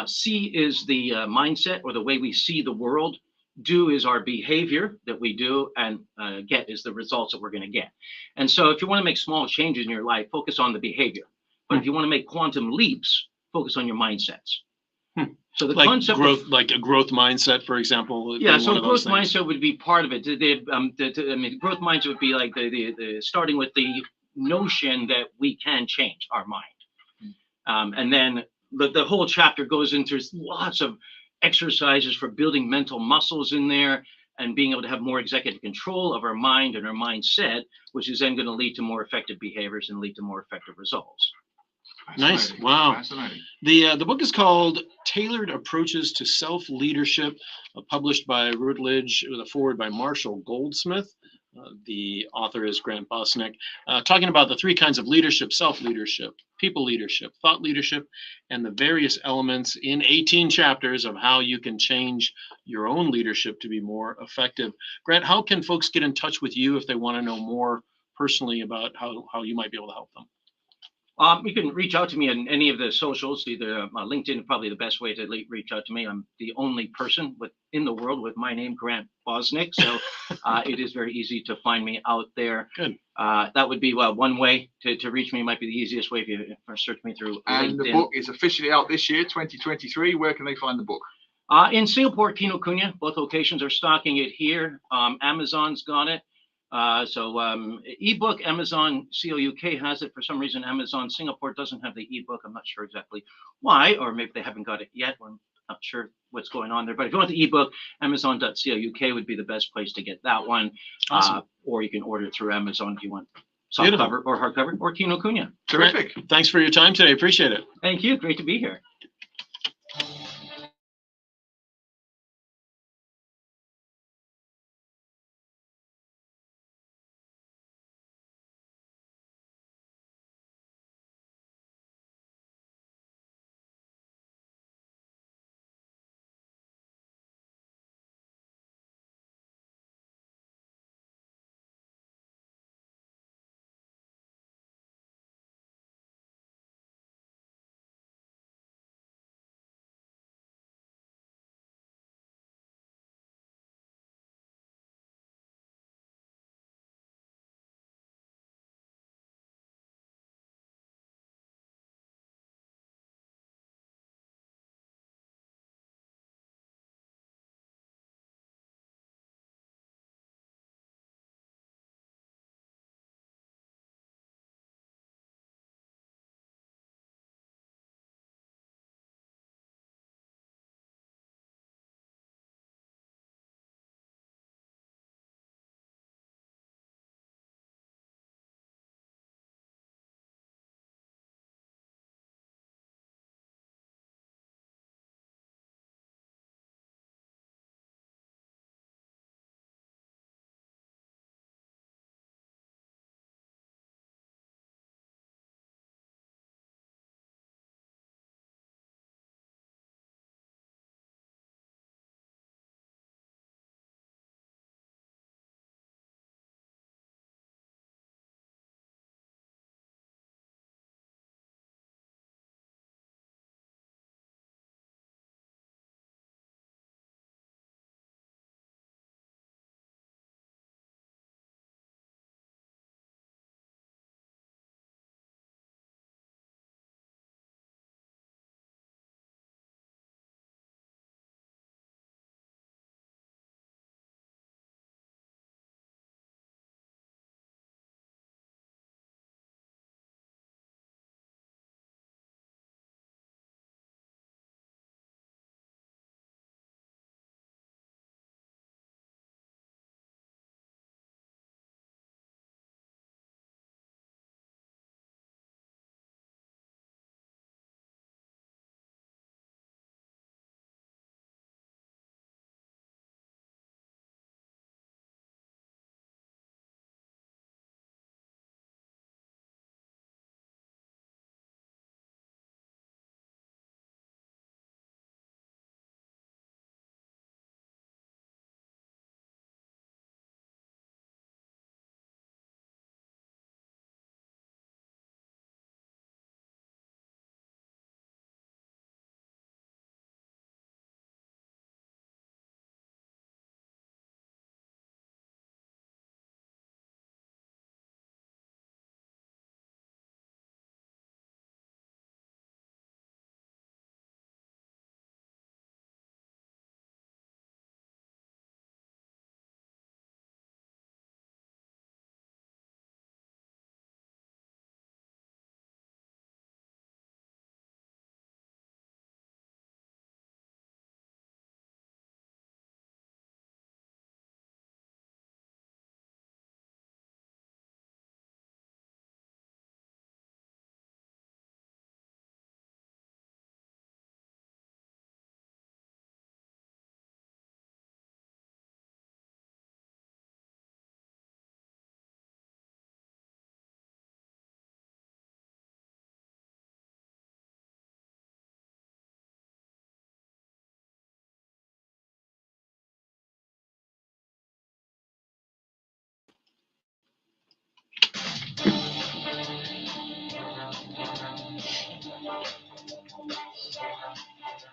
C is the mindset or the way we see the world. do is our behavior that we do, and get is the results that we're going to get. And so if you want to make small changes in your life, focus on the behavior. But if you want to make quantum leaps, focus on your mindsets. So the like concept growth, of, like a growth mindset, for example. yeah, being so one of those growth things. mindset would be part of it. I mean, growth mindset would be like the starting with the notion that we can change our mind. And then the whole chapter goes into lots of exercises for building mental muscles in there and being able to have more executive control of our mind and our mindset, which is then going to lead to more effective behaviors and lead to more effective results. Nice. Fascinating. Wow. Fascinating. The book is called Tailored Approaches to Self-Leadership, published by Routledge with a foreword by Marshall Goldsmith. The author is Grant Bosnick, talking about the three kinds of leadership: self-leadership, people leadership, thought leadership, and the various elements in 18 chapters of how you can change your own leadership to be more effective. Grant, how can folks get in touch with you if they want to know more personally about how you might be able to help them? You can reach out to me on any of the socials, either LinkedIn is probably the best way to reach out to me. I'm the only person in the world with my name, Grant Bosnick, so it is very easy to find me out there. Good. That would be one way to reach me. Might be the easiest way if you search me through And LinkedIn. the book is officially out this year, 2023. Where can they find the book? In Singapore, Kinokuniya, both locations are stocking it here. Amazon's got it. Ebook, Amazon COUK has it. For some reason, Amazon Singapore doesn't have the ebook. I'm not sure exactly why, or maybe they haven't got it yet. I'm not sure what's going on there. But if you want the ebook, Amazon.couk would be the best place to get that one. Awesome. Or you can order it through Amazon if you want softcover or hardcover or Kinokuniya. Terrific. Grant, thanks for your time today. Appreciate it. Thank you. Great to be here.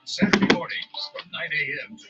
Saturday mornings from 9 a.m. to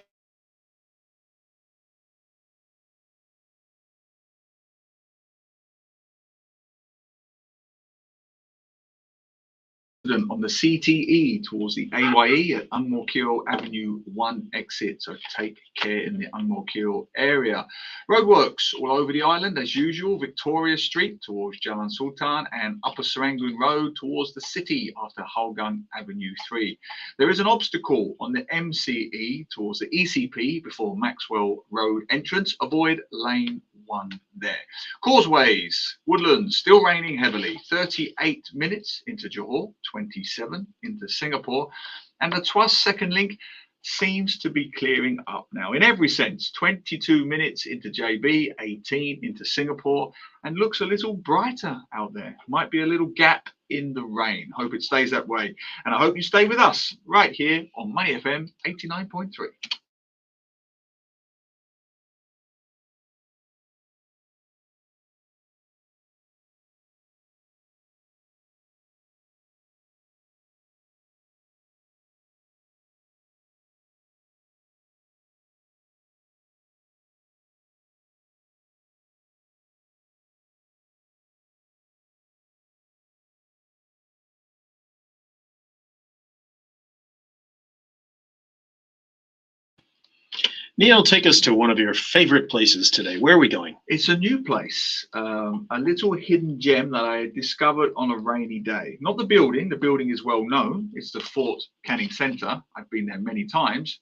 on the CTE towards the AYE at Unmore Avenue 1 exit, so take care in the Unmore area. Roadworks all over the island as usual. Victoria Street towards Jalan Sultan and Upper Serangoon Road towards the city after Hougang Avenue 3. There is an obstacle on the MCE towards the ECP before Maxwell Road entrance. Avoid lane 1 there. Causeways, Woodlands, still raining heavily. 38 minutes into Johor, 27 into Singapore, and the Tuas second link seems to be clearing up now in every sense. 22 minutes into JB, 18 into Singapore, and looks a little brighter out there. Might be a little gap in the rain. Hope it stays that way, and I hope you stay with us right here on Money FM 89.3. Neil, take us to one of your favorite places today. Where are we going? It's a new place, a little hidden gem that I discovered on a rainy day. Not the building is well known. It's the Fort Canning Centre. I've been there many times,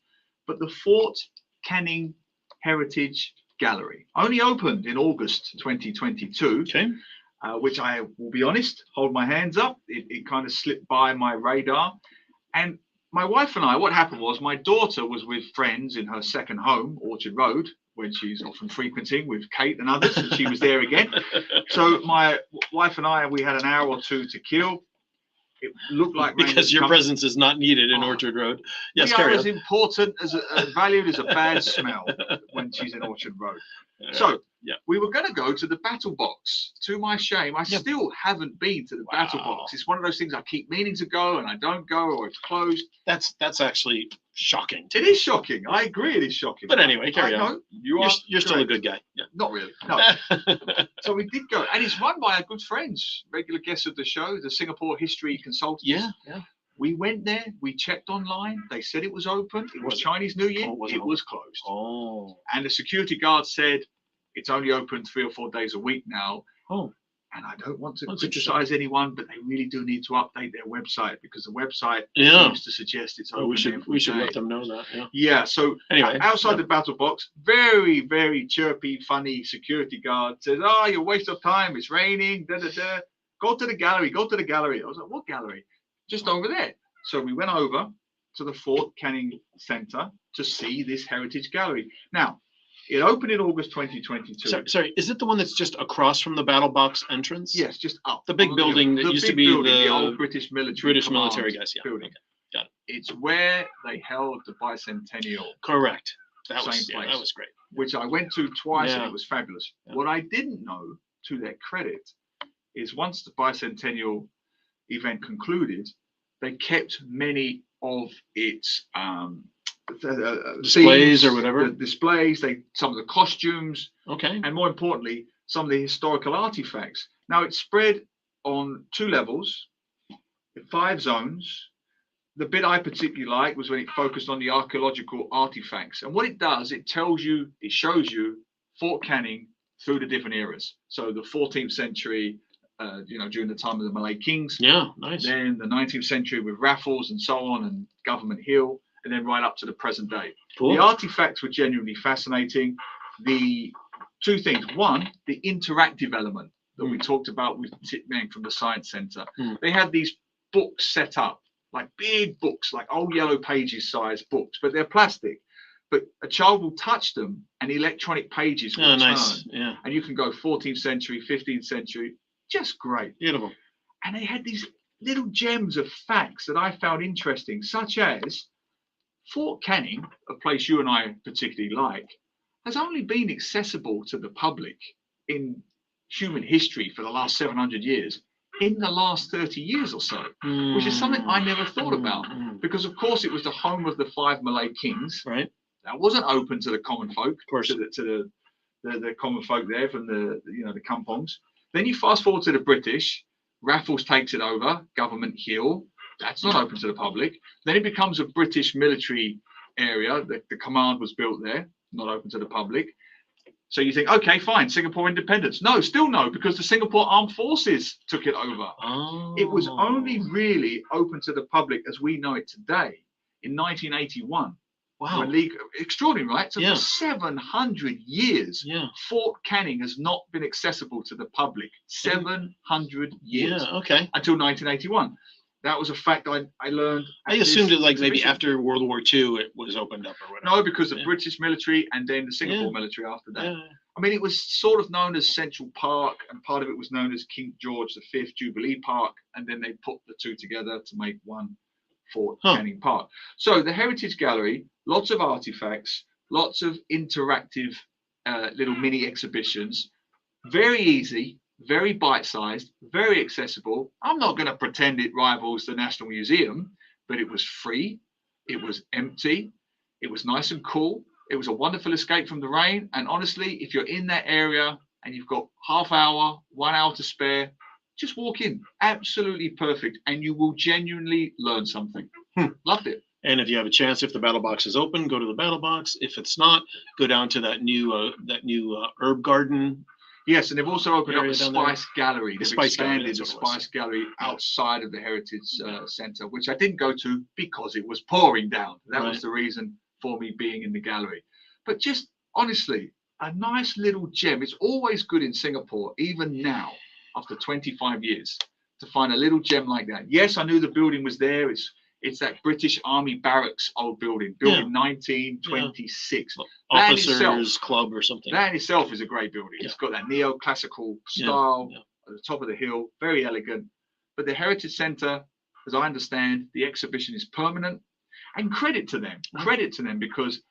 but the Fort Canning Heritage Gallery only opened in August 2022. Okay. Which I will be honest, hold my hands up. It kind of slipped by my radar. And my wife and I, what happened was my daughter was with friends in her second home, Orchard Road, when she's often frequenting with Kate and others, and she was there again. So my wife and I, we had an hour or two to kill. It looked like rain because your coming. presence is not needed in Orchard Road. Yes, we are carry as on. important as valued as a bad smell when she's in Orchard Road. So we were going to go to the Battle Box. To my shame, I still haven't been to the Battle Box. It's one of those things I keep meaning to go and I don't go, or it's closed. That's actually shocking. It is shocking. I agree, it is shocking. But anyway, carry on. You're still a good guy. Yeah. Not really. No. So we did go, and it's run by our good friends, regular guests of the show, the Singapore History Consultants. Yeah. We went there. We checked online. They said it was open. It was Chinese New Year. It was closed. Oh. And the security guard said it's only open 3 or 4 days a week now. Oh. And I don't want to criticize anyone, but they really do need to update their website, because the website seems to suggest it's open. We should let them know that. Yeah. Yeah. So anyway, outside the Battle Box, very, very chirpy, funny security guard says, "Oh, you're a waste of time. It's raining. Da da da. Go to the gallery. Go to the gallery." I was like, "What gallery?" "Just over there." So we went over to the Fort Canning Centre to see this heritage gallery. Now, it opened in August 2022. Sorry, is it the one that's just across from the Battle Box entrance? Yes, just up. The big building that used to be the old British military guys. Yeah. building. Okay. Got it. It's where they held the bicentennial. Correct. That Same place. that was great. Which I went to twice and Yeah. it was fabulous. Yeah. What I didn't know, to their credit, is once the bicentennial event concluded, they kept many of its displays themes, or whatever. the displays, some of the costumes, Okay. and more importantly, some of the historical artifacts. Now, it's spread on 2 levels, 5 zones. The bit I particularly liked was when it focused on the archaeological artifacts. And what it does, it shows you Fort Canning through the different eras. So the 14th century, during the time of the Malay kings. Yeah, nice. Then the 19th century with Raffles and so on, and Government Hill, and then right up to the present day. Cool. The artifacts were genuinely fascinating. The 2 things: one, the interactive element that we talked about with Tip Meng from the Science Centre. They had these books set up, like big books, like old yellow pages size books, but they're plastic. But a child will touch them and electronic pages will turn. Nice. Yeah. And you can go 14th century, 15th century, just great. Beautiful. And they had these little gems of facts that I found interesting, such as Fort Canning, a place you and I particularly like, has only been accessible to the public in human history for the last 700 years in the last 30 years or so, which is something I never thought about. Because, of course, it was the home of the 5 Malay kings. Right. That wasn't open to the common folk, Of course. to the common folk there from the kampongs. Then you fast forward to the British. Raffles takes it over, Government Hill. That's not open to the public. Then it becomes a British military area. The command was built there, not open to the public. So you think, okay, fine, Singapore independence. No, still no, because the Singapore Armed Forces took it over. Oh. It was only really open to the public as we know it today in 1981. Wow. Extraordinary, right? So Yeah. for 700 years, Yeah. Fort Canning has not been accessible to the public. 700 years. Yeah. Okay. Until 1981. That was a fact I learned. I assumed it like maybe after World War II it was opened up or whatever. No, because the British military and then the Singapore military after that. Yeah. I mean, it was sort of known as Central Park, and part of it was known as King George V Jubilee Park, and then they put the two together to make one Fort Canning Park. So the Heritage Gallery, lots of artifacts, lots of interactive little mini exhibitions, very easy, very bite-sized, very accessible. I'm not going to pretend it rivals the National Museum, but it was free, it was empty, it was nice and cool. It was a wonderful escape from the rain. And honestly, if you're in that area and you've got half hour, 1 hour to spare, just walk in. Absolutely perfect. And you will genuinely learn something. Loved it. And if you have a chance, if the battle box is open, go to the battle box. If it's not, go down to that new herb garden. Yes, and they've also opened up the Area down there. Spice Gallery. They've Spice Gallery, expanded the that's what it was. Spice Gallery outside of the Heritage Centre, which I didn't go to because it was pouring down. That was Right. the reason for me being in the gallery. But just honestly, a nice little gem. It's always good in Singapore, even now, after 25 years, to find a little gem like that. Yes, I knew the building was there. It's that British Army barracks old building, built in 1926. That in Officers itself- Club or something. That in itself is a great building. Yeah. It's got that neoclassical style Yeah. at the top of the hill, very elegant. But the Heritage Centre, as I understand, the exhibition is permanent. And credit to them, because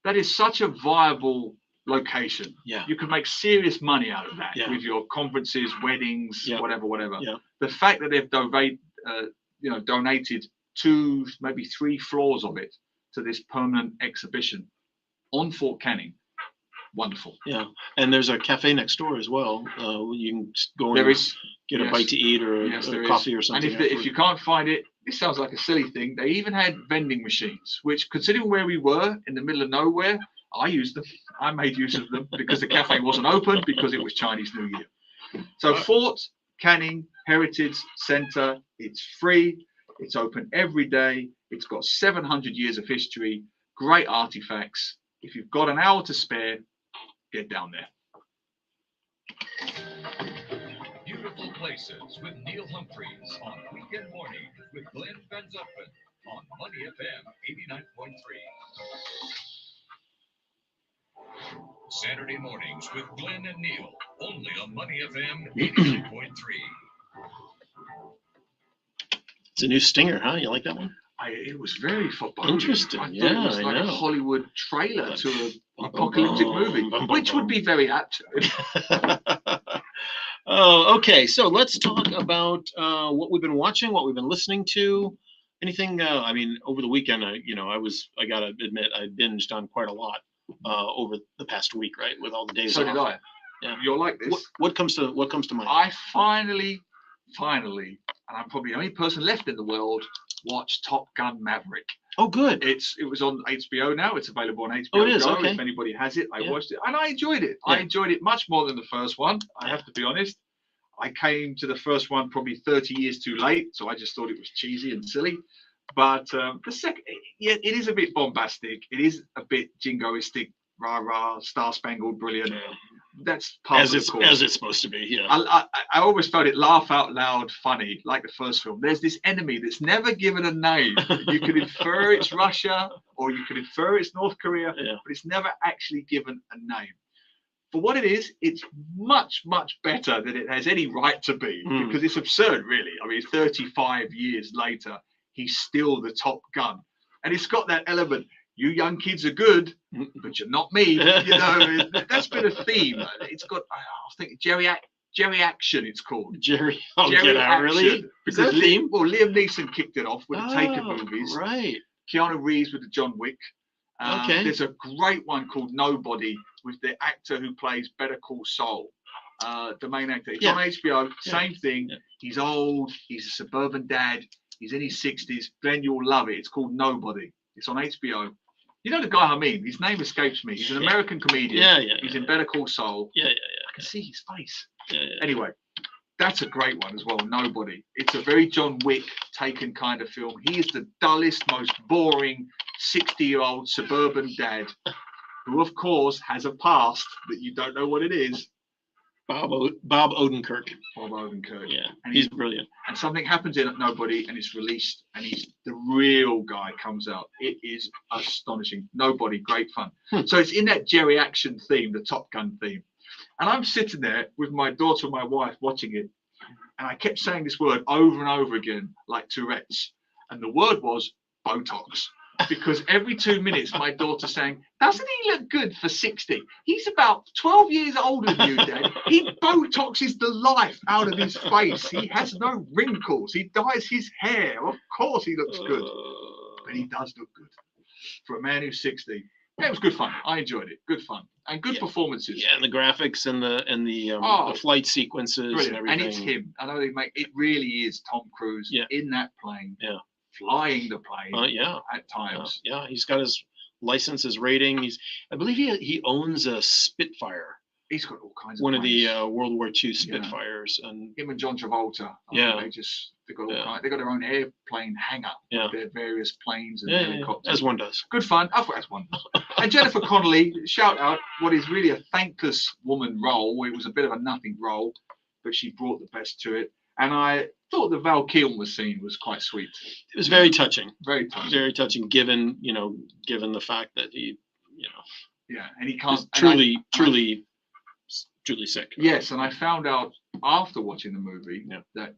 that is such a viable location. Yeah. You can make serious money out of that Yeah. with your conferences, weddings, Yeah. whatever. Yeah. The fact that they've donated 2, maybe 3 floors of it to this permanent exhibition on Fort Canning, wonderful. Yeah. And there's a cafe next door as well. You can just go There and is, get a yes. bite to eat or Yes, a there is. coffee or And something. if you can't find it, this sounds like a silly thing. They even had vending machines, which, considering where we were in the middle of nowhere, I used them. I made use of them because the cafe wasn't open because it was Chinese New Year. So Fort Canning Heritage Centre, it's free. It's open every day. It's got 700 years of history, great artifacts. If you've got an hour to spare, get down there. Beautiful Places with Neil Humphreys on Weekend Morning with Glenn Van Zutphen on Money FM 89.3. Saturday mornings with Glenn and Neil, only on Money FM 89.3. It's a new stinger, huh? You like that one? It was very foreboding. Interesting. I thought Yeah, it was I like a know. Hollywood trailer to an apocalyptic movie, which would be very apt. Oh, okay. So let's talk about what we've been watching, what we've been listening to. Anything? I mean, over the weekend, I gotta admit, I binged on quite a lot over the past week, right? With all the days So off. did I. Yeah. You're like this. What comes to mind? I finally, and I'm probably the only person left in the world, watched Top Gun Maverick. Oh, good. It was on HBO now. It's available on HBO Oh, it is? Go. Okay. If anybody has it, I Yeah. watched it and I enjoyed it. Yeah. I enjoyed it much more than the first one. I have to be honest. I came to the first one probably 30 years too late, so I just thought it was cheesy and silly. But the second, yeah, it is a bit bombastic. It is a bit jingoistic, rah rah, star spangled, brilliant. That's part As of it's the course. as it's supposed to be. Yeah. I always felt it laugh out loud funny, like the first film. There's this enemy that's never given a name. You could infer it's Russia or you could infer it's North Korea, Yeah. but it's never actually given a name. For what it is, it's much, much better than it has any right to be, because it's absurd, really. I mean, 35 years later, he's still the top gun. And it's got that element, you young kids are good, but you're not me. That's been a theme. It's got, I think, Jerry Action, it's called. Jerry, oh, Jerry get out, really? Is Because that a theme? Well, Liam Neeson kicked it off with the Taken Oh, movies. right. Keanu Reeves with the John Wick. Okay. There's a great one called Nobody with the actor who plays Better Call Saul. The main actor. It's on HBO. Same thing. Yeah. He's old. He's a suburban dad. He's in his 60s. Glenn, you'll love it. It's called Nobody. It's on HBO. You know the guy I mean? His name escapes me. He's an American comedian. He's in Better Call Saul. Yeah. I can see his face. Yeah. Anyway, that's a great one as well. Nobody. It's a very John Wick Taken kind of film. He is the dullest, most boring 60-year-old suburban dad who, of course, has a past that you don't know what it is. Bob Odenkirk. Bob Odenkirk. Yeah, and he's brilliant. And something happens in Nobody, and it's released, and the real guy comes out. It is astonishing. Nobody, great fun. So it's in that Jerry Action theme, the Top Gun theme. And I'm sitting there with my daughter and my wife watching it, and I kept saying this word over and over again, like Tourette's. And the word was Botox. Because every 2 minutes, my daughter's saying, doesn't he look good for 60? He's about 12 years older than you, Dad. He Botoxes the life out of his face. He has no wrinkles. He dyes his hair. Of course he looks good. But he does look good. For a man who's 60. Yeah, it was good fun. I enjoyed it. Good fun. And good performances. Yeah, and the graphics and the flight sequences brilliant. and everything. And it's him. I know it really is Tom Cruise in that plane. Yeah. Flying the plane at times. Yeah, he's got his license, his rating. I believe he owns a Spitfire. He's got all kinds of one planes. of the World War II Spitfires, and him and John Travolta. They got all kinds. They got their own airplane hangar. With their various planes and helicopters. As one does. Good fun. As one. And Jennifer Connelly, shout out what is really a thankless woman role. It was a bit of a nothing role, but she brought the best to it. And I thought the Val Kilmer scene was quite sweet. It was very touching. Very touching. Very touching, given the fact that he, Yeah, and he can't. Truly sick. Yes, and I found out after watching the movie that,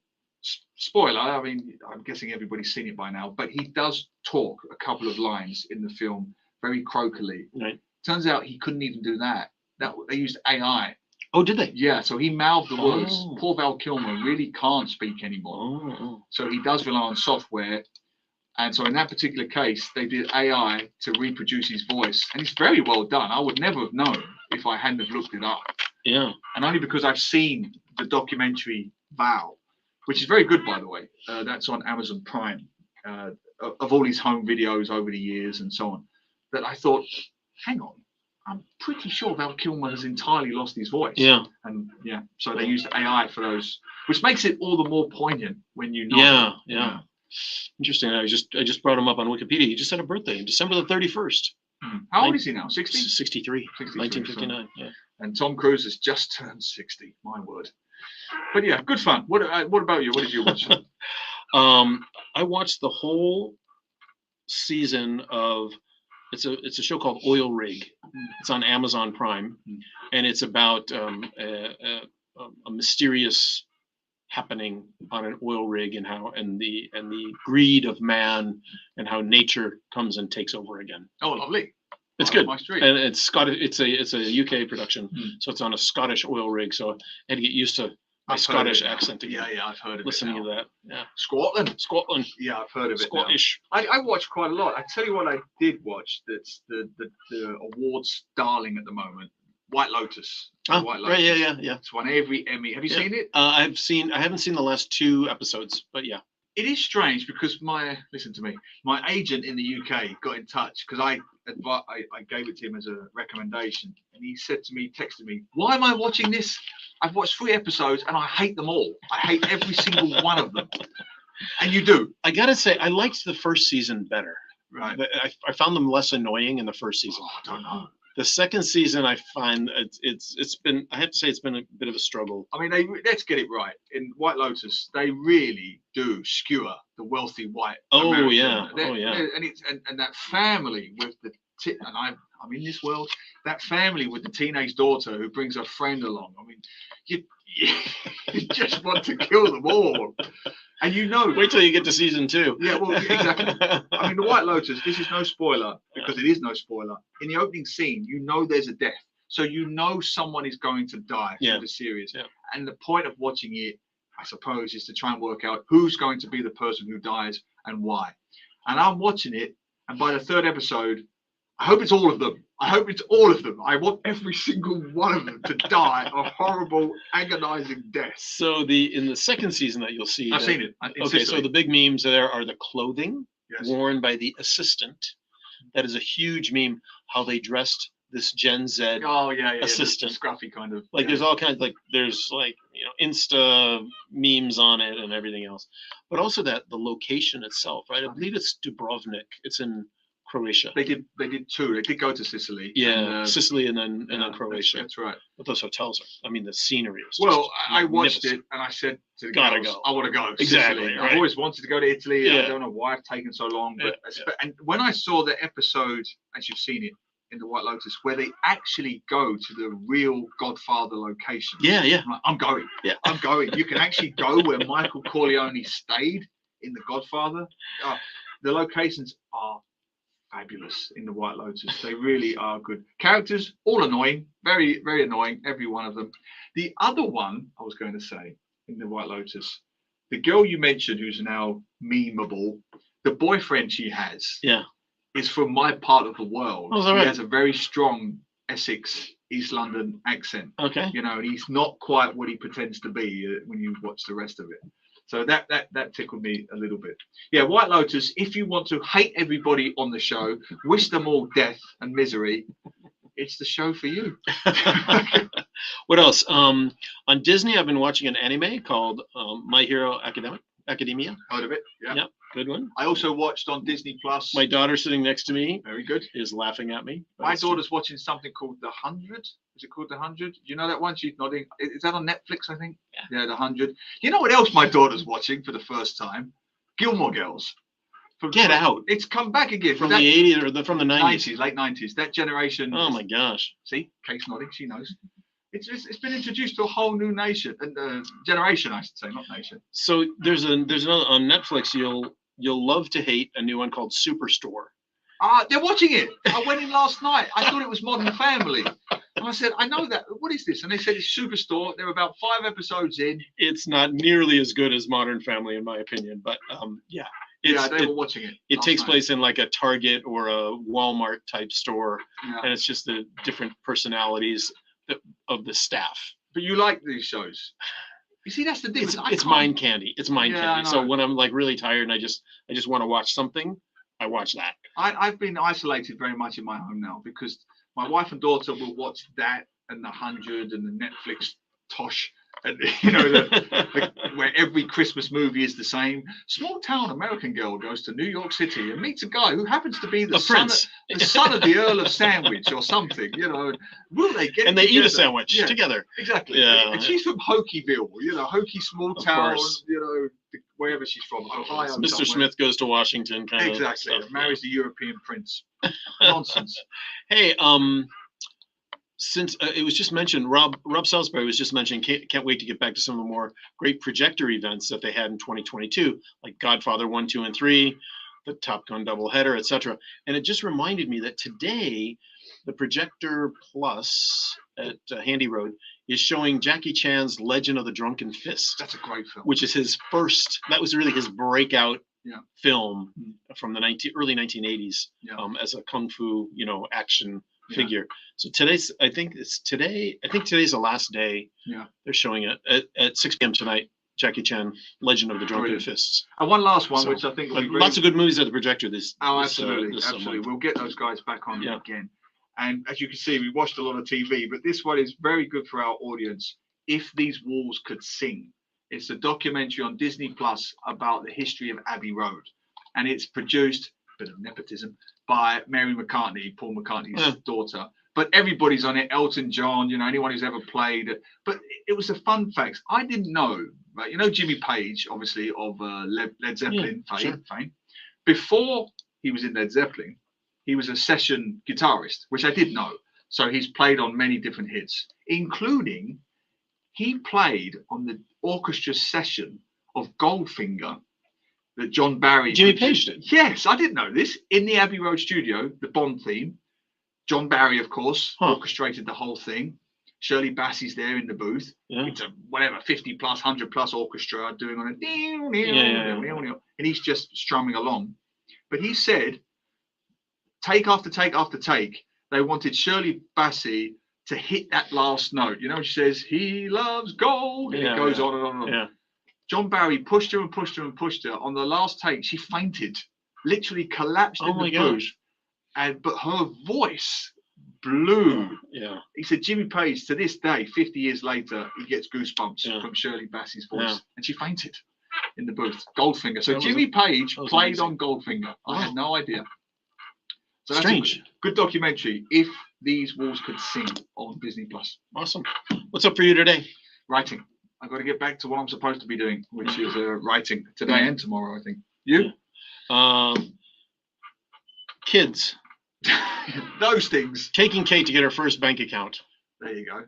spoiler, I mean, I'm guessing everybody's seen it by now, but he does talk a couple of lines in the film very croakily. Right. Turns out he couldn't even do that. They used AI. Oh, did they? Yeah, so he mouthed the words. Poor Val Kilmer really can't speak anymore. So he does rely on software. And so in that particular case, they did AI to reproduce his voice. And it's very well done. I would never have known if I hadn't have looked it up. Yeah. And only because I've seen the documentary Val, which is very good, by the way. That's on Amazon Prime, of all his home videos over the years and so on, that I thought, hang on. I'm pretty sure Val Kilmer has entirely lost his voice. Yeah. And so they used AI for those, which makes it all the more poignant when you know. Yeah. Interesting. I just brought him up on Wikipedia. He just had a birthday, December the 31st. How old is he now? 60? 63. 1959. Yeah. And Tom Cruise has just turned 60. My word. But yeah, good fun. What about you? What did you watch? I watched the whole season of. It's a show called Oil Rig. It's on Amazon Prime, and it's about a mysterious happening on an oil rig and the greed of man and how nature comes and takes over again. Oh, lovely! It's good, my street. and it's Scottish. It's a UK production, so it's on a Scottish oil rig. So I had to get used to my Scottish accent again. Yeah, I've heard of listening it. to that. Yeah, Scotland. Yeah, I've heard of it. Scottish. I watch quite a lot. I tell you what, I did watch. That's the awards darling at the moment. White Lotus. White Lotus. Right, yeah. It's won every Emmy. Have you seen it? I haven't seen the last 2 episodes, but yeah. It is strange because my agent in the UK got in touch because I gave it to him as a recommendation, and he said to me, texted me, "Why am I watching this? I've watched 3 episodes and I hate them all. I hate every single one of them." And you do. I gotta say, I liked the first season better. Right. I found them less annoying in the first season. Oh, I don't know. The second season, I find it's been. I have to say, it's been a bit of a struggle. I mean, let's get it right. In White Lotus, they really do skewer the wealthy white. Oh American. yeah. And that family with the and I'm in this world. That family with the teenage daughter who brings her friend along. I mean, you just want to kill them all. And wait till you get to season 2. Yeah, well, exactly. I mean, the White Lotus, this is no spoiler because it is no spoiler. In the opening scene, there's a death. So you know someone is going to die through the series. Yeah. And the point of watching it, I suppose, is to try and work out who's going to be the person who dies and why. And I'm watching it, and by the third episode, I hope it's all of them. I hope it's all of them. I want every single one of them to die a horrible, agonizing death. So in the second season that you'll see, I've seen it. Okay, so the big memes there are the clothing Yes. worn by the assistant. That is a huge meme. How they dressed this Gen Z Oh yeah, assistant. the scruffy kind of. Like yeah. there's all kinds, like there's like, you know, Insta memes on it and everything else, but also that the location itself, right? I believe it's Dubrovnik. It's in Croatia. They did two. They did go to Sicily. Yeah, and, Sicily and then Croatia. That's right. But those hotels are, I mean, the scenery is Well, just I watched it magnificent. and I said to the Gotta girls, go. I want to go. Exactly, Sicily. right. I've always wanted to go to Italy. Yeah. I don't know why I've taken so long, but Yeah. and when I saw the episode, as you've seen it in the White Lotus, where they actually go to the real Godfather location. Yeah, yeah. I'm like, I'm going. Yeah. I'm going. You can actually go where Michael Corleone stayed in the Godfather. The locations are fabulous in the White Lotus. They really are good. Characters, all annoying, very, very annoying, every one of them. The other one I was going to say in the White Lotus, the girl you mentioned who's now memeable, the boyfriend she has is from my part of the world. Oh, is that he right? has a very strong Essex, East London accent. Okay. You know, and he's not quite what he pretends to be when you watch the rest of it. So that tickled me a little bit. Yeah, White Lotus, if you want to hate everybody on the show, wish them all death and misery, it's the show for you. What else? On Disney, I've been watching an anime called My Hero Academia. Heard of it? Yeah. Yep, good one. I also watched on Disney Plus. My daughter sitting next to me Very good. is laughing at me. My daughter's watching something called The 100. Is it called The 100? Do you know that one? She's nodding. Is that on Netflix, I think? Yeah, The 100. You know what else my daughter's watching for the first time? Gilmore Girls. Get out. It's come back again. From the 80s or from the 90s? Late 90s. That generation. Oh my gosh. See, Kate's nodding. She knows. It's been introduced to a whole new generation, I should say, not nation. So there's another on Netflix. You'll love to hate a new one called Superstore. They're watching it. I went in last night. I thought it was Modern Family. And I said, I know that. What is this? And they said it's Superstore. They're about 5 episodes in. It's not nearly as good as Modern Family, in my opinion. But yeah. They were watching it. It takes place in like a Target or a Walmart type store. Yeah. And it's just the different personalities of the staff. But you like these shows. You see, that's the difference. It's mind candy. It's mind Yeah, candy. I So know. when I'm like really tired and I just want to watch something, I watch that. I've been isolated very much in my home now because my wife and daughter will watch that and The 100 and the Netflix tosh, and you know, where every Christmas movie is the same. Small town American girl goes to New York City and meets a guy who happens to be the son of the Earl of Sandwich or something. You know, will they get? And they eat a together? sandwich together. Exactly. Yeah. And she's from Hokieville, you know, Hokie small Of town, course. you know, wherever she's from, Ohio. Mr. somewhere. Smith goes to Washington, kind Exactly. of stuff. Marries the European prince. Nonsense. Hey, since it was just mentioned, Rob Salisbury was just mentioning, can't wait to get back to some of the more great projector events that they had in 2022, like Godfather 1, 2, and 3, the Top Gun doubleheader, etc. And it just reminded me that today, the Projector Plus at Handy Road is showing Jackie Chan's Legend of the Drunken Fist. That's a great film. Which is that was really his breakout film Mm-hmm. from the early 1980s as a kung fu, action figure. So I think today's the last day. Yeah. They're showing it at 6 p.m. tonight. Jackie Chan, Legend of the Drunken Brilliant. Fists. And one last one, So, which I think will be lots of good movies at the projector this. absolutely, this absolutely. month. We'll get those guys back on again. And as you can see, we watched a lot of TV, but this one is very good for our audience. If These Walls Could Sing. It's a documentary on Disney Plus about the history of Abbey Road. And it's produced, bit of nepotism, by Mary McCartney, Paul McCartney's daughter. But everybody's on it. Elton John, anyone who's ever played it. But it was a fun fact. I didn't know, right? Jimmy Page, obviously, of Led Zeppelin fame. Before he was in Led Zeppelin, he was a session guitarist, which I did know. So he's played on many different hits, including he played on the orchestra session of Goldfinger that John Barry. Jimmy Page did? Yes, I didn't know this. In the Abbey Road studio, the Bond theme, John Barry, of course, orchestrated the whole thing. Shirley Bassey's there in the booth. Yeah. It's a whatever 50 plus, 100 plus orchestra doing on a and he's just strumming along. But he said, take after take after take, they wanted Shirley Bassey to hit that last note. You know, she says, "He loves gold," and it goes on and on and on. Yeah. John Barry pushed her and pushed her and pushed her. On the last take, she fainted, literally collapsed in the booth. But her voice blew. Yeah. He said Jimmy Page, to this day, 50 years later, he gets goosebumps from Shirley Bassey's voice. And she fainted in the booth. Goldfinger. So Jimmy Page played on Goldfinger. I had no idea. So that's strange. Good documentary. If These Walls Could Sing on Disney Plus. Awesome. What's up for you today? Writing. I've got to get back to what I'm supposed to be doing, which is writing today and tomorrow, I think. You? Kids. Those things. Taking Kate to get her first bank account. There you go.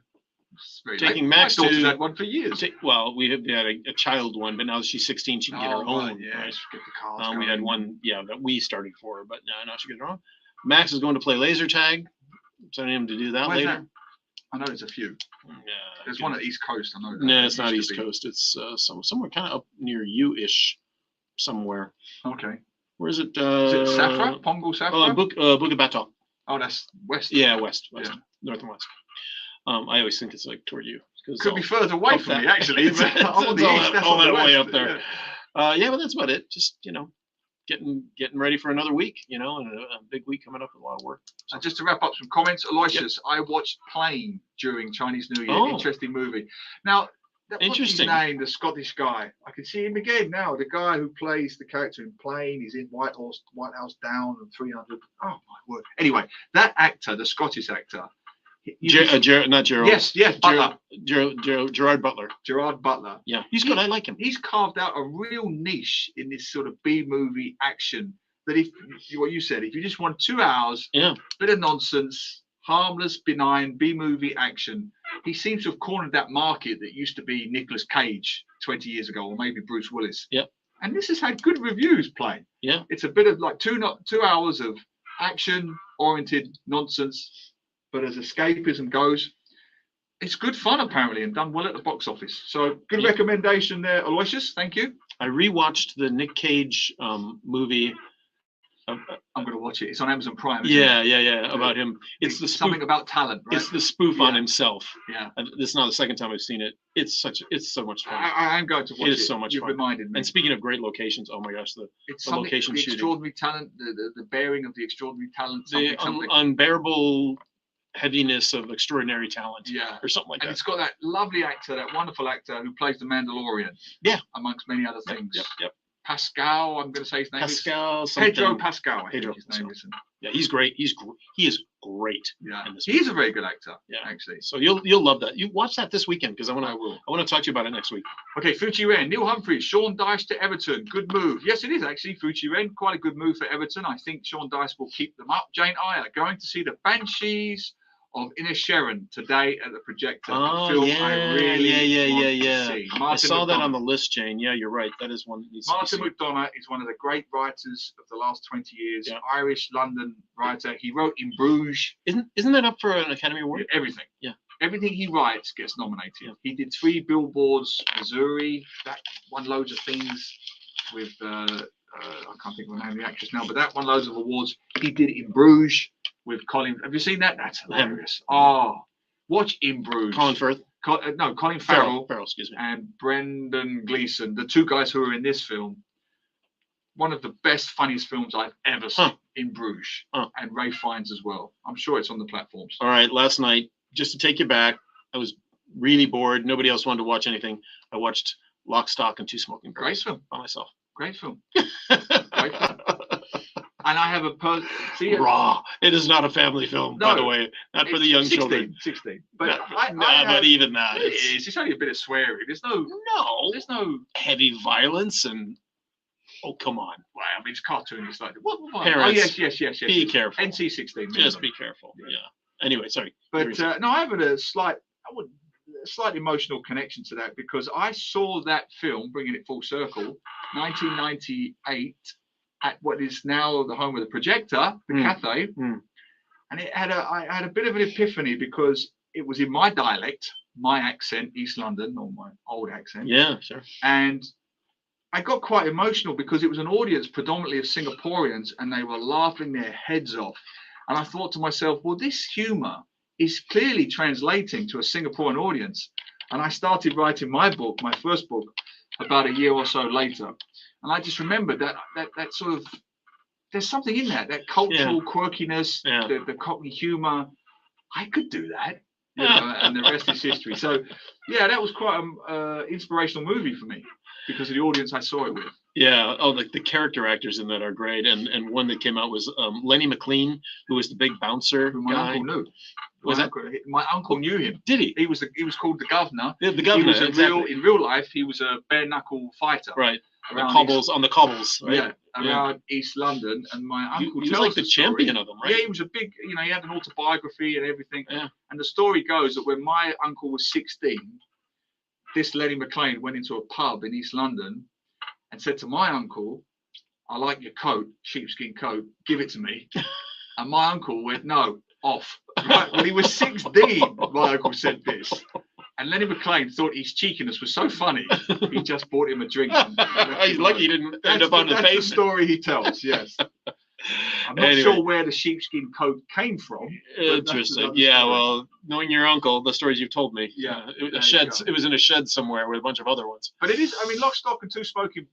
Taking Max to. My daughter's had one for years. Well, we had a child one, but now that she's 16, she can get her own. Yeah, right? Get the cars we had one, that we started for her, but now she gets her own. Max is going to play laser tag. I'm sending him to do that later. That? I know there's a few. Yeah, there's one at East Coast. I know that. No, it's not East Coast. It's somewhere kind of up near you-ish, somewhere. Okay. Where is it? Is it Safra? Pongo Safra? Bugabato. Oh, that's west. Yeah, west, north and west. I always think it's like toward you. Could be further away from me, actually. It's all that way up there. Yeah, but that's about it. Just, getting ready for another week, and a big week coming up with a lot of work. So. And just to wrap up some comments, Aloysius, I watched Plane during Chinese New Year. Interesting movie. Now, what's his name, the Scottish guy? I can see him again now. The guy who plays the character in Plane. He's in White House Down and 300. Oh, my word. Anyway, that actor, the Scottish actor. Not Gerald. Yes, Butler. Gerard Butler. Gerard Butler. Yeah, he's good. I like him. He's carved out a real niche in this sort of B-movie action. That if what you said, if you just want 2 hours, bit of nonsense, harmless, benign B-movie action, he seems to have cornered that market that used to be Nicolas Cage 20 years ago, or maybe Bruce Willis. Yeah. And this has had good reviews. Plane. Yeah. It's a bit of like 2 hours of action-oriented nonsense. But as escapism goes, it's good fun apparently, and done well at the box office. So good recommendation there, Aloysius. Thank you. I rewatched the Nick Cage movie. I'm going to watch it. It's on Amazon Prime. Yeah. About him. It's the spoof, something about talent, right? It's the spoof on himself. Yeah. This is not the second time I've seen it. It's so much fun. I'm going to watch it. It is so much You've fun. Reminded me. And speaking of great locations, oh my gosh, the location shooting. Extraordinary talent, the bearing of the extraordinary talent. The unbearable heaviness of extraordinary talent, or something like that. And it's got that lovely actor, that wonderful actor who plays the Mandalorian, amongst many other things. Yep. Pascal, I'm going to say his name. Pedro Pascal. Pedro his name is. Yeah, he's great. He is great. Yeah, he's a very good actor. Yeah, actually. So you'll love that. You watch that this weekend because I want to talk to you about it next week. Okay, Fuchi Ren, Neil Humphreys, Sean Dyche to Everton. Good move. Yes, it is actually Fuchi Ren. Quite a good move for Everton. I think Sean Dyche will keep them up. Jane Eyre going to see the Banshees of Inisherin today at the projector. Oh, film I really want to see. I saw that on the list, Jane. Yeah, you're right. That is one that needs Martin McDonagh is one of the great writers of the last 20 years. Yeah. Irish London writer. He wrote In Bruges. Isn't that up for an Academy Award? Everything. Yeah. Everything he writes gets nominated. Yeah. He did 3 Billboards, Missouri. That won loads of things with I can't think of the name of the actress now, but that won loads of awards. He did In Bruges with Colin. Have you seen that? That's hilarious. Oh, watch In Bruges. Colin Firth. Colin Farrell. Excuse me. And Brendan Gleeson, the 2 guys who are in this film. One of the best, funniest films I've ever seen. In Bruges. And Ray Fiennes as well. I'm sure it's on the platforms. All right, last night, just to take you back, I was really bored. Nobody else wanted to watch anything. I watched Lock, Stock, and Two Smoking Barrels. Great film. By myself. Great film. Great film. And I have Raw. It is not a family film, by the way. Not for the young 16, children. 16. But but even that. It's only a bit of swearing. There's no heavy violence and come on. Well, I mean, it's cartoon. It's like what? Parents, yes. Be careful. NC-16. Just be careful. Yeah. Anyway, sorry. But I have a slight emotional connection to that because I saw that film, bringing it full circle, 1998. At what is now the home of the projector, the Cathay, And I had a bit of an epiphany because it was in my dialect, my accent, East London, or my old accent. Yeah, sure. And I got quite emotional because it was an audience predominantly of Singaporeans, and they were laughing their heads off. And I thought to myself, well, this humor is clearly translating to a Singaporean audience. And I started writing my book, my first book, about a year or so later. And I just remembered that sort of, there's something in that cultural quirkiness, the Cockney humor. I could do that, you know, and the rest is history. So, yeah, that was quite an inspirational movie for me because of the audience I saw it with. Yeah. Oh, the character actors in that are great. And one that came out was Lenny McLean, who was the big bouncer Who my guy. uncle knew. Was My uncle knew him. Did he? He was called the governor. Yeah, the governor. He was in real life. He was a bare knuckle fighter. Right. On the Around cobbles. Right? Yeah, around East London, and my uncle He was tells like the story. champion of them, right? Yeah, he was a big, you know, he had an autobiography and everything. Yeah. And the story goes that when my uncle was 16, this Lenny McLean went into a pub in East London and said to my uncle, "I like your coat, sheepskin coat, give it to me." And my uncle went, "No, off." Right? When he was 16, my uncle said this. And Lenny McLean thought his cheekiness was so funny, he just bought him a drink. He's lucky he didn't end up on the That's the pavement. story he tells, yes. I'm not Anyway. sure where the sheepskin coat came from. but that's Interesting. another Yeah, story. well, knowing your uncle, the stories you've told me. Yeah, It there was you shed. go. It was in a shed somewhere with a bunch of other ones. But it is, I mean, Lock, Stock and Two Smoking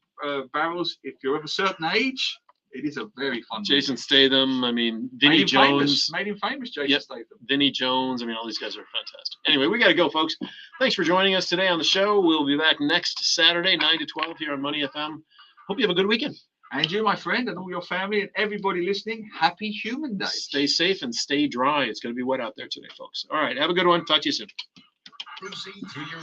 Barrels, if you're of a certain age, it is a very fun movie. Jason Statham. I mean, Vinnie Made him Jones. famous. Made him famous, Jason Yep. Statham. Vinnie Jones. I mean, all these guys are fantastic. Anyway, we got to go, folks. Thanks for joining us today on the show. We'll be back next Saturday, 9 to 12 here on Money FM. Hope you have a good weekend. And you, my friend, and all your family and everybody listening, happy Human Day. Stay safe and stay dry. It's going to be wet out there today, folks. All right. Have a good one. Talk to you soon. Cruising through your